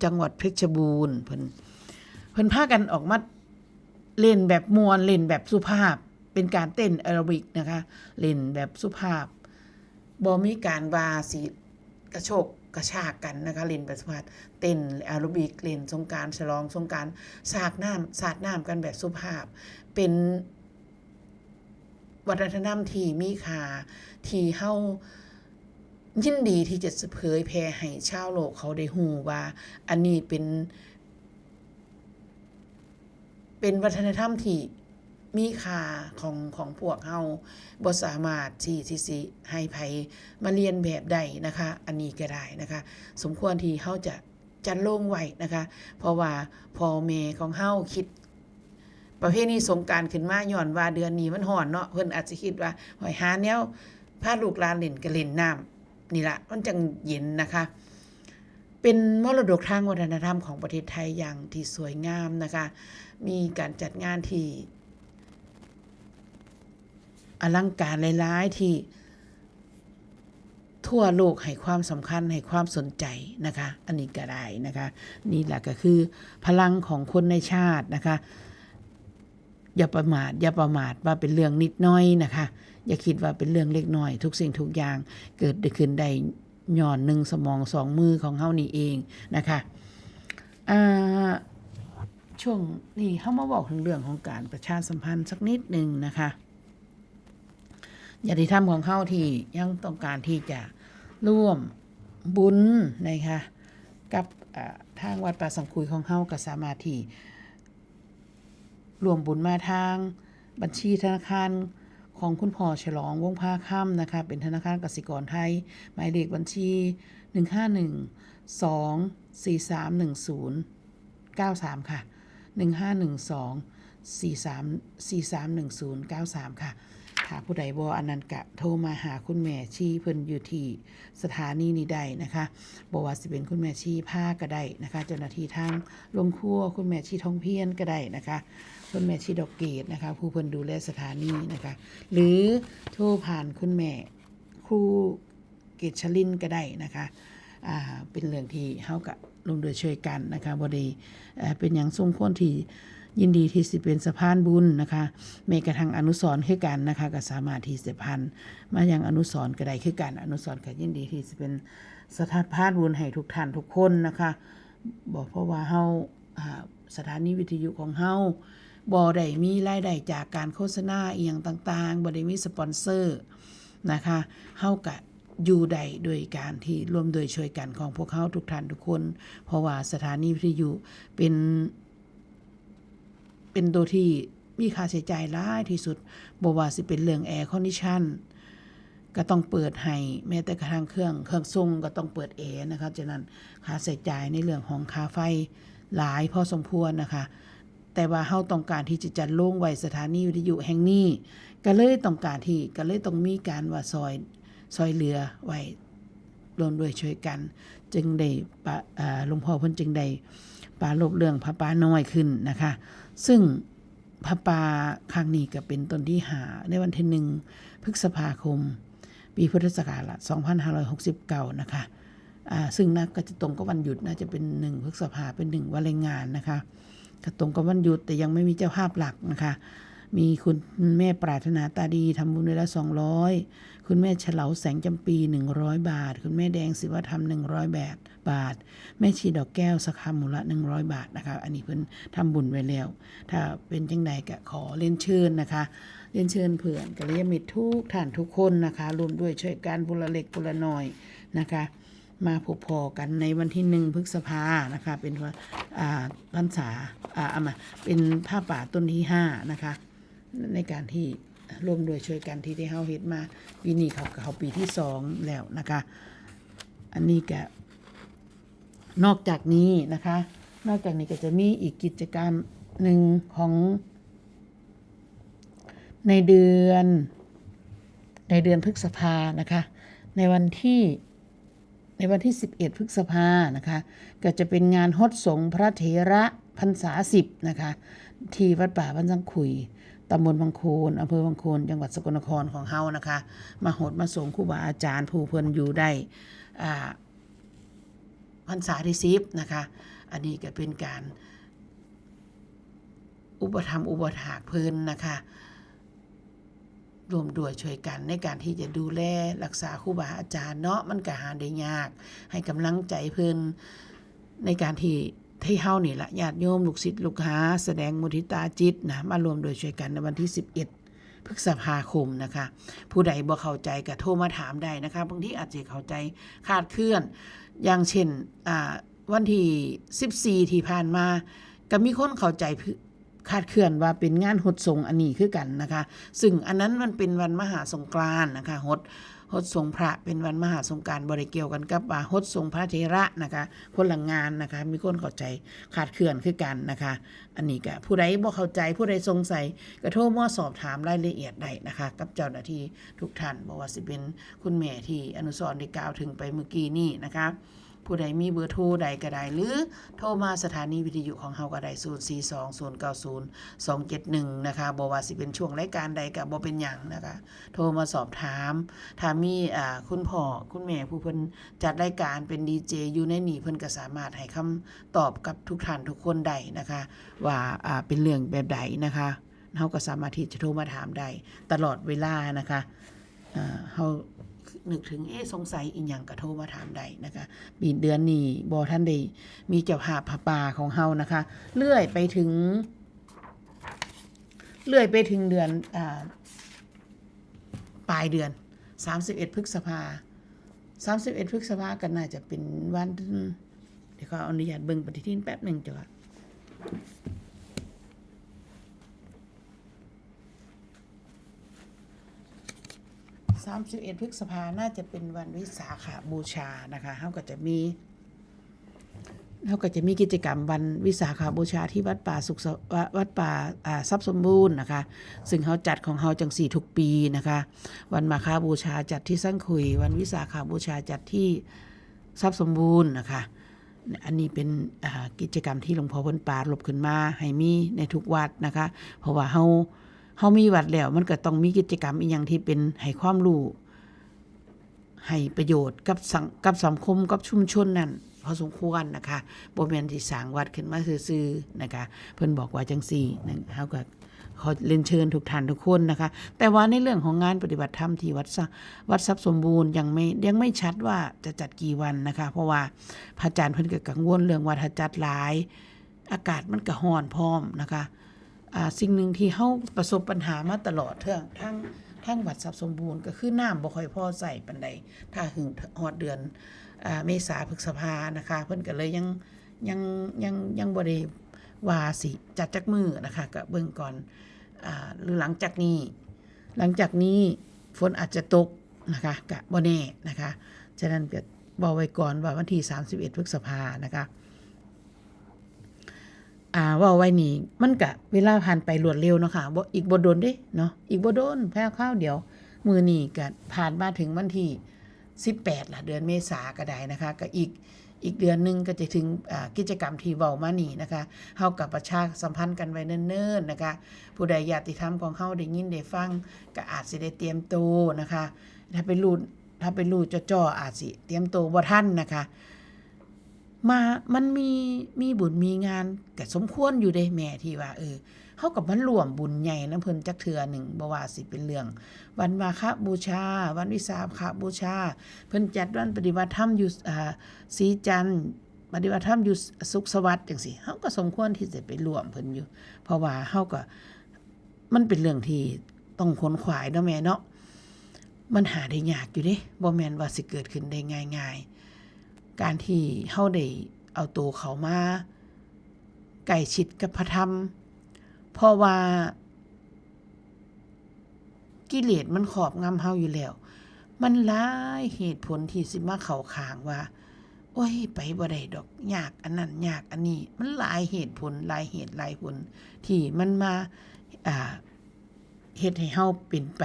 จังหวัดเพชรบูรณ์เพิ่นพากันออกมาเล่นแบบมวนเล่นแบบสุภาพเป็นการเต้นแอโรบิกนะคะเล่นแบบสุภาพบ่มีการว่าสิกระโชกกระชากกันนะคะเล่นแบบสุภาพเต้นแอโรบิกเล่นสงกรานต์ฉลองสงกรานต์สาดน้ำกันแบบสุภาพเป็นวัฒนธรรมที่มีค่าที่เฮายินดีที่จะเผยแพร่ให้ชาวโลกเขาได้ฮู้ว่าอันนี้เป็นวัฒนธรรมที่มีค่าของพวกเฮาบ่สามารถที่สิให้ไผมาเรียนแบบได้นะคะอันนี้ก็ได้นะคะสมควรที่เฮาจะจัดลงไว้นะคะเพราะว่าพ่อแม่ของเฮาคิดประเพณีสงกรานต์ขึ้นมาย้อนว่าเดือนนี้มันร้อนเนาะเพิ่นอาจจะคิดว่าหอยหาแนวพาลูกหลานเล่นก็เล่นน้ำนี่ล่ะมันจังเย็นนะคะเป็นมรดกทางวัฒนธรรมของประเทศไทยอย่างที่สวยงามนะคะมีการจัดงานที่อลังการหลายๆที่ทั่วโลกให้ความสำคัญให้ความสนใจนะคะอันนี้ก็ได้นะคะนี่แหละก็คือพลังของคนในชาตินะคะอย่าประมาทว่าเป็นเรื่องนิดน้อยนะคะอย่าคิดว่าเป็นเรื่องเล็กน้อยทุกสิ่งทุกอย่างเกิดได้ขึ้นได้ย้อน1สมอง2มือของเฮานี่เองนะคะช่วงนี้เฮามาบอกถึงเรื่องของการประชาสัมพันธ์สักนิดนึงนะคะญาติธรรมของเฮาที่ยังต้องการที่จะร่วมบุญนะคะกับทางวัดป่าสังคุยของเฮาก็สามารถที่รวมบุญมาทางบัญชีธนาคารของคุณพ่อฉลองวงศ์ภาค่ำนะคะเป็นธนาคารกสิกรไทยหมายเลขบัญชี15124311093ค่ะ15124311093ค่ะถ้าผู้ใดบ่อันนั้นก็โทรมาหาคุณแม่ชีเพิ่นอยู่ที่สถานีนี้ได้นะคะบ่ว่าสิเป็นคุณแม่ชีภาก็ได้นะคะเจ้าหน้าที่ทางโรงครัวคุณแม่ชีทองเพียรก็ได้นะคะคุณแม่ชีดอกเกตนะคะผู้เพิ่นดูแลสถานีนะคะหรือโทรผ่านคุณแม่ครูเกตชลินก็ได้นะคะเป็นเรื่องที่เฮาก็ร่วมด้วยช่วยกันนะคะบ่ได้เป็นหยังสมควรที่ยินดีที่สิเป็นสะพานบุญนะคะแม้กระทั่งอนุสรณ์คือกันนะคะก็สามารถที่จะพันมายังอนุสรณ์ก็ได้คือกันอนุสรณ์ก็ยินดีที่สิเป็นสถานพานบุญให้ทุกท่านทุกคนนะคะบอกเพราะว่าเฮาสถานีวิทยุของเฮาบ่ได้มีรายได้จากการโฆษณาอีหยังต่างๆบ่ได้มีสปอนเซอร์นะคะเฮาก็อยู่ได้โดยการที่ร่วมโดยช่วยกันของพวกเฮาทุกท่านทุกคนเพราะว่าสถานีวิทยุเป็นตัวที่มีค่าใช้จ่ายหลายที่สุดบ่ว่าสิเป็นเรื่องแอร์คอนดิชั่นก็ต้องเปิดให้แม้แต่กระทั่งเครื่องทรงก็ต้องเปิดแอร์นะคะฉะนั้นค่าใช้จ่ายในเรื่องของค่าไฟหลายพอสมควรนะคะแต่ว่าเฮาต้องการที่จะจัดโรงไว้สถานีวิทยุแห่งนี้ก็เลยต้องมีการว่าซอยเหลือไว้รวมด้วยช่วยกันจึงได้หลวงพ่อเพิ่นจึงได้ปรารภเรื่องพระป่าน้อยขึ้นนะคะซึ่งพระป่าครั้งนี้ก็เป็นต้นที่5ในวันที่1พฤษภาคมปีพุทธศักราช2569นะคะซึ่งก็จะตรงกับวันหยุดน่าจะเป็น1พฤษภาเป็น1วันแรงงานนะคะก็ตรงกับวันหยุดแต่ยังไม่มีเจ้าภาพหลักนะคะ มีคุณแม่ปรารถนาตาดีทำบุญด้วยละ200คุณแม่เฉลาแสงจำปี100 บาทคุณแม่แดงศิวธรรม100 บาทแม่ชีดอกแก้วสคามูละ100 บาทนะคะอันนี้เพิ่นทำบุญไว้แล้วถ้าเป็นจังใดก็ขอเรียนเชิญนะคะเรียนเชิญเพื่อนกัลยาณมิตรทุกท่านทุกคนนะคะรวมด้วยช่วยกันบุละเล็กบุละน้อยนะคะมาพบพอกันในวันที่1พฤษภานะคะเป็นพรรษามาเป็นผ้าป่าต้นที่5นะคะในการที่ร่วมด้วยช่วยกันที่ได้เฮาเฮ็ดมาปีนี้เขาปีที่2แล้วนะคะอันนี้ก็นอกจากนี้นะคะนอกจากนี้ก็จะมีอีกกิจกรรมหนึ่งของในเดือนพฤษภานะคะในวันที่11พฤษภานะคะก็จะเป็นงานฮดสงฆ์พระเถระพรรษา10นะคะที่วัดป่าบ้านสังขุยตำบลบางโคนอำเภอบางโคนจังหวัดสกลนครของเฮานะคะมาโหดมาสงครูบาอาจารย์ผู้เพิ่นอยู่ได้พรรษาที่10นะคะอันนี้ก็เป็นการอุปถัมภ์อุปถากเพิ่นนะคะรวมด้วยช่วยกันในการที่จะดูแลรักษาครูบาอาจารย์เนาะมันก็หาได้ยากให้กำลังใจเพิ่นในการที่เฮานี่ละญาติโยมลูกศิษย์ลูกหาแสดงมุทิตาจิตนะมารวมโดยช่วยกันในวันที่11พฤษภาคมนะคะผู้ใดบ่เข้าใจก็โทรมาถามได้นะคะบางทีอาจจะเข้าใจคลาดเคลื่อนอย่างเช่นวันที่14ที่ผ่านมาก็มีคนเข้าใจคาดเคลื่อนว่าเป็นงานฮดสงฆ์อันนี้คือกันนะคะซึ่งอันนั้นมันเป็นวันมหาสงกรานต์นะคะฮดสงฆ์พระเป็นวันมหาสงกรานต์บ่ได้เกี่ยวกันกับฮดสงฆ์พระเถระนะคะคนละงานนะคะมีคนเข้าใจคาดเคลื่อนคือกันนะคะอันนี้ก็ผู้ใดบ่เข้าใจผู้ใดสงสัยก็โทรมาสอบถามรายละเอียดได้นะคะกับเจ้าหน้าที่ทุกท่านบ่ว่าสิเป็นคุณแม่ที่อนุสรณ์ได้กล่าวถึงไปเมื่อกี้นี้นะคะผู้ใดมีเบอร์โทรใดก็ได้หรือโทรมาสถานีวิทยุของเฮาก็ได้042090271นะคะบ่ว่าสิเป็นช่วงรายการใดก็บ่เป็นหยังนะคะโทรมาสอบถามถ้ามีคุณพ่อคุณแม่ผู้เพิ่นจัดรายการเป็นดีเจอยู่ในนี้เพิ่นก็สามารถให้คำตอบกับทุกท่านทุกคนได้นะคะว่าเป็นเรื่องแบบใดนะคะเฮาก็สามารถที่จะโทรมาถามได้ตลอดเวลานะคะเฮานึกถึงสงสัยอีหยังก็โทรมาถามได้นะคะปีเดือนนี้บ่ทันได้มีเจ้าภาพผ้าป่าของเฮานะคะเลื่อยไปถึงเดือนปลายเดือน31พฤษภาก็น่าจะเป็นวันเดี๋ยวขออนุญาตเบิ่งปฏิทินแป๊บนึงจ้ะ31พฤษภาน่าจะเป็นวันวิสาขบูชานะคะเฮาก็จะมีกิจกรรมวันวิสาขบูชาที่วัดป่าทรัพย์สมบูรณ์นะคะซึ่งเฮาจัดของเฮาจัง4ทุกปีนะคะวันมาฆบูชาจัดที่สังขุยวันวิสาขบูชาจัดที่ทรัพย์สมบูรณ์นะคะอันนี้เป็นกิจกรรมที่หลวงพ่อเพิ่นปรารภขึ้นมาให้มีในทุกวัดนะคะเพราะว่าเฮามีวัดแล้วมันก็ต้องมีกิจกรรมอีกอย่างที่เป็นให้ความรู้ให้ประโยชน์กับสังคมกับชุมชนนั่นพอสมควรนะคะบ่แม่นสิสร้างวัดขึ้นมาซื่อๆนะคะเพิ่นบอกว่าจังซี่นั่นเฮาก็ขอเรียนเชิญทุกท่านทุกคนนะคะแต่ว่าในเรื่องของงานปฏิบัติธรรมที่วัดทรัพย์สมบูรณ์ยังไม่ชัดว่าจะจัดกี่วันนะคะเพราะว่าพระอาจารย์เพิ่นก็กังวลเรื่องว่าถ้าจัดหลายอากาศมันก็ร้อนพร้อมนะคะสิ่งหนึ่งที่เฮาประสบปัญหามาตลอดทั้งวัดทรัพย์สมบูรณ์ก็คือน้ำบ่ค่อยพอใส่ปานใดถ้าถึงฮอดเดือนเมษาพฤษภานะคะเพิ่นก็เลยยังบ่ได้ว่าสิจัดจักมื้อนะคะก็เบิ่งก่อนหรือหลังจากนี้ฝนอาจจะตกนะคะก็บ่แน่นะคะฉะนั้นก็บอกไว้ก่อนว่าวันที่31พฤษภานะคะว่าไว้นี่มันก็เวลาผ่านไปรวดเร็วเนาะค่ะบ่อีกบ่โดนเด้เนาะอีกบ่โดนแพ้ข้าวเดียวมื้อนี้ก็ผ่านมาถึงวันที่18ล่ะเดือนเมษาก็ได้นะคะก็อีกเดือนนึงก็จะถึงกิจกรรมที่เว้ามานี่นะคะเฮากับประชาสัมพันธ์กันไว้เนิ่นๆนะคะผู้ใดญาติธรรมของเฮาได้ยินได้ฟังก็อาจสิได้เตรียมตัวนะคะถ้าไปรู้จ่อๆอาจสิเตรียมตัวบ่ทันนะคะ มันมีบุญมีงานก็สมควรอยู่เด้แม่ที่ว่าเฮากับมันร่วมบุญใหญ่นำเพิ่นจักเทื่อหนึ่งบ่ว่าสิเป็นเรื่องวันมาฆบูชาวันวิสาขบูชาเพิ่นจัดวันปฏิบัติธรรมอยู่ศรีจันทร์ปฏิบัติธรรมอยู่สุขสวัสดิ์จังซี่เฮาก็สมควรที่จะไปร่วมเพิ่นอยู่เพราะว่าเฮาก็มันเป็นเรื่องที่ต้องขนขวายเนาะแม่เนาะมันหาได้ยากอยู่เด้บ่แม่นว่าสิเกิดขึ้นได้ง่ายๆการที่เฮาได้เอาตัวเขามาใกล้ชิดกับพระธรรมเพราะว่ากิเลสมันครอบงำเฮาอยู่แล้วมันหลายเหตุผลที่สิมาเข้าข้างว่าโอ้ยไปบ่ได้ดอกยากอันนั้นยากอันนี้มันหลายเหตุผลหลายเหตุหลายผลที่มันมาเฮ็ดให้เฮาเป็นไป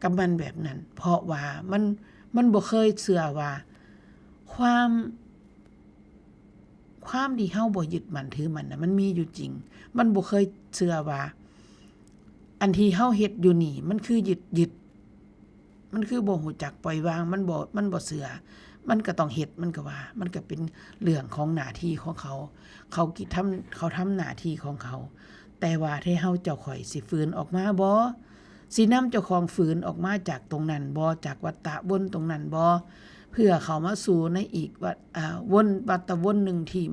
กับมันแบบนั้นเพราะว่ามันบ่เคยเชื่อว่าความที่เฮาบ่ยึดมั่นถือมันน่ะมันมีอยู่จริงมันบ่เคยเชื่อว่าอันที่เฮาเฮ็ดอยู่นี่มันคือยึดมันคือบ่รู้จักปล่อยวางมันบ่เชื่อมันก็ต้องเฮ็ดมันก็ว่ามันก็เป็นเรื่องของหน้าที่ของเขาเขาทำหน้าที่ของเขาแต่ว่าถ้าเฮาเจ้าข่อยสิฝืนออกมาบ่สินำเจ้าของฝืนออกมาจากตรงนั้นบ่จากวัฏฏะวนตรงนั้นบ่เพื่อเขามาสู่ในอีกวนวัฏวนหนึ่งที่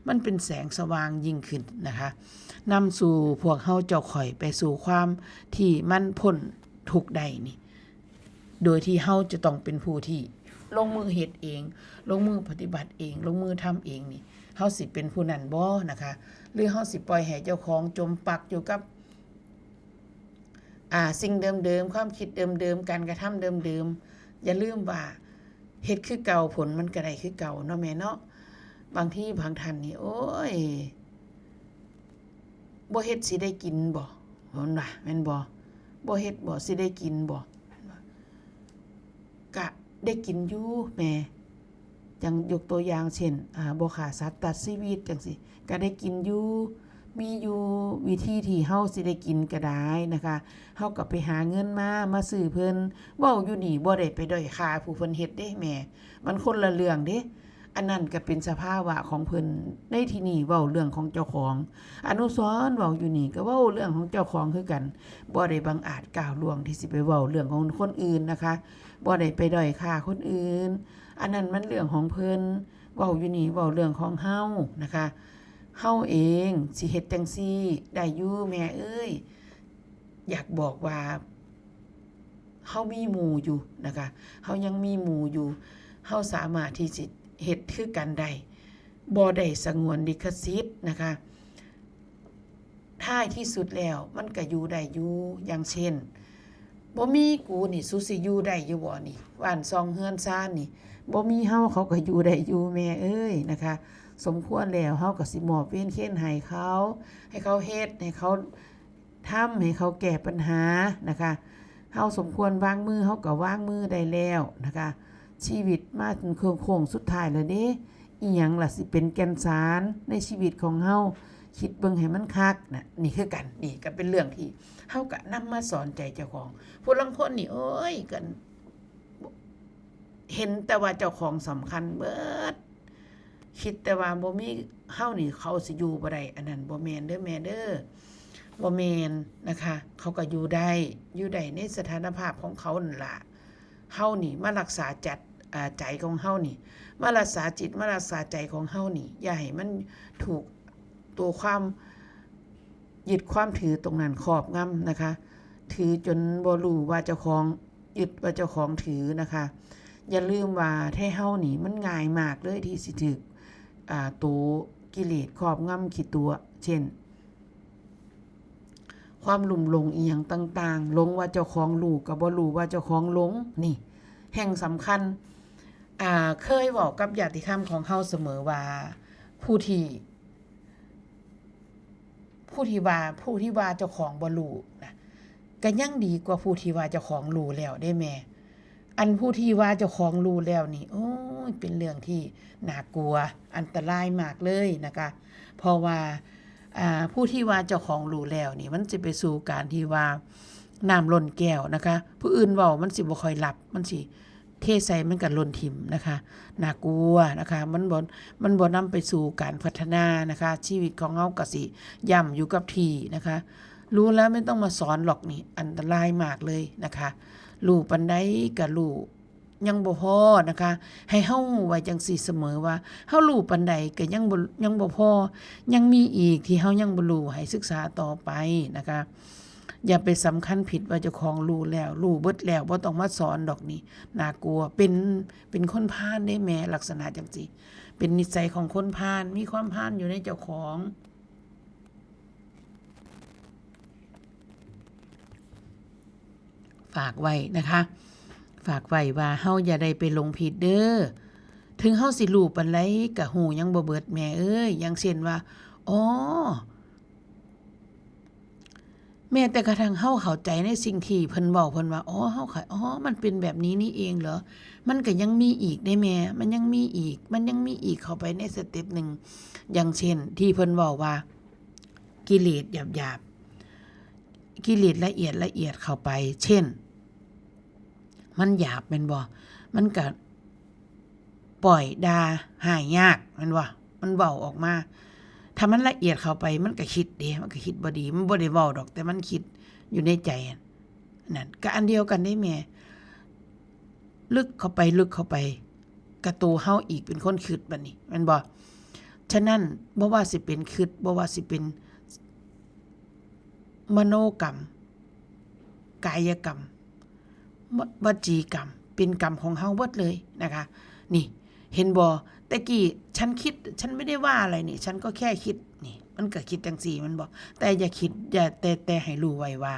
มันเป็นแสงสว่างยิ่งขึ้นนะคะนำสู่พวกเฮาเจ้าข่อยไปสู่ความที่มันพ้นทุกข์ได้นี่โดยที่เฮาจะต้องเป็นผู้ที่ลงมือเฮ็ดเองลงมือปฏิบัติเองลงมือทำเองนี่เฮาสิเป็นผู้นั้นบ่นะคะหรือเฮาสิปล่อยให้เจ้าของจมปักอยู่กับสิ่งเดิมๆความคิดเดิมๆการกระทำเดิมๆอย่าลืมว่าเฮ็ดคือเก่าผลมันก็ได้คือเก่าเนาะแม่เนาะบางทีบางท่านนี่โอ้ยบ่เฮ็ดสิได้กินบ่มันว่าแม่นบ่เฮ็ดบ่สิได้กินบ่ก็ได้กินอยู่แม่จังยกตัวอย่างเช่นบ่ฆ่าสัตว์ตัดชีวิตจังซี่ก็ได้กินอยู่มีอยู่วิธีที่เฮาสิได้กินก็ได้นะคะเฮาก็ไปหาเงินมาซื้อเพิ่นเว้าอยู่นี่บ่ได้ไปด้อยค่าผู้เพิ่นเฮ็ดเด้แม่มันคนละเรื่องเด้อันนั้นก็เป็นสภาวะของเพิ่นในที่นี่เว้าเรื่องของเจ้าของอนุสรณ์เว้าอยู่นี่ก็เว้าเรื่องของเจ้าของคือกันบ่ได้บังอาจกล่าวล่วงที่สิไปเว้าเรื่องของคนอื่นนะคะบ่ได้ไปด้อยค่าคนอื่นอันนั้นมันเรื่องของเพิ่นเว้าอยู่นี่เว้าเรื่องของเฮานะคะเฮาเองสิเฮ็ดจังซี่ได้อยู่แม่เอ้ยอยากบอกว่าเฮามีหมู่อยู่นะคะเฮายังมีหมู่อยู่เฮาสามารถที่สิเฮ็ดคือกันได้บ่ได้สงวนลิขสิทธิ์นะคะท้ายที่สุดแล้วมันก็อยู่ได้อยู่อย่างเช่นบ่มีกูนี่สุสิอยู่ได้อยู่บ่นี่บ้านซองเฮือนซ่านนี่บ่มีเฮาเขาก็อยู่ได้อยู่แม่เอ้ยนะคะสมควรแล้วเฮาก็สิมอบเว้นเค้นให้เขาเฮ็ดให้เขาทำให้เขาแก้ปัญหานะคะเฮาสมควรวางมือเฮาก็วางมือได้แล้วนะคะชีวิตมาถึงโค้งสุดท้ายแล้วเด้อีหยังล่ะสิเป็นแก่นสารในชีวิตของเฮาคิดเบิ่งให้มันคักน่ะนี่คือกันนี่ก็เป็นเรื่องที่เฮาก็นำมาสอนใจเจ้าของผู้ลางคนนี่โอ้ยกันเห็นแต่ว่าเจ้าของสำคัญเบิดคิดแต่ว่าบ่มีเฮานี่เขาสิอยู่บ่ได้อันนั้นบ่แม่นเด้อแม่เด้อบ่แม่นนะคะเขาก็อยู่ได้ในสถานภาพของเขานั่นล่ะเฮานี่มารักษาใจของเฮานี่มารักษาจิตมารักษาใจของเฮานี่อย่าให้มันถูกตัวความยึดความถือตรงนั้นครอบงำนะคะถือจนบ่รู้ว่าเจ้าของยึดว่าเจ้าของถือนะคะอย่าลืมว่าให้เฮานี่มันง่ายมากเลยที่สิถูกตัวกิเลสครอบงำขี้ตัวเช่นความลุ่มหลงอีหยังต่างๆหลงว่าเจ้าของรู้ก็บ่รู้ว่าเจ้าของหลงนี่แห่งสำคัญเคยเว้ากับญาติธรรมของเฮาเสมอว่าผู้ที่ว่าเจ้าของบ่รู้นะก็ยังดีกว่าผู้ที่ว่าเจ้าของรู้แล้วได้แม่อันผู้ที่ว่าเจ้าของรู้แล้วนี่โอ้ยเป็นเรื่องที่น่ากลัวอันตรายมากเลยนะคะเพราะว่าผู้ที่ว่าเจ้าของรู้แล้วนี่มันสิไปสู่การที่ว่าน้ำล้นแก้วนะคะผู้อื่นเว้ามันสิบ่ค่อยรับมันสิ เทใส่มันก็หล่นถิ่มนะคะน่ากลัวนะคะมันบ่นำไปสู่การพัฒนานะคะ ชีวิตของเฮาก็สิย่ำอยู่กับที่นะคะ รู้แล้วไม่ต้องมาสอนหรอกนี่อันตรายมากเลยนะคะรู้ปานใดก็รู้ยังบ่พอนะคะ ให้เฮาไว้จังซี่เสมอว่าเฮารู้ปานใดก็ยังบ่พอยังมีอีกที่เฮายังบ่รู้ให้ศึกษาต่อไปนะคะ อย่าไปสำคัญผิดว่าเจ้าของรู้แล้วรู้เบิดแล้วบ่ต้องมาสอนดอกนี่น่ากลัวเป็นคนพาลได้แม่ลักษณะจังซี่เป็นนิสัยของคนพาลมีความพาลอยู่ในเจ้าของฝากไว้นะคะ ฝากไว้ว่าเฮาอย่าได้ไปลงผิดเด้อถึงเฮาสิรู้ปานใดก็ฮู้ยังบ่เบิดแม่เอ้ยอย่างเช่นว่าอ๋อแม้แต่กระทั่งเฮาเข้าใจในสิ่งที่เพิ่นเว้าเพิ่นว่าอ๋อเฮาค่ะอ๋อมันเป็นแบบนี้นี่เองเหรอมันก็ยังมีอีกได้แม่มันยังมีอีกเข้าไปในสเต็ปหนึ่งอย่างเช่นที่เพิ่นเว้าว่ากิเลสหยาบๆกิเลสละเอียดเข้าไปเช่นมันหยาบแม่นบ่มันก็ปล่อยด่าหายยากแม่นบ่มันเว้าออกมาถ้ามันละเอียดเข้าไปมันก็คิดเด้มันก็คิดบ่ดีมันบ่ได้เว้าดอกแต่มันคิดอยู่ในใจนั่นก็อันเดียวกันได้แม่ลึกเข้าไปกระตูเฮาอีกเป็นคนคิดบัดนี้แม่นบ่ฉะนั้นบ่ว่าสิเป็นคิดบ่ว่าสิเป็นมโนกรรมกายกรรมวจีกรรมเป็นกรรมของเฮาเบิดเลยนะคะนี่เห็นบ่แต่กี้ฉันคิดฉันไม่ได้ว่าอะไรนี่ฉันก็แค่คิดนี่มันก็คิดจังซี่มันบ่แต่อย่าคิดอย่าแต่ให้รู้ไว้ว่า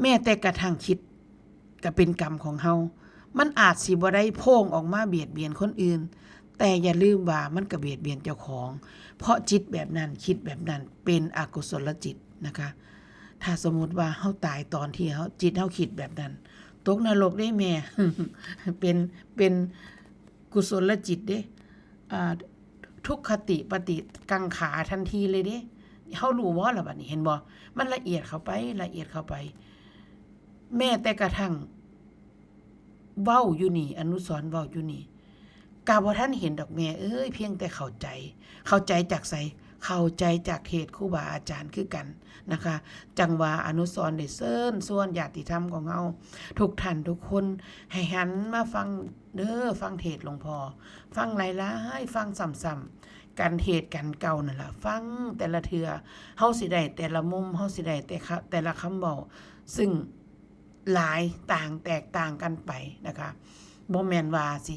แม้แต่กระทั่งคิดก็เป็นกรรมของเฮามันอาจสิบ่ได้โพ่งออกมาเบียดเบียนคนอื่นแต่อย่าลืมว่ามันก็เบียดเบียนเจ้าของเพราะจิตแบบนั้นคิดแบบนั้นเป็นอกุศลจิตนะคะถ้าสมมุติว่าเฮาตายตอนที่จิตเฮาคิดแบบนั้นตกนรกได้แม่ เป็นกุศลจิตเด้ทุกขติปฏิกังขาทันทีเลยเด้เฮารู้บ่ล่ะบัดนี้เห็นบ่มันละเอียดเข้าไปแม้แต่กระทั่งเว้าอยู่นี่อนุสรณ์เว้าอยู่นี่กะบ่ทันเห็นดอกแม่เอ้ยเพียงแต่เข้าใจจากไสเข้าใจจากเหตุครูบาอาจารย์คือกันนะคะจังว่าอนุสรณ์ได้เชิญชวนญาติธรรมของเฮาทุกท่านทุกคนให้หันมาฟังเด้อฟังเทศน์หลวงพ่อฟังหลายๆฟังซ้ำๆการเทศน์กันเก่านั่นล่ะฟังแต่ละเทื่อเฮาสิได้แต่ละมุมเฮาสิได้แต่ละคำเว้าซึ่งหลายต่างแตกต่างกันไปนะคะบ่แม่นว่าสิ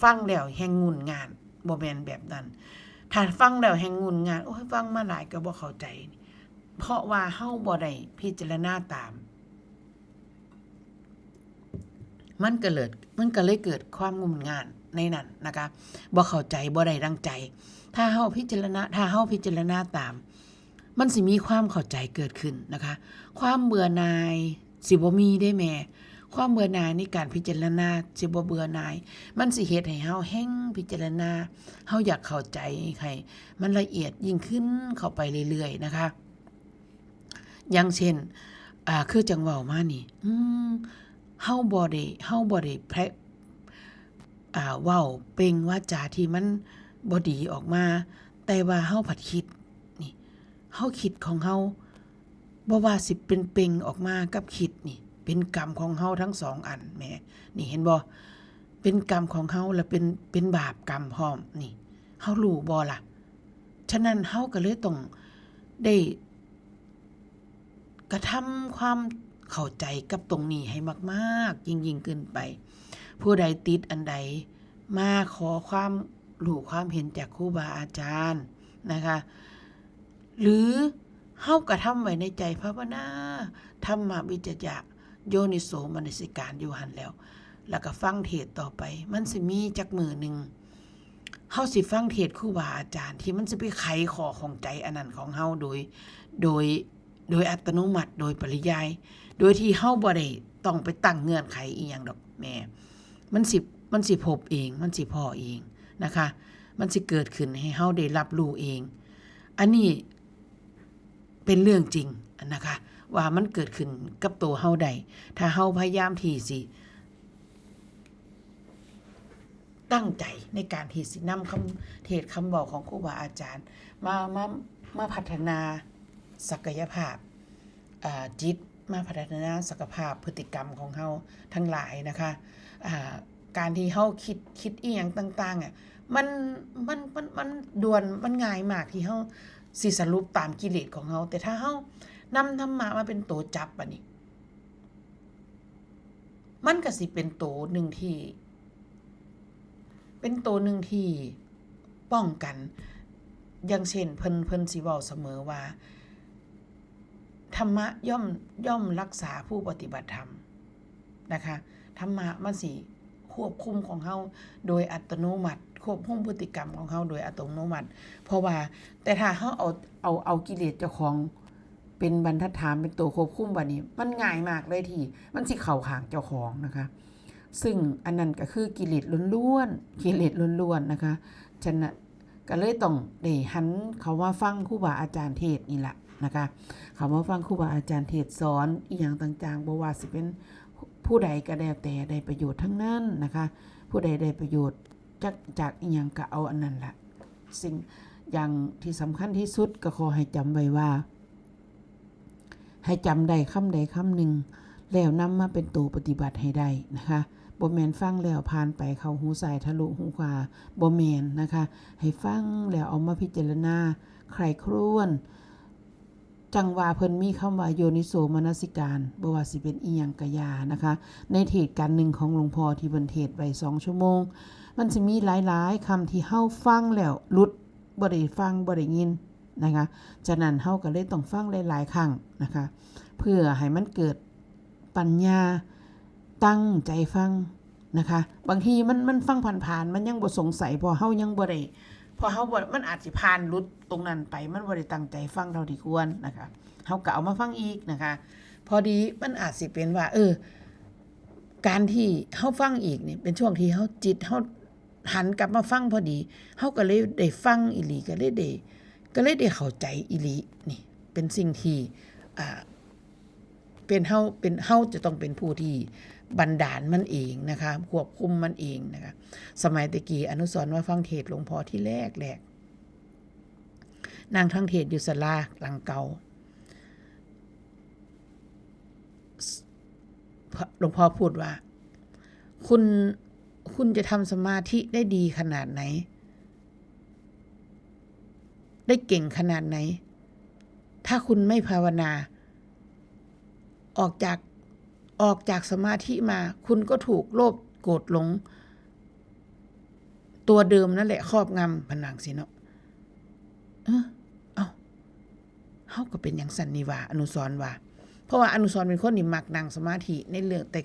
ฟังแล้วแฮงงุ่นง่านบ่แม่นแบบนั้นถ้าฟังแล้วแฮงงุ่นง่านโอ้ยฟังมาหลายก็บ่เข้าใจเพราะว่าเฮาบ่ได้พิจารณาตามมันก็เลยเกิดความงุ่นง่านในนั้นนะคะบ่เข้าใจบ่ได้ดังใจถ้าเฮาพิจารณาตามมันสิมีความเข้าใจเกิดขึ้นนะคะความเบื่อหน่ายสิบ่มีได้แม่ความเบื่อหน่ายในการพิจารณาสิบ่เบื่อหน่ายมันสิเฮ็ดให้เฮาแฮ่งพิจารณาเฮาอยากเข้าใจให้มันละเอียดยิ่งขึ้นเข้าไปเรื่อยๆนะคะอย่างเช่นคือจังเว้ามานี่เฮาบ่ได้เว้าเปล่งวาจาที่มันบ่ดีออกมาแต่ว่าเฮาผัดคิดนี่เฮาคิดของเฮาบ่ว่าสิเป็นเปล่งออกมากับคิดนี่เป็นกรรมของเฮาทั้งสองอันแหมนี่เห็นบ่เป็นกรรมของเฮาและเป็นบาปกรรมพร้อมนี่เฮารู้บ่ล่ะฉะนั้นเฮาก็เลยต้องได้กระทำความเข้าใจกับตรงนี้ให้มากๆยิ่งขึ้นไปผู้ใดติดอันใดมาขอความรู้ความเห็นจากครูบาอาจารย์นะคะหรือเฮาก็ทำไว้ในใจภาวนาธรรมวิจยะโยนิโสมนสิการอยู่หั่นแล้วก็ฟังเทศต่อไปมันสิมีจักมื้อนึงเฮาสิฟังเทศครูบาอาจารย์ที่มันสิไปไขข้อของใจอันนั้นของเฮาโดยอัตโนมัติโดยปริยายโดยที่เฮาบ่ได้ต้องไปตั้งเงื่อนไขอีหยังดอกแม่มันสิพบเองมันสิพอเองนะคะมันสิเกิดขึ้นให้เฮาได้รับรู้เองอันนี้เป็นเรื่องจริงนะคะ ว่ามันเกิดขึ้นกับตัวเฮาได้ถ้าเฮาพยายามที่สิตั้งใจในการที่สินำคำเทศคำบอกของครูบาอาจารย์มาพัฒนาศักยภาพจิตมาพัฒนาศักยภาพพฤติกรรมของเฮาทั้งหลายนะคะการที่เฮาคิดอีหยังต่างๆมันด่วนมันง่ายมากที่เฮาสิสรุปตามกิเลสของเฮาแต่ถ้าเฮานำธรรมะมาเป็นตัวจับบัดนี้มันก็สิเป็นตัวหนึ่งที่ป้องกันอย่างเช่นเพิ่นสิเว้าเสมอว่าธรรมะย่อมรักษาผู้ปฏิบัติธรรมนะคะธรรมะมันสิควบคุมของเฮาโดยอัตโนมัติควบคุมพฤติกรรมของเฮาโดยอัตโนมัติเพราะว่าแต่ถ้าเฮาเอากิเลสเจ้าของเป็นบรรทัดฐานเป็นตัวควบคุมบัดนี้มันง่ายมากเลยที่มันสิเข้าข้างเจ้าของนะคะซึ่งอันนั้นก็คือกิเลสล้วนๆนะคะฉะนั้นก็เลยต้องได้หันเขาว่าฟังครูบาอาจารย์เทศนี่แหละนะคะเขาว่าฟังครูบาอาจารย์เทศสอนอีหยังต่างๆบ่ว่าสิเป็นผู้ใดก็แล้วแต่ได้ประโยชน์ทั้งนั้นนะคะผู้ใดได้ประโยชน์จากอีหยังก็เอาอันนั้นล่ะสิ่งอย่างที่สำคัญที่สุดก็ขอให้จำไว้ว่าให้จำได้คำใดคำหนึ่งแล้วนำมาเป็นตัวปฏิบัติให้ได้นะคะบ่แม่นฟังแล้วผ่านไปเข้าหูซ้ายทะลุหูขวาบ่แม่นนะคะให้ฟังแล้วเอามาพิจารณาใคร่ครวญจังว่าเพิ่นมีคำว่าโยนิโสมนสิการบ่ว่าสิเป็นอีหยังกะยานะคะในเทศการหนึ่งของหลวงพ่อที่เพิ่นเทศไว้2ชั่วโมงมันสิมีหลายๆคำที่เฮาฟังแล้วหลุดบ่ได้ฟังบ่ได้ยินนะคะฉะนั้นเฮาก็เลยต้องฟังหลายๆครั้งนะคะเพื่อให้มันเกิดปัญญาตั้งใจฟังนะคะบางทีมันฟังผ่านๆมันยังบ่สงสัยพอเฮายังบ่ได้พอเฮาบ่มันอาจสิผ่านหลุดตรงนั้นไปมันบ่ได้ตั้งใจฟังเท่าที่ควรนะคะเฮาก็เอามาฟังอีกนะคะพอดีมันอาจสิเป็นว่าการที่เฮาฟังอีกนี่เป็นช่วงที่เฮาจิตเฮาหันกลับมาฟังพอดีเฮาก็เลยได้ฟังอีหลีก็เลยได้เข้าใจอีหลีนี่เป็นสิ่งที่เป็นเฮาจะต้องเป็นผู้ที่บันดาลมันเองนะคะควบคุมมันเองนะคะสมัยตะกี้อนุสรณ์ว่าฟังเทศน์หลวงพ่อที่แรกนางทั้งเทศน์อยู่ศาลาหลังเก่าหลวงพ่อพูดว่าคุณจะทำสมาธิได้ดีขนาดไหนได้เก่งขนาดไหนถ้าคุณไม่ภาวนาออกจากสมาธิมาคุณก็ถูกโลภโกรธหลงตัวเดิมนั่นแหละครอบงำผนังสิเนาะเฮาก็เป็นอย่างสันนิวาอนุสรณ์ว่าเพราะว่าอนุสรณ์เป็นคนที่มักนั่งสมาธิในเรื่องแต่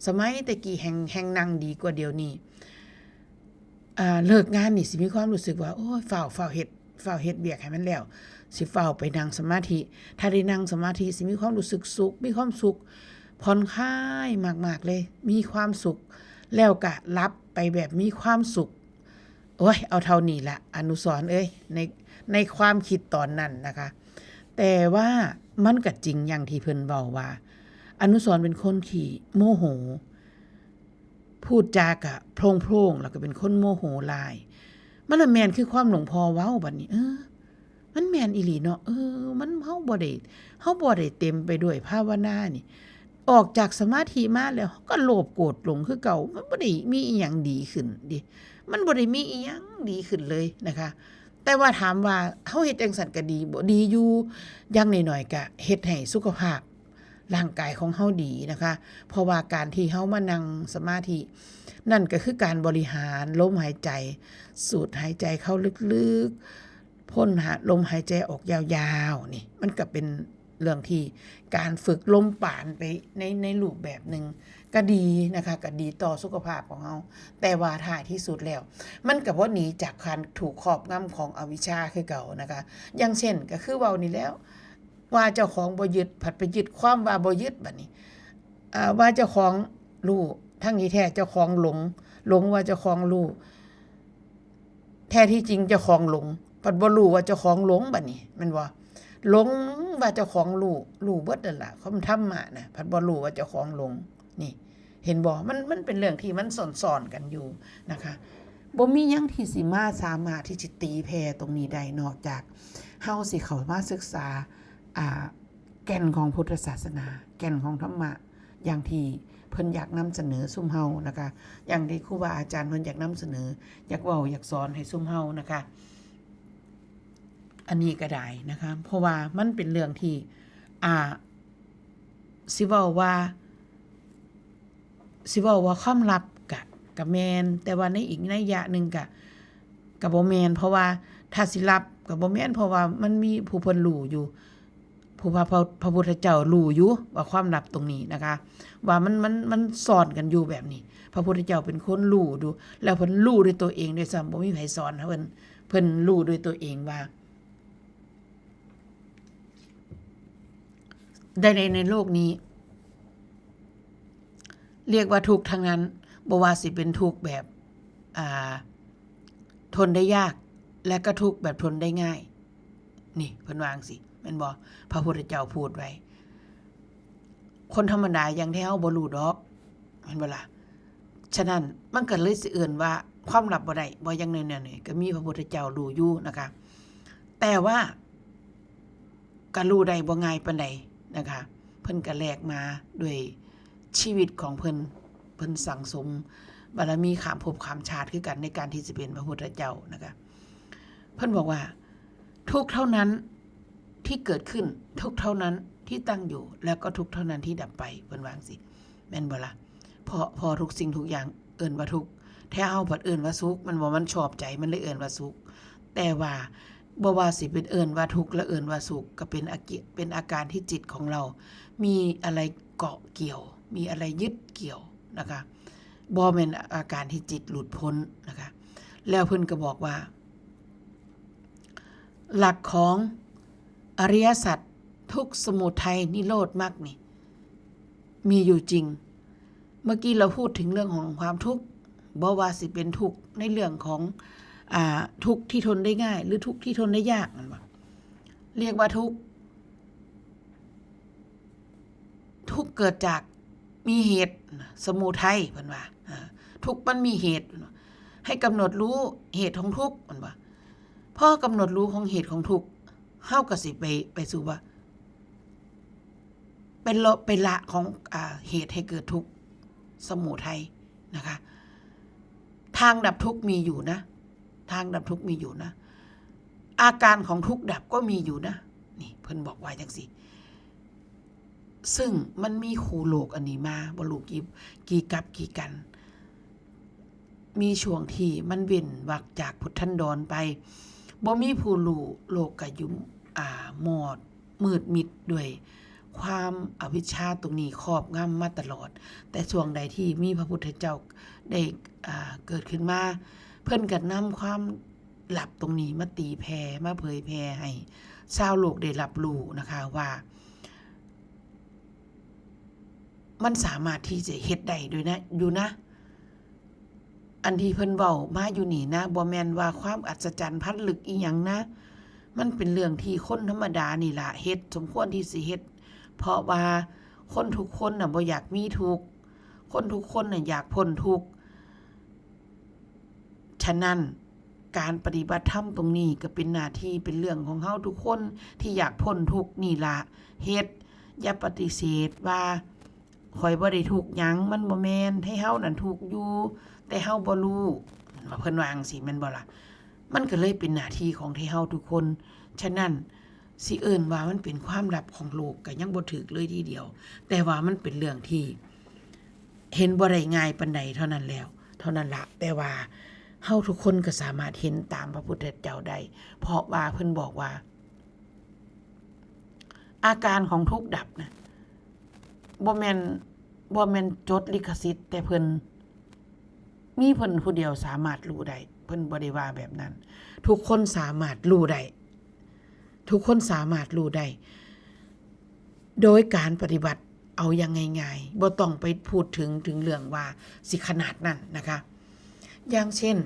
สมัยตะกี้แห่งนั่งดีกว่าเดี๋ยวนี้เลิกงานนี่สิมีความรู้สึกว่าโอ้ยฝ้าวเฮ็ดเบียกให้มันแล้วสิฝ้าวไปนั่งสมาธิถ้าได้นั่งสมาธิสิมีความรู้สึกสุขมีความสุขผ่อนคลายมากๆเลยมีความสุขแล้วก็รับไปแบบมีความสุขโอ้ยเอาเท่านี้ละอนุสรณ์ในความคิดตอนนั้นนะคะแต่ว่ามันก็จริงอย่างที่เพิ่นเว้าว่าอนุสรณ์เป็นคนที่โมโหพูดจากะโพร่งๆแล้วก็เป็นคนโมโหหลายมันละแม่นคือความหลวงพ่อเว้าบัดนี้มันแม่นอีหลีเนาะมันเฮาบ่ได้เต็มไปด้วยภาวนานี่ออกจากสมาธิมาแล้วก็โลภโกรธหลงคือเก่ามันบ่ได้มีอีหยังดีขึ้นดิมันบ่ได้มีอีหยังดีขึ้นเลยนะคะแต่ว่าถามว่าเฮาเฮ็ดจังซั่นก็ดีบ่ดีอยู่อย่างน้อยๆก็เฮ็ดให้สุขภาพร่างกายของเฮาดีนะคะเพราะว่าการที่เฮามานั่งสมาธินั่นก็คือการบริหารลมหายใจสูดหายใจเข้าลึกๆพ่นลมหายใจออกยาวๆนี่มันก็เป็นเรื่องที่การฝึกลมปราณไปในรูปแบบนึงก็ดีนะคะก็ดีต่อสุขภาพของเฮาแต่ว่าท้ายที่สุดแล้วมันก็บ่หนีจากการถูกครอบงำของอวิชชาคือเก่านะคะอย่างเช่นก็คือเว้านี่แล้วว่าเจ้าของบ่ยึดผัดไปยึดความว่าบ่ยึดบัดนี้ว่าเจ้าของรู้ทั้งนี้แท้เจ้าของหลงว่าเจ้าของรู้แท้ที่จริงเจ้าของหลงปัดบ่รู้ว่าเจ้าของหลงบัดนี้แม่นบ่ หลงว่าเจ้าของรู้เบิดนั่นล่ะความธรรมะน่ะพัดบ่รู้ว่าเจ้าของหลงนี่เห็นบ่มันเป็นเรื่องที่มันซ่อนๆกันอยู่นะคะบ่มีหยังที่สิมาสามารถที่จะตีแผ่ตรงนี้ได้นอกจากเฮาสิเข้ามาศึกษาแก่นของพุทธศาสนาแก่นของธรรมะอย่างที่เพิ่นอยากนำเสนอซุ่มเฮานะคะอย่างที่ครูบาอาจารย์เพิ่นอยากนำเสนออยากเว้าอยากสอนให้ซุ่มเฮานะคะอันนี้ก็ได้นะคะเพราะว่ามันเป็นเรื่องที่สิเว้าว่าความลับกับแม่นแต่ว่าในอีกนัยยะนึงก็บ่แม่นเพราะว่าถ้าสิลับก็บ่แม่นเพราะว่ามันมีผู้เพิ่นรู้อยู่ผู้พระพุทธเจ้ารู้อยู่ว่าความลับตรงนี้นะคะว่ามันซ่อนกันอยู่แบบนี้พระพุทธเจ้าเป็นคนรู้ดูแล้วเพิ่นรู้ด้วยตัวเองด้วยซ้ำบ่มีไผสอนเพิ่นรู้ด้วยตัวเองว่าใดในโลกนี้เรียกว่าทุกข์ทั้งนั้นบ่ว่าสิเป็นทุกข์แบบทนได้ยากและก็ทุกข์แบบทนได้ง่ายนี่เพิ่นวาจั่งสิแม่นบ่พระพุทธเจ้าพูดไว้คนธรรมดาอย่างที่เฮาบ่รู้ดอกแม่นบ่ล่ะฉะนั้นมันก็เลยสิเอิ้นว่าความลับบ่ได้บ่อย่างน้อยๆก็มีพระพุทธเจ้ารู้อยู่นะคะแต่ว่าก็รู้ได้บ่ง่ายปานใดนะคะเพิ่นก็แลกมาด้วยชีวิตของเพิ่นสั่งสมบารมีข้ามภพข้ามชาติคือกันในการที่จะเป็นพระพุทธเจ้านะคะเพิ่นบอกว่าทุกเท่านั้นที่เกิดขึ้นทุกเท่านั้นที่ตั้งอยู่แล้วก็ทุกเท่านั้นที่ดับไปเพิ่นว่าจังซี่แม่นบ่ล่ะพอทุกสิ่งทุกอย่างเอิ้นว่าทุกข์แท้เฮาบัดเอิ้นว่าสุขมันบ่มันชอบใจมันเลยเอิ้นว่าสุขแต่ว่าบ่ว่าสิเป็นเอิ้นว่าทุกข์และเอิ้นว่าสุขก็เป็นอาการที่จิตของเรามีอะไรเกาะเกี่ยวมีอะไรยึดเกี่ยวนะคะบ่แม่นอาการที่จิตหลุดพ้นนะคะแล้วเพิ่นก็บอกว่าหลักของอริยสัจทุกข์สมุทัยนิโรธมรรคนี่มีอยู่จริงเมื่อกี้เราพูดถึงเรื่องของความทุกข์บ่ว่าสิเป็นทุกข์ในเรื่องของทุกข์ที่ทนได้ง่ายหรือทุกข์ที่ทนได้ยากนั่นว่าเรียกว่าทุกข์เกิดจากมีเหตุสมุทัยเพิ่นว่าทุกข์มันมีเหตุให้กำหนดรู้เหตุของทุกข์เพิ่นว่าพอกำหนดรู้ของเหตุของทุกข์เฮาก็สิไปสู่ว่าเป็นละของเหตุให้เกิดทุกข์สมุทัยนะคะทางดับทุกข์มีอยู่นะทางดับทุกข์มีอยู่นะอาการของทุกข์ดับก็มีอยู่นะนี่เพิ่นบอกว่าจังซี่ซึ่งมันมีคู่โลกอันนี้มาบ่รู้กี่กับกี่กันมีช่วงที่มันเว้นวรรคจากพุทธันดรไปบ่มีผู้รู้โลกก็อยู่มอดมืดมิดด้วยความอวิชชาตรงนี้ครอบงำมาตลอดแต่ช่วงใดที่มีพระพุทธเจ้าได้เกิดขึ้นมาเพิ่นก็นำความหลับตรงนี้มาตีแผ่มาเผยแผ่ให้ชาวโลกได้รับรู้นะคะว่ามันสามารถที่จะเฮ็ดได้ด้วยนะอยู่นะอันที่เพิ่นเว้ามาอยู่นี่นะบ่แม่นว่าความอัศจรรย์พันลึกอีหยังนะมันเป็นเรื่องที่คนธรรมดานี่ล่ะเฮ็ดสมควรที่สิเฮ็ดเพราะว่าคนทุกคนน่ะบ่อยากมีทุกข์คนทุกคนน่ะอยากพ้นทุกข์ฉะนั้นการปฏิบัติธรรมตรงนี้ก็เป็นหน้าที่เป็นเรื่องของเฮาทุกคนที่อยากพ้นทุกข์นี่ล่ะเฮ็ดอย่าปฏิเสธว่าข่อยบ่ได้ทุกข์หยังมันบ่แม่นให้เฮานั่นทุกข์อยู่แต่เฮาบ่รู้เพิ่นว่าจังซี่แม่นบ่ล่ะมันก็เลยเป็นหน้าที่ของที่เฮาทุกคนฉะนั้นสิเอิ้นว่ามันเป็นความลับของโลกก็ยังบ่ถูกเลยทีเดียวแต่ว่ามันเป็นเรื่องที่เห็นบ่ได้ง่ายปานใดเท่านั้นล่ะแต่ว่าเฮาทุกคนก็สามารถเห็นตามพระพุทธเจ้าได้เพราะว่าเพิ่นบอกว่าอาการของทุกข์ดับนะบ่แม่นจดลิขสิทธิ์แต่เพิ่นมีเพิ่นผู้เดียวสามารถรู้ได้เพิ่นบ่ได้ว่าแบบนั้นทุกคนสามารถรู้ได้ทุกคนสามารถรู้ได้โดยการปฏิบัติเอาอย่างง่ายๆบ่ต้องไปพูดถึงเรื่องว่าสิขนาดนั้นนะคะอย่างเช่น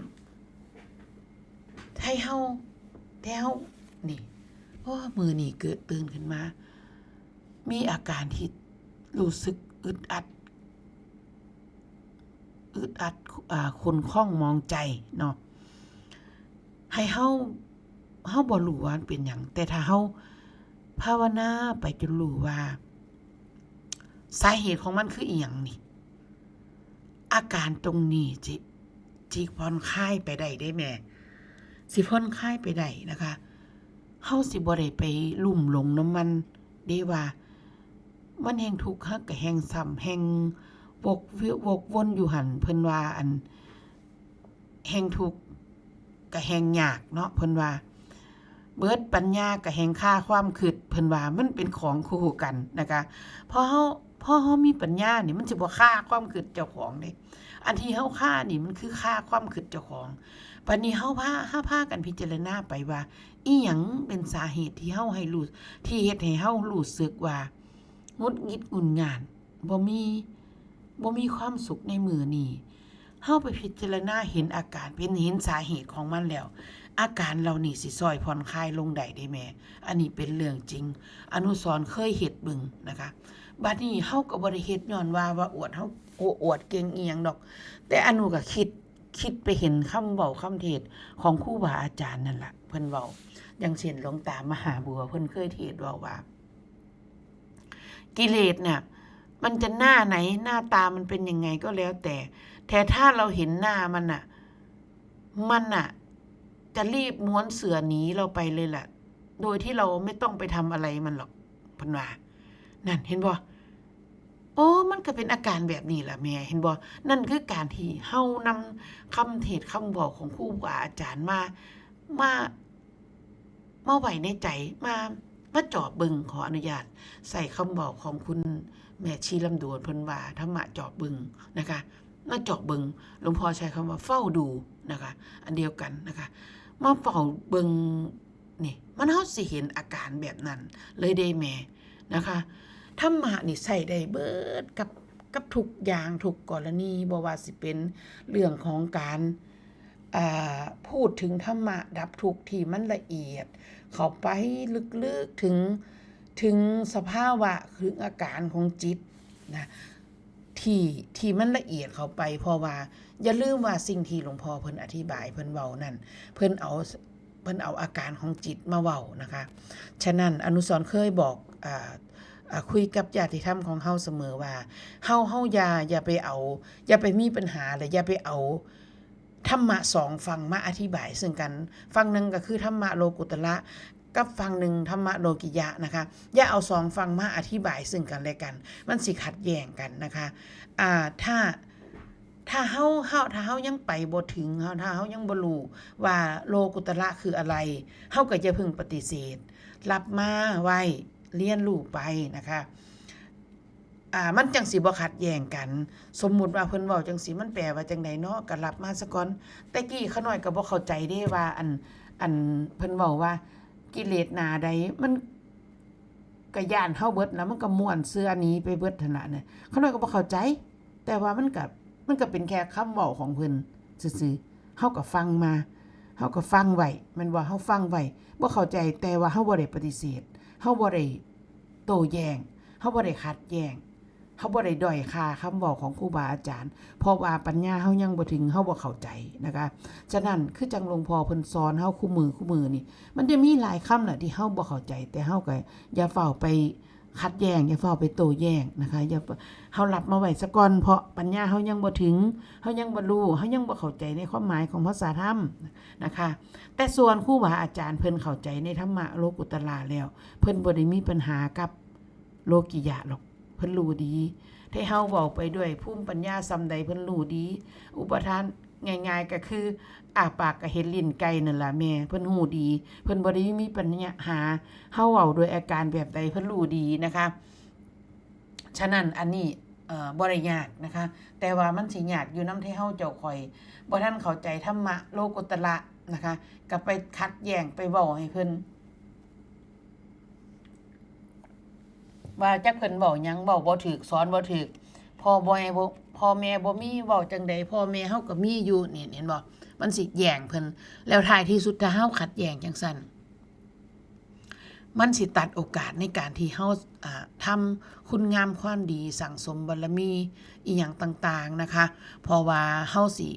ให้เฮานี่ มื้อนี้เกิดตื่นขึ้นมามีอาการที่รู้สึกอึดอัดคนข้องมองใจเนาะให้เฮาบ่รู้ว่ามันเป็นหยังแต่ถ้าเฮาภาวนาไปจนรู้ว่าสาเหตุของมันคืออีหยังนี่อาการตรงนี้สิผ่อนคลายไปได้แม่สิผ่อนคลายไปได้นะคะเฮาสิบ่ได้ไปลุ่มหลงน้ำมันเด้ว่ามันแห่งทุกข์ฮักก็แห่งซ้ำแห่งวกวนอยู่หั่นเพิ่นว่าอันแห่งทุกข์ก็แห่งยากเนาะเพิ่นว่าเบิดปัญญาก็แห่งค่าความคิดเพิ่นว่ามันเป็นของคู่กันนะคะพอเฮามีปัญญานี่มันสิบ่ฆ่าความคิดเจ้าของเด้อันที่เฮาฆ่านี่มันคือฆ่าความคิดเจ้าของบัดนี้เฮาพากันพิจารณาไปว่าอีหยังเป็นสาเหตุที่เฮาให้รู้ที่เฮ็ดให้เฮารู้สึกว่างุดหงิดงุนง่านบ่มีความสุขในมื้อนี้เฮาไปพิจารณาเห็นอาการเห็นสาเหตุของมันแล้วอาการเหล่านี้สิช่วยผ่อนคลายลงได้แม่อันนี้เป็นเรื่องจริงอนุสรณ์เคยเฮ็ดเบิ่งนะคะบัดนี้เฮาก็บ่ได้เฮ็ดย้อนว่าอวดเฮาอวดเก่งอีหยังดอกแต่อนุก็คิดไปเห็นคำเว้าคำเทศน์ของครูบาอาจารย์นั่นล่ะเพิ่นเว้าอย่างเช่นหลวงตามหาบัวเพิ่นเคยเทศน์เว้าว่ากิเลสน่ะมันจะหน้าไหนหน้าตามันเป็นยังไงก็แล้วแต่ถ้าเราเห็นหน้ามันน่ะจะรีบม้วนเสื่อหนีเราไปเลยล่ะโดยที่เราไม่ต้องไปทำอะไรมันหรอกเพิ่นว่านั่นเห็นบ่โอ้มันก็เป็นอาการแบบนี้ล่ะแม่เห็นบ่นั่นคือการที่เฮานำคำเทศน์คำบอกของครูบาอาจารย์มาไว้ในใจมาจอบเบิ่งขออนุญาตใส่คำบอกของคุณแม่ชีลำดวนเพิ่นว่าธรรมะจอบเบิ่งนะคะมาจอบเบิ่งหลวงพ่อใช้คำว่าเฝ้าดูนะคะอันเดียวกันนะคะมาเฝ้าเบิ่งนี่มันเฮาสิเห็นอาการแบบนั้นเลยได้แม่นะคะธรรมะนี่ใช้ได้เบิดกับทุกอย่างทุกกรณีบ่ว่าสิเป็นเรื่องของการพูดถึงธรรมะดับทุกข์ที่มันละเอียดเข้าไปลึกๆถึงสภาวะถึงอาการของจิตนะที่มันละเอียดเข้าไปเพราะว่าอย่าลืมว่าสิ่งที่หลวงพ่อเพิ่นอธิบายเพิ่นเว้านั่นเพิ่นเอาอาการของจิตมาเว้านะคะฉะนั้นอนุสรณ์เคยบอกคุยกับญาติธรรมของเฮาเสมอว่าเฮาอย่าไปมีปัญหาและอย่าไปเอาธรรมะ2ฝั่งมาอธิบายซึ่งกันฝั่งนึงก็คือธรรมะโลกุตระกับฝั่งนึงธรรมะโลกิยะนะคะอย่าเอา2ฝั่งมาอธิบายซึ่งกันและกันมันสิขัดแย้งกันนะคะถ้าเฮายังไปบ่ถึงถ้าเฮายังบ่รู้ว่าโลกุตระคืออะไรเฮาก็อย่าเพิ่งปฏิเสธรับมาไว้เรียนรู้ไปนะคะมันจังสิบ่ขัดแย้งกันสมมุติว่าเพิ่นเว้าจังสิมันแปลว่าจังไดเนาะก็รับมาซะก่อนแต่กี้ขาน้อยก็บ่เข้าใจเด้ว่าอันเพิ่นเว้าว่ากิเลสหน้าใดมันก็ย้านเฮาเบิดแล้วมันก็ม่วนเสื้อนี้ไปเบิดหั่นน่ะเนี่ยขาน้อยก็บ่เข้าใจแต่ว่ามันก็เป็นแค่คำเว้าของเพิ่นซื่อๆเฮาก็ฟังมาเฮาก็ฟังไว้แม่นว่าเฮาฟังไว้บ่เข้าใจแต่ว่าเฮาบ่ได้ปฏิเสธเฮาบ่ได้โต้แย้งเฮาบ่ได้ขัดแย้งเฮาบ่ได้ด้อยค่าคำเว้าของครูบาอาจารย์เพราะว่าปัญญาเฮายังบ่ถึงเฮาบ่เข้าใจนะคะฉะนั้นคือจังหลวงพ่อเพิ่นสอนเฮาคู่มือนี่มันจะมีหลายคำน่ะที่เฮาบ่เข้าใจแต่เฮาก็อย่าเฝ้าไปขัดแย้งอย่าเฝ้าไปโต้แย้งนะคะอย่าเฮารับมาไว้ซะก่อนเพราะปัญญาเฮายังบ่ถึงเฮายังบ่รู้เฮายังบ่เข้าใจในความหมายของภาษาธรรมนะคะแต่ส่วนครูบาอาจารย์เพิ่นเข้าใจในธรรมะโลกุตระแล้วเพิ่นบ่ได้มีปัญหากับโลกิยะหรอกเพิ่นรู้ดีที่เฮาเว้าไปด้วยภูมิปัญญาซำใดเพิ่นรู้ดีอุปทานง่ายๆก็คือปากก็เห็นลิ้นไก่นั่นล่ะแม่เพิ่นรู้ดีเพิ่นบ่ได้มีปัญญาหาเฮาเว้าด้วยอาการแบบใดเพิ่นรู้ดีนะคะฉะนั้นอันนี้บ่ได้ยากนะคะแต่ว่ามันสิยากอยู่นำที่เฮาเจ้าข่อยบ่ทันเข้าใจธรรมะโลกุตระนะคะก็ไปขัดแย้งไปเว้าให้เพิ่นว่าจักเพิ่นเว้าหยังเว้าบ่ถูกสอนบ่ถูกพ่อแม่บ่มีเว้าจังได๋พ่อแม่เฮาก็มีอยู่นี่เห็นบ่มันสิแย้งเพิ่นแล้วท้ายที่สุดถ้าเฮาขัดแย้งจังซั่น มันสิตัดโอกาสในการที่เฮาทำคุณงามความดีสั่งสมบารมีอีหยังต่างๆนะคะเพราะว่าเฮาสิ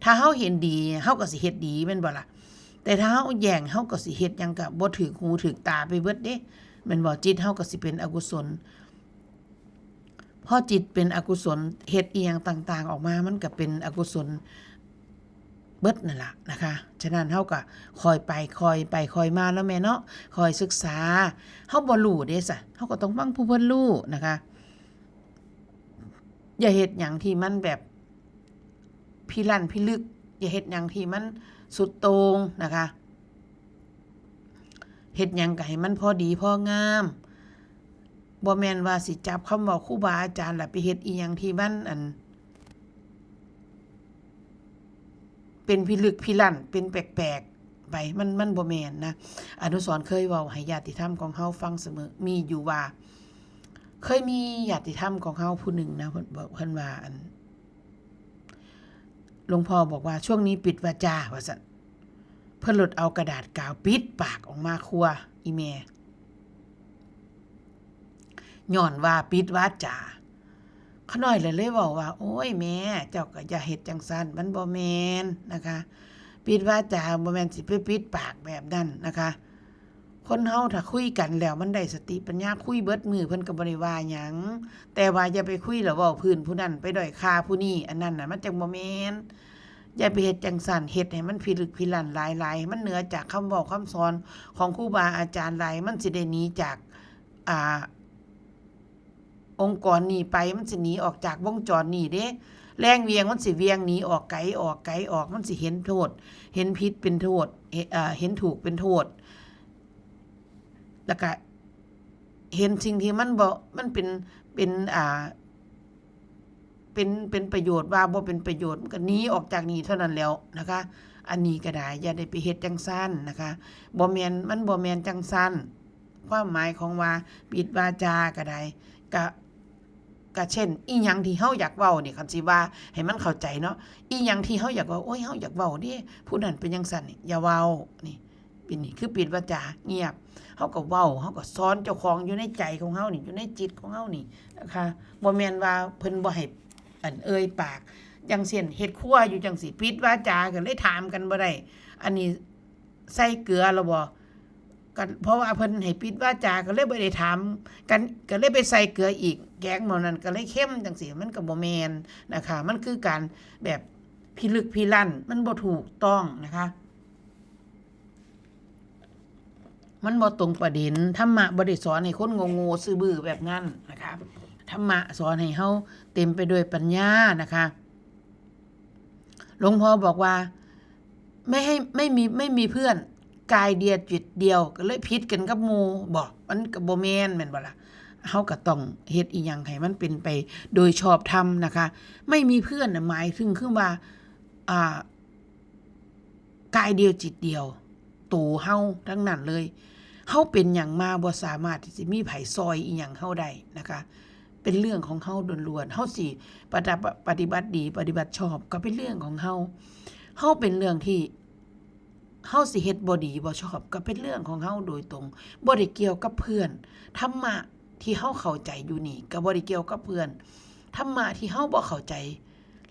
ถ้าเฮาเห็นดีเฮาก็สิเฮ็ดดีแม่นบ่ล่ะแต่ถ้าเฮาแย่งเฮาก็สิเฮ็ดหยังก็บ่ถูกหูถูกตาไปเบิดเด้แม่นบ่จิตเฮาก็สิเป็นอกุศลพอจิตเป็นอกุศลเฮ็ดอีหยังต่างๆออกมามันก็เป็นอกุศลเบิดนั่นล่ะนะคะฉะนั้นเฮาก็คอยไปคอยมาแล้วแม่เนาะคอยศึกษาเฮาบ่รู้เด้ซะเฮาก็ต้องฟังผู้เพิ่นรู้นะคะอย่าเฮ็ดหยังที่มันแบบพิลั่นพิลึกอย่าเฮ็ดหยังที่มันสุดโต่งนะคะเฮ็ดหยังก็ให้มันพอดีพองามบ่แม่นว่าสิจับคำเว้าครูบาอาจารย์แล้วไปเฮ็ดอีหยังที่มันเป็นพิลึกพิลั่นเป็นแปลกๆไปมันบ่แม่นนะอนุสรณ์เคยเว้าให้ญาติธรรมของเฮาฟังเสมอมีอยู่ว่าเคยมีญาติธรรมของเฮาผู้หนึ่งนะเพิ่นว่าหลวงพ่อบอกว่าช่วงนี้ปิดวาจาว่าซั่นเพิ่นลดเอากระดาษกาวปิดปากออกมาครัวอีแม่ย้อนว่าปิดวาจาขน้อยเลยเว้าว่าโอ้ยแม่เจ้าก็อย่าเฮ็ดจังซั่นมันบ่แม่นนะคะปิดวาจาบ่แม่นสิไปปิดปากแบบนั้นนะคะคนเฮาถ้าคุยกันแล้วมันได้สติปัญญาคุยเบิดมือเพิ่นก็บ่ได้ว่าหยังแต่ว่าอย่าไปคุยแล้วเว้าพื้นผู้นั้นไปด้อยค่าผู้นี้อันนั้นน่ะมันจังบ่แม่นอย่าไปเฮ็ดจังซั่นเฮ็ดให้มันพิลึกพิลั่นหลายๆมันเหนือจากคำเว้าคำสอนของครูบาอาจารย์หลายมันสิได้หนีจากองค์กรนี้ไปมันสิหนีออกจากวงจรนี้เด้แรงเวียงมันสิเวียงหนีออกไกลออกมันสิเห็นโทษเห็นผิดเป็นโทษเห็นถูกเป็นโทษแล้วก็เห็นสิ่งที่มันบ่มันเป็นประโยชน์ว่าบ่เป็นประโยชน์มันก็หนีออกจากนี้เท่านั้นแล้วนะคะอันนี้ก็ได้อย่าได้ไปเฮ็ดจังซั่นนะคะบ่แม่นมันบ่แม่นจังซั่นความหมายของว่าปิดวาจาก็ได้ก็เช่นอีหยังที่เฮาอยากเว้านี่คันสิว่าให้มันเข้าใจเนาะอีหยังที่เฮาอยากเว้าโอ้ยเฮาอยากเว้าเด้ผู้นั้นเป็นจังซั่นนี่อย่าเว้านี่เป็นนี่คือปิดวาจาเงียบเฮาก็เว้าเฮาก็สอนเจ้าของอยู่ในใจของเฮานี่อยู่ในจิตของเฮานี่นะคะบ่แม่นว่าเพิ่นบ่ให้เอ่ยปากจังเช่นเฮ็ดครัวอยู่จังสิปิดวาจาก็เลยถามกันบ่ได้อันนี้ใส่เกลือแล้วบ่ก็เพราะว่าเพิ่นให้ปิดวาจาก็เลยบ่ได้ถามกันก็เลยไปใส่เกลืออีกแกงหม้อนั้นก็เลยเค็มจังซี่มันก็บ่แม่นนะคะมันคือการแบบพิลึกพิลั่นมันบ่ถูกต้องนะคะมันบ่ตรงประเด็นธรรมะบ่ได้สอนให้คนโง่ๆซื่อบื้อแบบนั้นนะคะธรรมะสอนให้เฮาเต็มไปด้วยปัญญานะคะหลวงพ่อบอกว่าไม่มีเพื่อนกายเดียวจิตเดียวก็เลยผิดกันกับหมู่บ่มันก็บ่แม่นบ่ล่ะเฮาก็ต้องเฮ็ดอีหยังให้มันเป็นไปโดยชอบธรรมนะคะไม่มีเพื่อนน่ะหมายถึงคือว่ากายเดียวจิตเดียวตัวเฮาทั้งนั้นเลยเฮาเป็นหยังมาบ่สามารถที่สิมีไผซอยอีหยังเฮาได้นะคะเป็นเรื่องของเฮาล้วนๆเฮาสิปฏิบัติดีปฏิบัติชอบก็เป็นเรื่องของเฮาเป็นเรื่องที่เฮาสิเฮ็ดบ่ดีบ่ชอบก็เป็นเรื่องของเฮาโดยตรงบ่ได้เกี่ยวกับเพื่อนธรรมะที่เฮาเข้าใจอยู่นี่ก็บ่ได้เกี่ยวกับเพื่อนธรรมะที่เฮาบ่เข้าใจ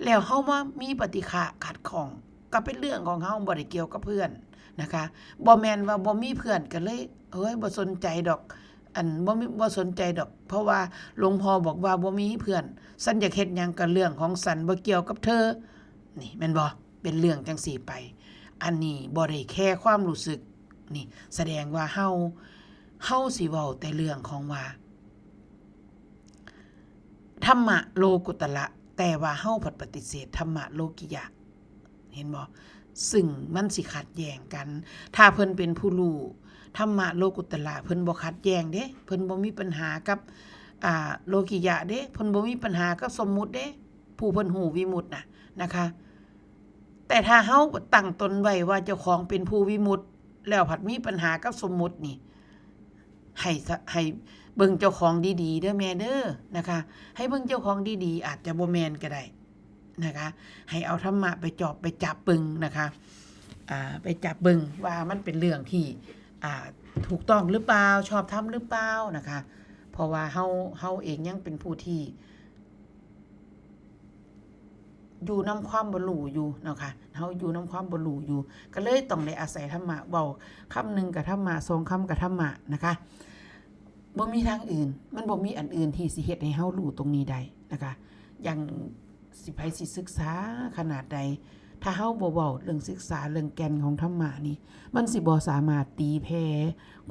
แล้วเฮามามีปฏิฆะขัดข้องก็เป็นเรื่องของเฮาบ่ได้เกี่ยวกับเพื่อนนะคะบ่แม่นว่าบ่มีเพื่อนก็เลยบ่สนใจดอกบ่สนใจดอกเพราะว่าหลวงพ่อบอกว่าบ่มีเพื่อนสันอยากเฮ็ดหยังก็เรื่องของสันบ่เกี่ยวกับเธอนี่แม่นบ่เป็นเรื่องจังซี่ไปอันนี้บ่ได้แค่ความรู้สึกนี่แสดงว่าเฮาสิเว้าแต่เรื่องของว่าธรรมะโลกุตระแต่ว่าเฮาปฏิเสธธรรมะโลกิยะเห็นบ่ซึ่งมันสิขัดแย้งกันถ้าเพิ่นเป็นผู้รู้ธรรมะโลกุตระเพิ่นบ่ขัดแย้งเด้เพิ่นบ่มีปัญหากับโลกิยะเด้เพิ่นบ่มีปัญหากับสมมุติเด้ผู้เพิ่นฮู้วิมุตตินะคะแต่ถ้าเฮาตั้งตนไว้ว่าเจ้าของเป็นผู้วิมุตติแล้วผัดมีปัญหากับสมมุตินี่ให้เบิ่งเจ้าของดีๆเด้อแม่เด้อนะคะให้เบิ่งเจ้าของดีๆอาจจะบ่แม่นก็ได้นะคะให้เอาธรรมะไปจับปึงนะคะไปจับเบิ่งว่ามันเป็นเรื่องที่ ถูกต้องหรือเปล่าชอบทำหรือเปล่านะคะเพราะว่าเฮาเองยังเป็นผู้ที่อยู่นำความบ่รู้อยู่เนาะค่ะเฮาอยู่นำความบ่รู้อยู่ก็เลยต้องได้อาศัยธรรมะเว้าคำนึงกับธรรมะ2คำกับธรรมะนะคะบ่มีทางอื่นมันบ่มีอันอื่นที่สิเฮ็ดให้เฮารู้ตรงนี้ได้นะคะอย่างสิไผสิศึกษาขนาดใดถ้าเฮาบ่เว้าเรื่องศึกษาเรื่องแก่นของธรรมะนี่มันสิบ่สามารถตีแผ่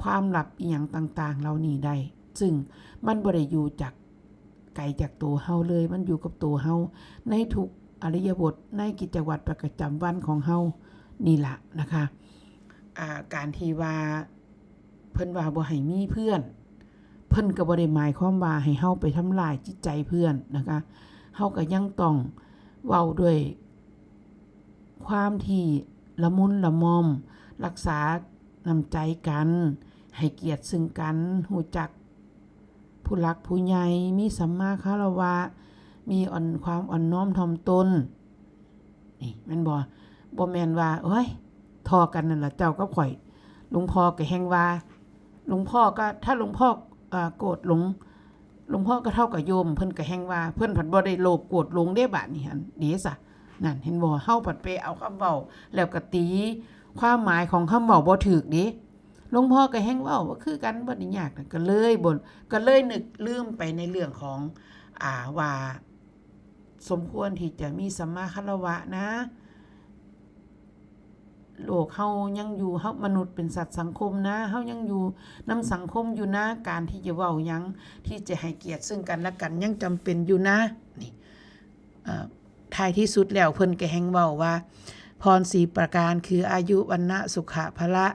ความลับอีหยังต่างๆเหล่านี้ได้ซึ่งมันบ่ได้อยู่จากไกลจากตัวเฮาเลยมันอยู่กับตัวเฮาในทุกอริยบทในกิจวัตรประจำวันของเฮานี่ล่ะนะคะการที่ว่าเพิ่นว่าบ่ให้มีเพื่อนเพิ่นก็บ่ได้หมายความว่าให้เฮาไปทำลายจิตใจเพื่อนนะคะเฮาก็ยังต้องเว้าด้วยความที่ละมุนละม่อมรักษาน้ำใจกันให้เกียรติซึ่งกันรู้จักผู้หลักผู้ใหญ่มีสัมมาคารวะมีความอ่อนน้อมถ่อมตนนี่แม่นบ่แม่นว่าเอ้ยทอกันนั่นล่ะเจ้ากับข่อยหลวงพ่อก็แฮงว่าหลวงพ่อก็ถ้าหลวงพ่อโกรธหลวงพ่อก็เท่ากับโยมเพิ่นก็แฮงว่าเพิ่นผัดบ่ได้โลภโกรธหลงเด้บาดนี้หั่นเด้ซะนั่นเห็นบ่เฮาผัดไปเอาคำเว้าแล้วก็ตีความหมายของคำเว้าบ่ถูกเด้หลวงพ่อก็แฮงเว้าว่าคือกันบ่ได้ยากก็เลยนึกลืมไปในเรื่องของว่าสมควรที่จะมีสัมมาคารวะนะโลกเฮายังอยู่เฮามนุษย์เป็นสัตว์สังคมนะเฮายังอยู่นำสังคมอยู่นะการที่จะเว้าหยังที่จะให้เกียรติซึ่งกันและกันยังจำเป็นอยู่นะนี่ท้ายที่สุดแล้วเพิ่นก็แฮงเว้าว่าพร4ประการคืออายุวันนะสุขะพละ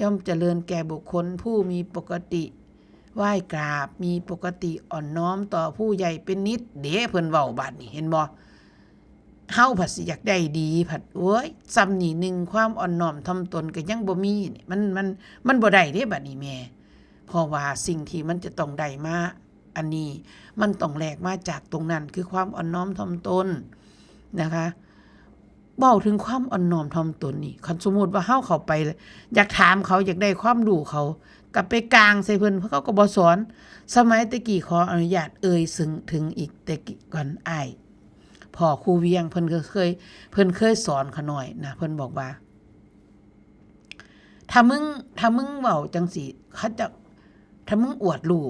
ย่อมเจริญแก่บุคคลผู้มีปกติไหว้กราบมีปกติอ่อนน้อมต่อผู้ใหญ่เป็นนิดเด้เพิ่นเว้าบัดนี้เห็นบ่เฮาผัดสิอยากได้ดีผัดโอ้ยซ้ำนี่นึงความอ่อนน้อมถ่อมตนก็ยังบ่มีนี่มันบ่ได้เด้บัดนี้แม่เพราะว่าสิ่งที่มันจะต้องได้มาอันนี้มันต้องแลกมาจากตรงนั้นคือความอ่อนน้อมถ่อมตนนะคะเว้าถึงความอ่อนน้อมถ่อมตนนี่คันสมมุติว่าเฮาเข้าไปอยากถามเขาอยากได้ความรู้เขาก็ไปกลางใส่เพิ่นเพราะเขาก็บ่สอนสมัยตะกี้ขออนุญาตซึ่งถึงอีกแต่ก่อนอ้ายพ่อครูเวียงเพิ่นเคยสอนเขาหน่อยนะเพิ่นบอกว่าถ้ามึงเว้าจังซี่เขาจะถ้ามึงอวดรู้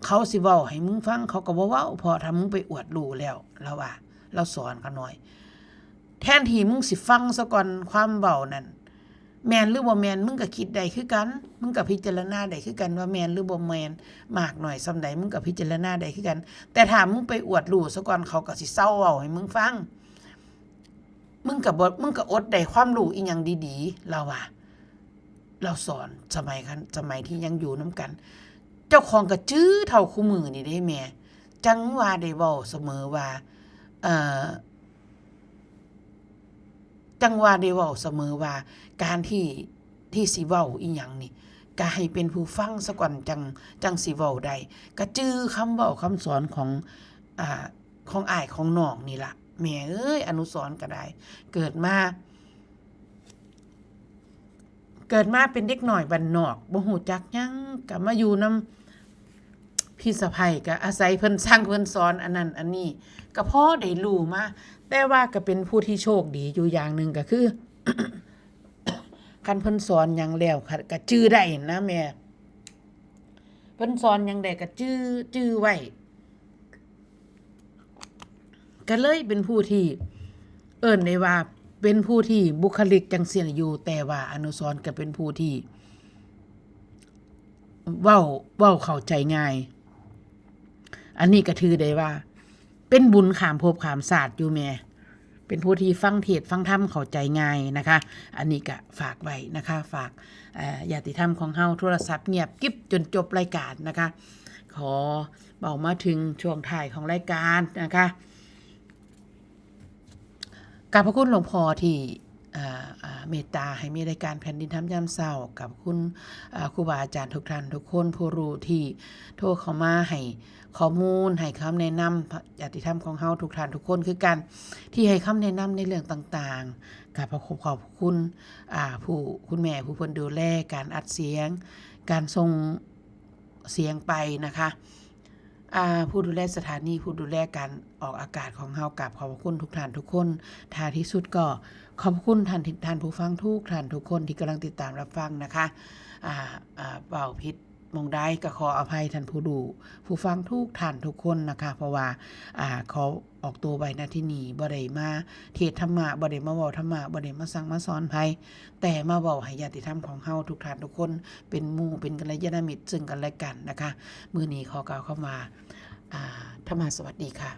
เขาสิเว้าให้มึงฟังเขาก็บ่เว้าพอถ้ามึงไปอวดรู้แล้วแล้วว่าเราสอนเขาหน่อยแทนที่มึงสิฟังซะก่อนความเว้านั่นแม่นหรือบ่แม่นมึงก็คิดได้คือกันมึงก็พิจารณาได้คือกันว่าแม่นหรือบ่แม่นมากหน่อยส่ำใดมึงก็พิจารณาได้คือกันแต่ถ้ามึงไปอวดรู้ซะก่อนเขาก็สิเซาเว้าให้มึงฟังมึงก็อดได้ความรู้อีหยังดีๆเราว่าเราสอนสมัยที่ยังอยู่นํกันเจ้าของก็จื้อเท่าคู่มือนี่เด้แม่จังว่าได้เว้าเสมอว่าจังว่าได้เว้าเสมอว่าการที่สิเว้าอีหยังนี่ก็ให้เป็นผู้ฟังซะก่อนจังสิเว้าได้ก็จื้อคำเว้าคำสอนของอ้ายของน้องนี่ล่ะแม่เอ้ยอนุสรณ์ก็ได้เกิดมาเป็นเด็กน้อยบ้านนอกบ่ฮู้จักหยังก็มาอยู่นำพี่สะใภ้ก็อาศัยเพิ่นสั่งเพิ่นสอนอันนั้นอันนี้ก็พอได้รู้มาแต่ว่าก็เป็นผู้ที่โชคดีอยู่อย่างหนึ่งก็คือ คันเพิ่นสอนหยังแล้วก็จื้อได้นะแม่เพิ่นสอนหยังได้ก็จื้อไว้ก็เลยเป็นผู้ที่เอิ้นได้ว่าเป็นผู้ที่บุคลิกจังซี่อยู่แต่ว่าอนุสรณ์ก็เป็นผู้ที่เว้าเข้าใจง่ายอันนี้ก็ถือได้ว่าเป็นบุญข้ามภพข้ามชาติอยู่แม่เป็นผู้ที่ฟังเทศน์ฟังธรรมเข้าใจง่ายนะคะอันนี้ก็ฝากไว้นะคะฝากญาติธรรมของเฮาโทรศัพท์เงียบกิ๊บจนจบรายการนะคะขอเบามาถึงช่วงท้ายของรายการนะคะขอบพระคุณหลวงพ่อที่ เมตตาให้มีรายการแผ่นดินธรรมยามเช้ากับคุณครูบาอาจารย์ทุกท่านทุกคนผู้รู้ที่โทรเข้ามาให้ข้อมูลให้คำแนะนำญาติธรรมของเฮาทุกท่านทุกคนคือกันที่ให้คำแนะนำในเรื่องต่างๆกับขอบคุณผู้คุณแม่ผู้เพิ่นดูแลการอัดเสียงการส่งเสียงไปนะคะผู้ดูแลสถานีผู้ดูแลการออกอากาศของเฮากับขอบคุณทุกท่านทุกคนท้ายที่สุดก็ขอบคุณท่านผู้ฟังทุกท่านทุกคนที่กำลังติดตามรับฟังนะคะเว้าผิดมองได้ก็ขออภัยท่านผู้ดูผู้ฟังทุกท่านทุกคนนะคะเพราะว่าขอออกตัวไว้ณที่นี้บ่ได้มาเทศน์ธรรมะบ่ได้มาเว้าธรรมะบ่ได้มาสั่งมาสอนไผแต่มาเว้าให้ญาติธรรมของเฮาทุกท่านทุกคนเป็นหมู่เป็นกัลยาณมิตรซึ่งกันและกันนะคะมื้อนี้ขอกล่าวเข้ามาธรรมะสวัสดีค่ะ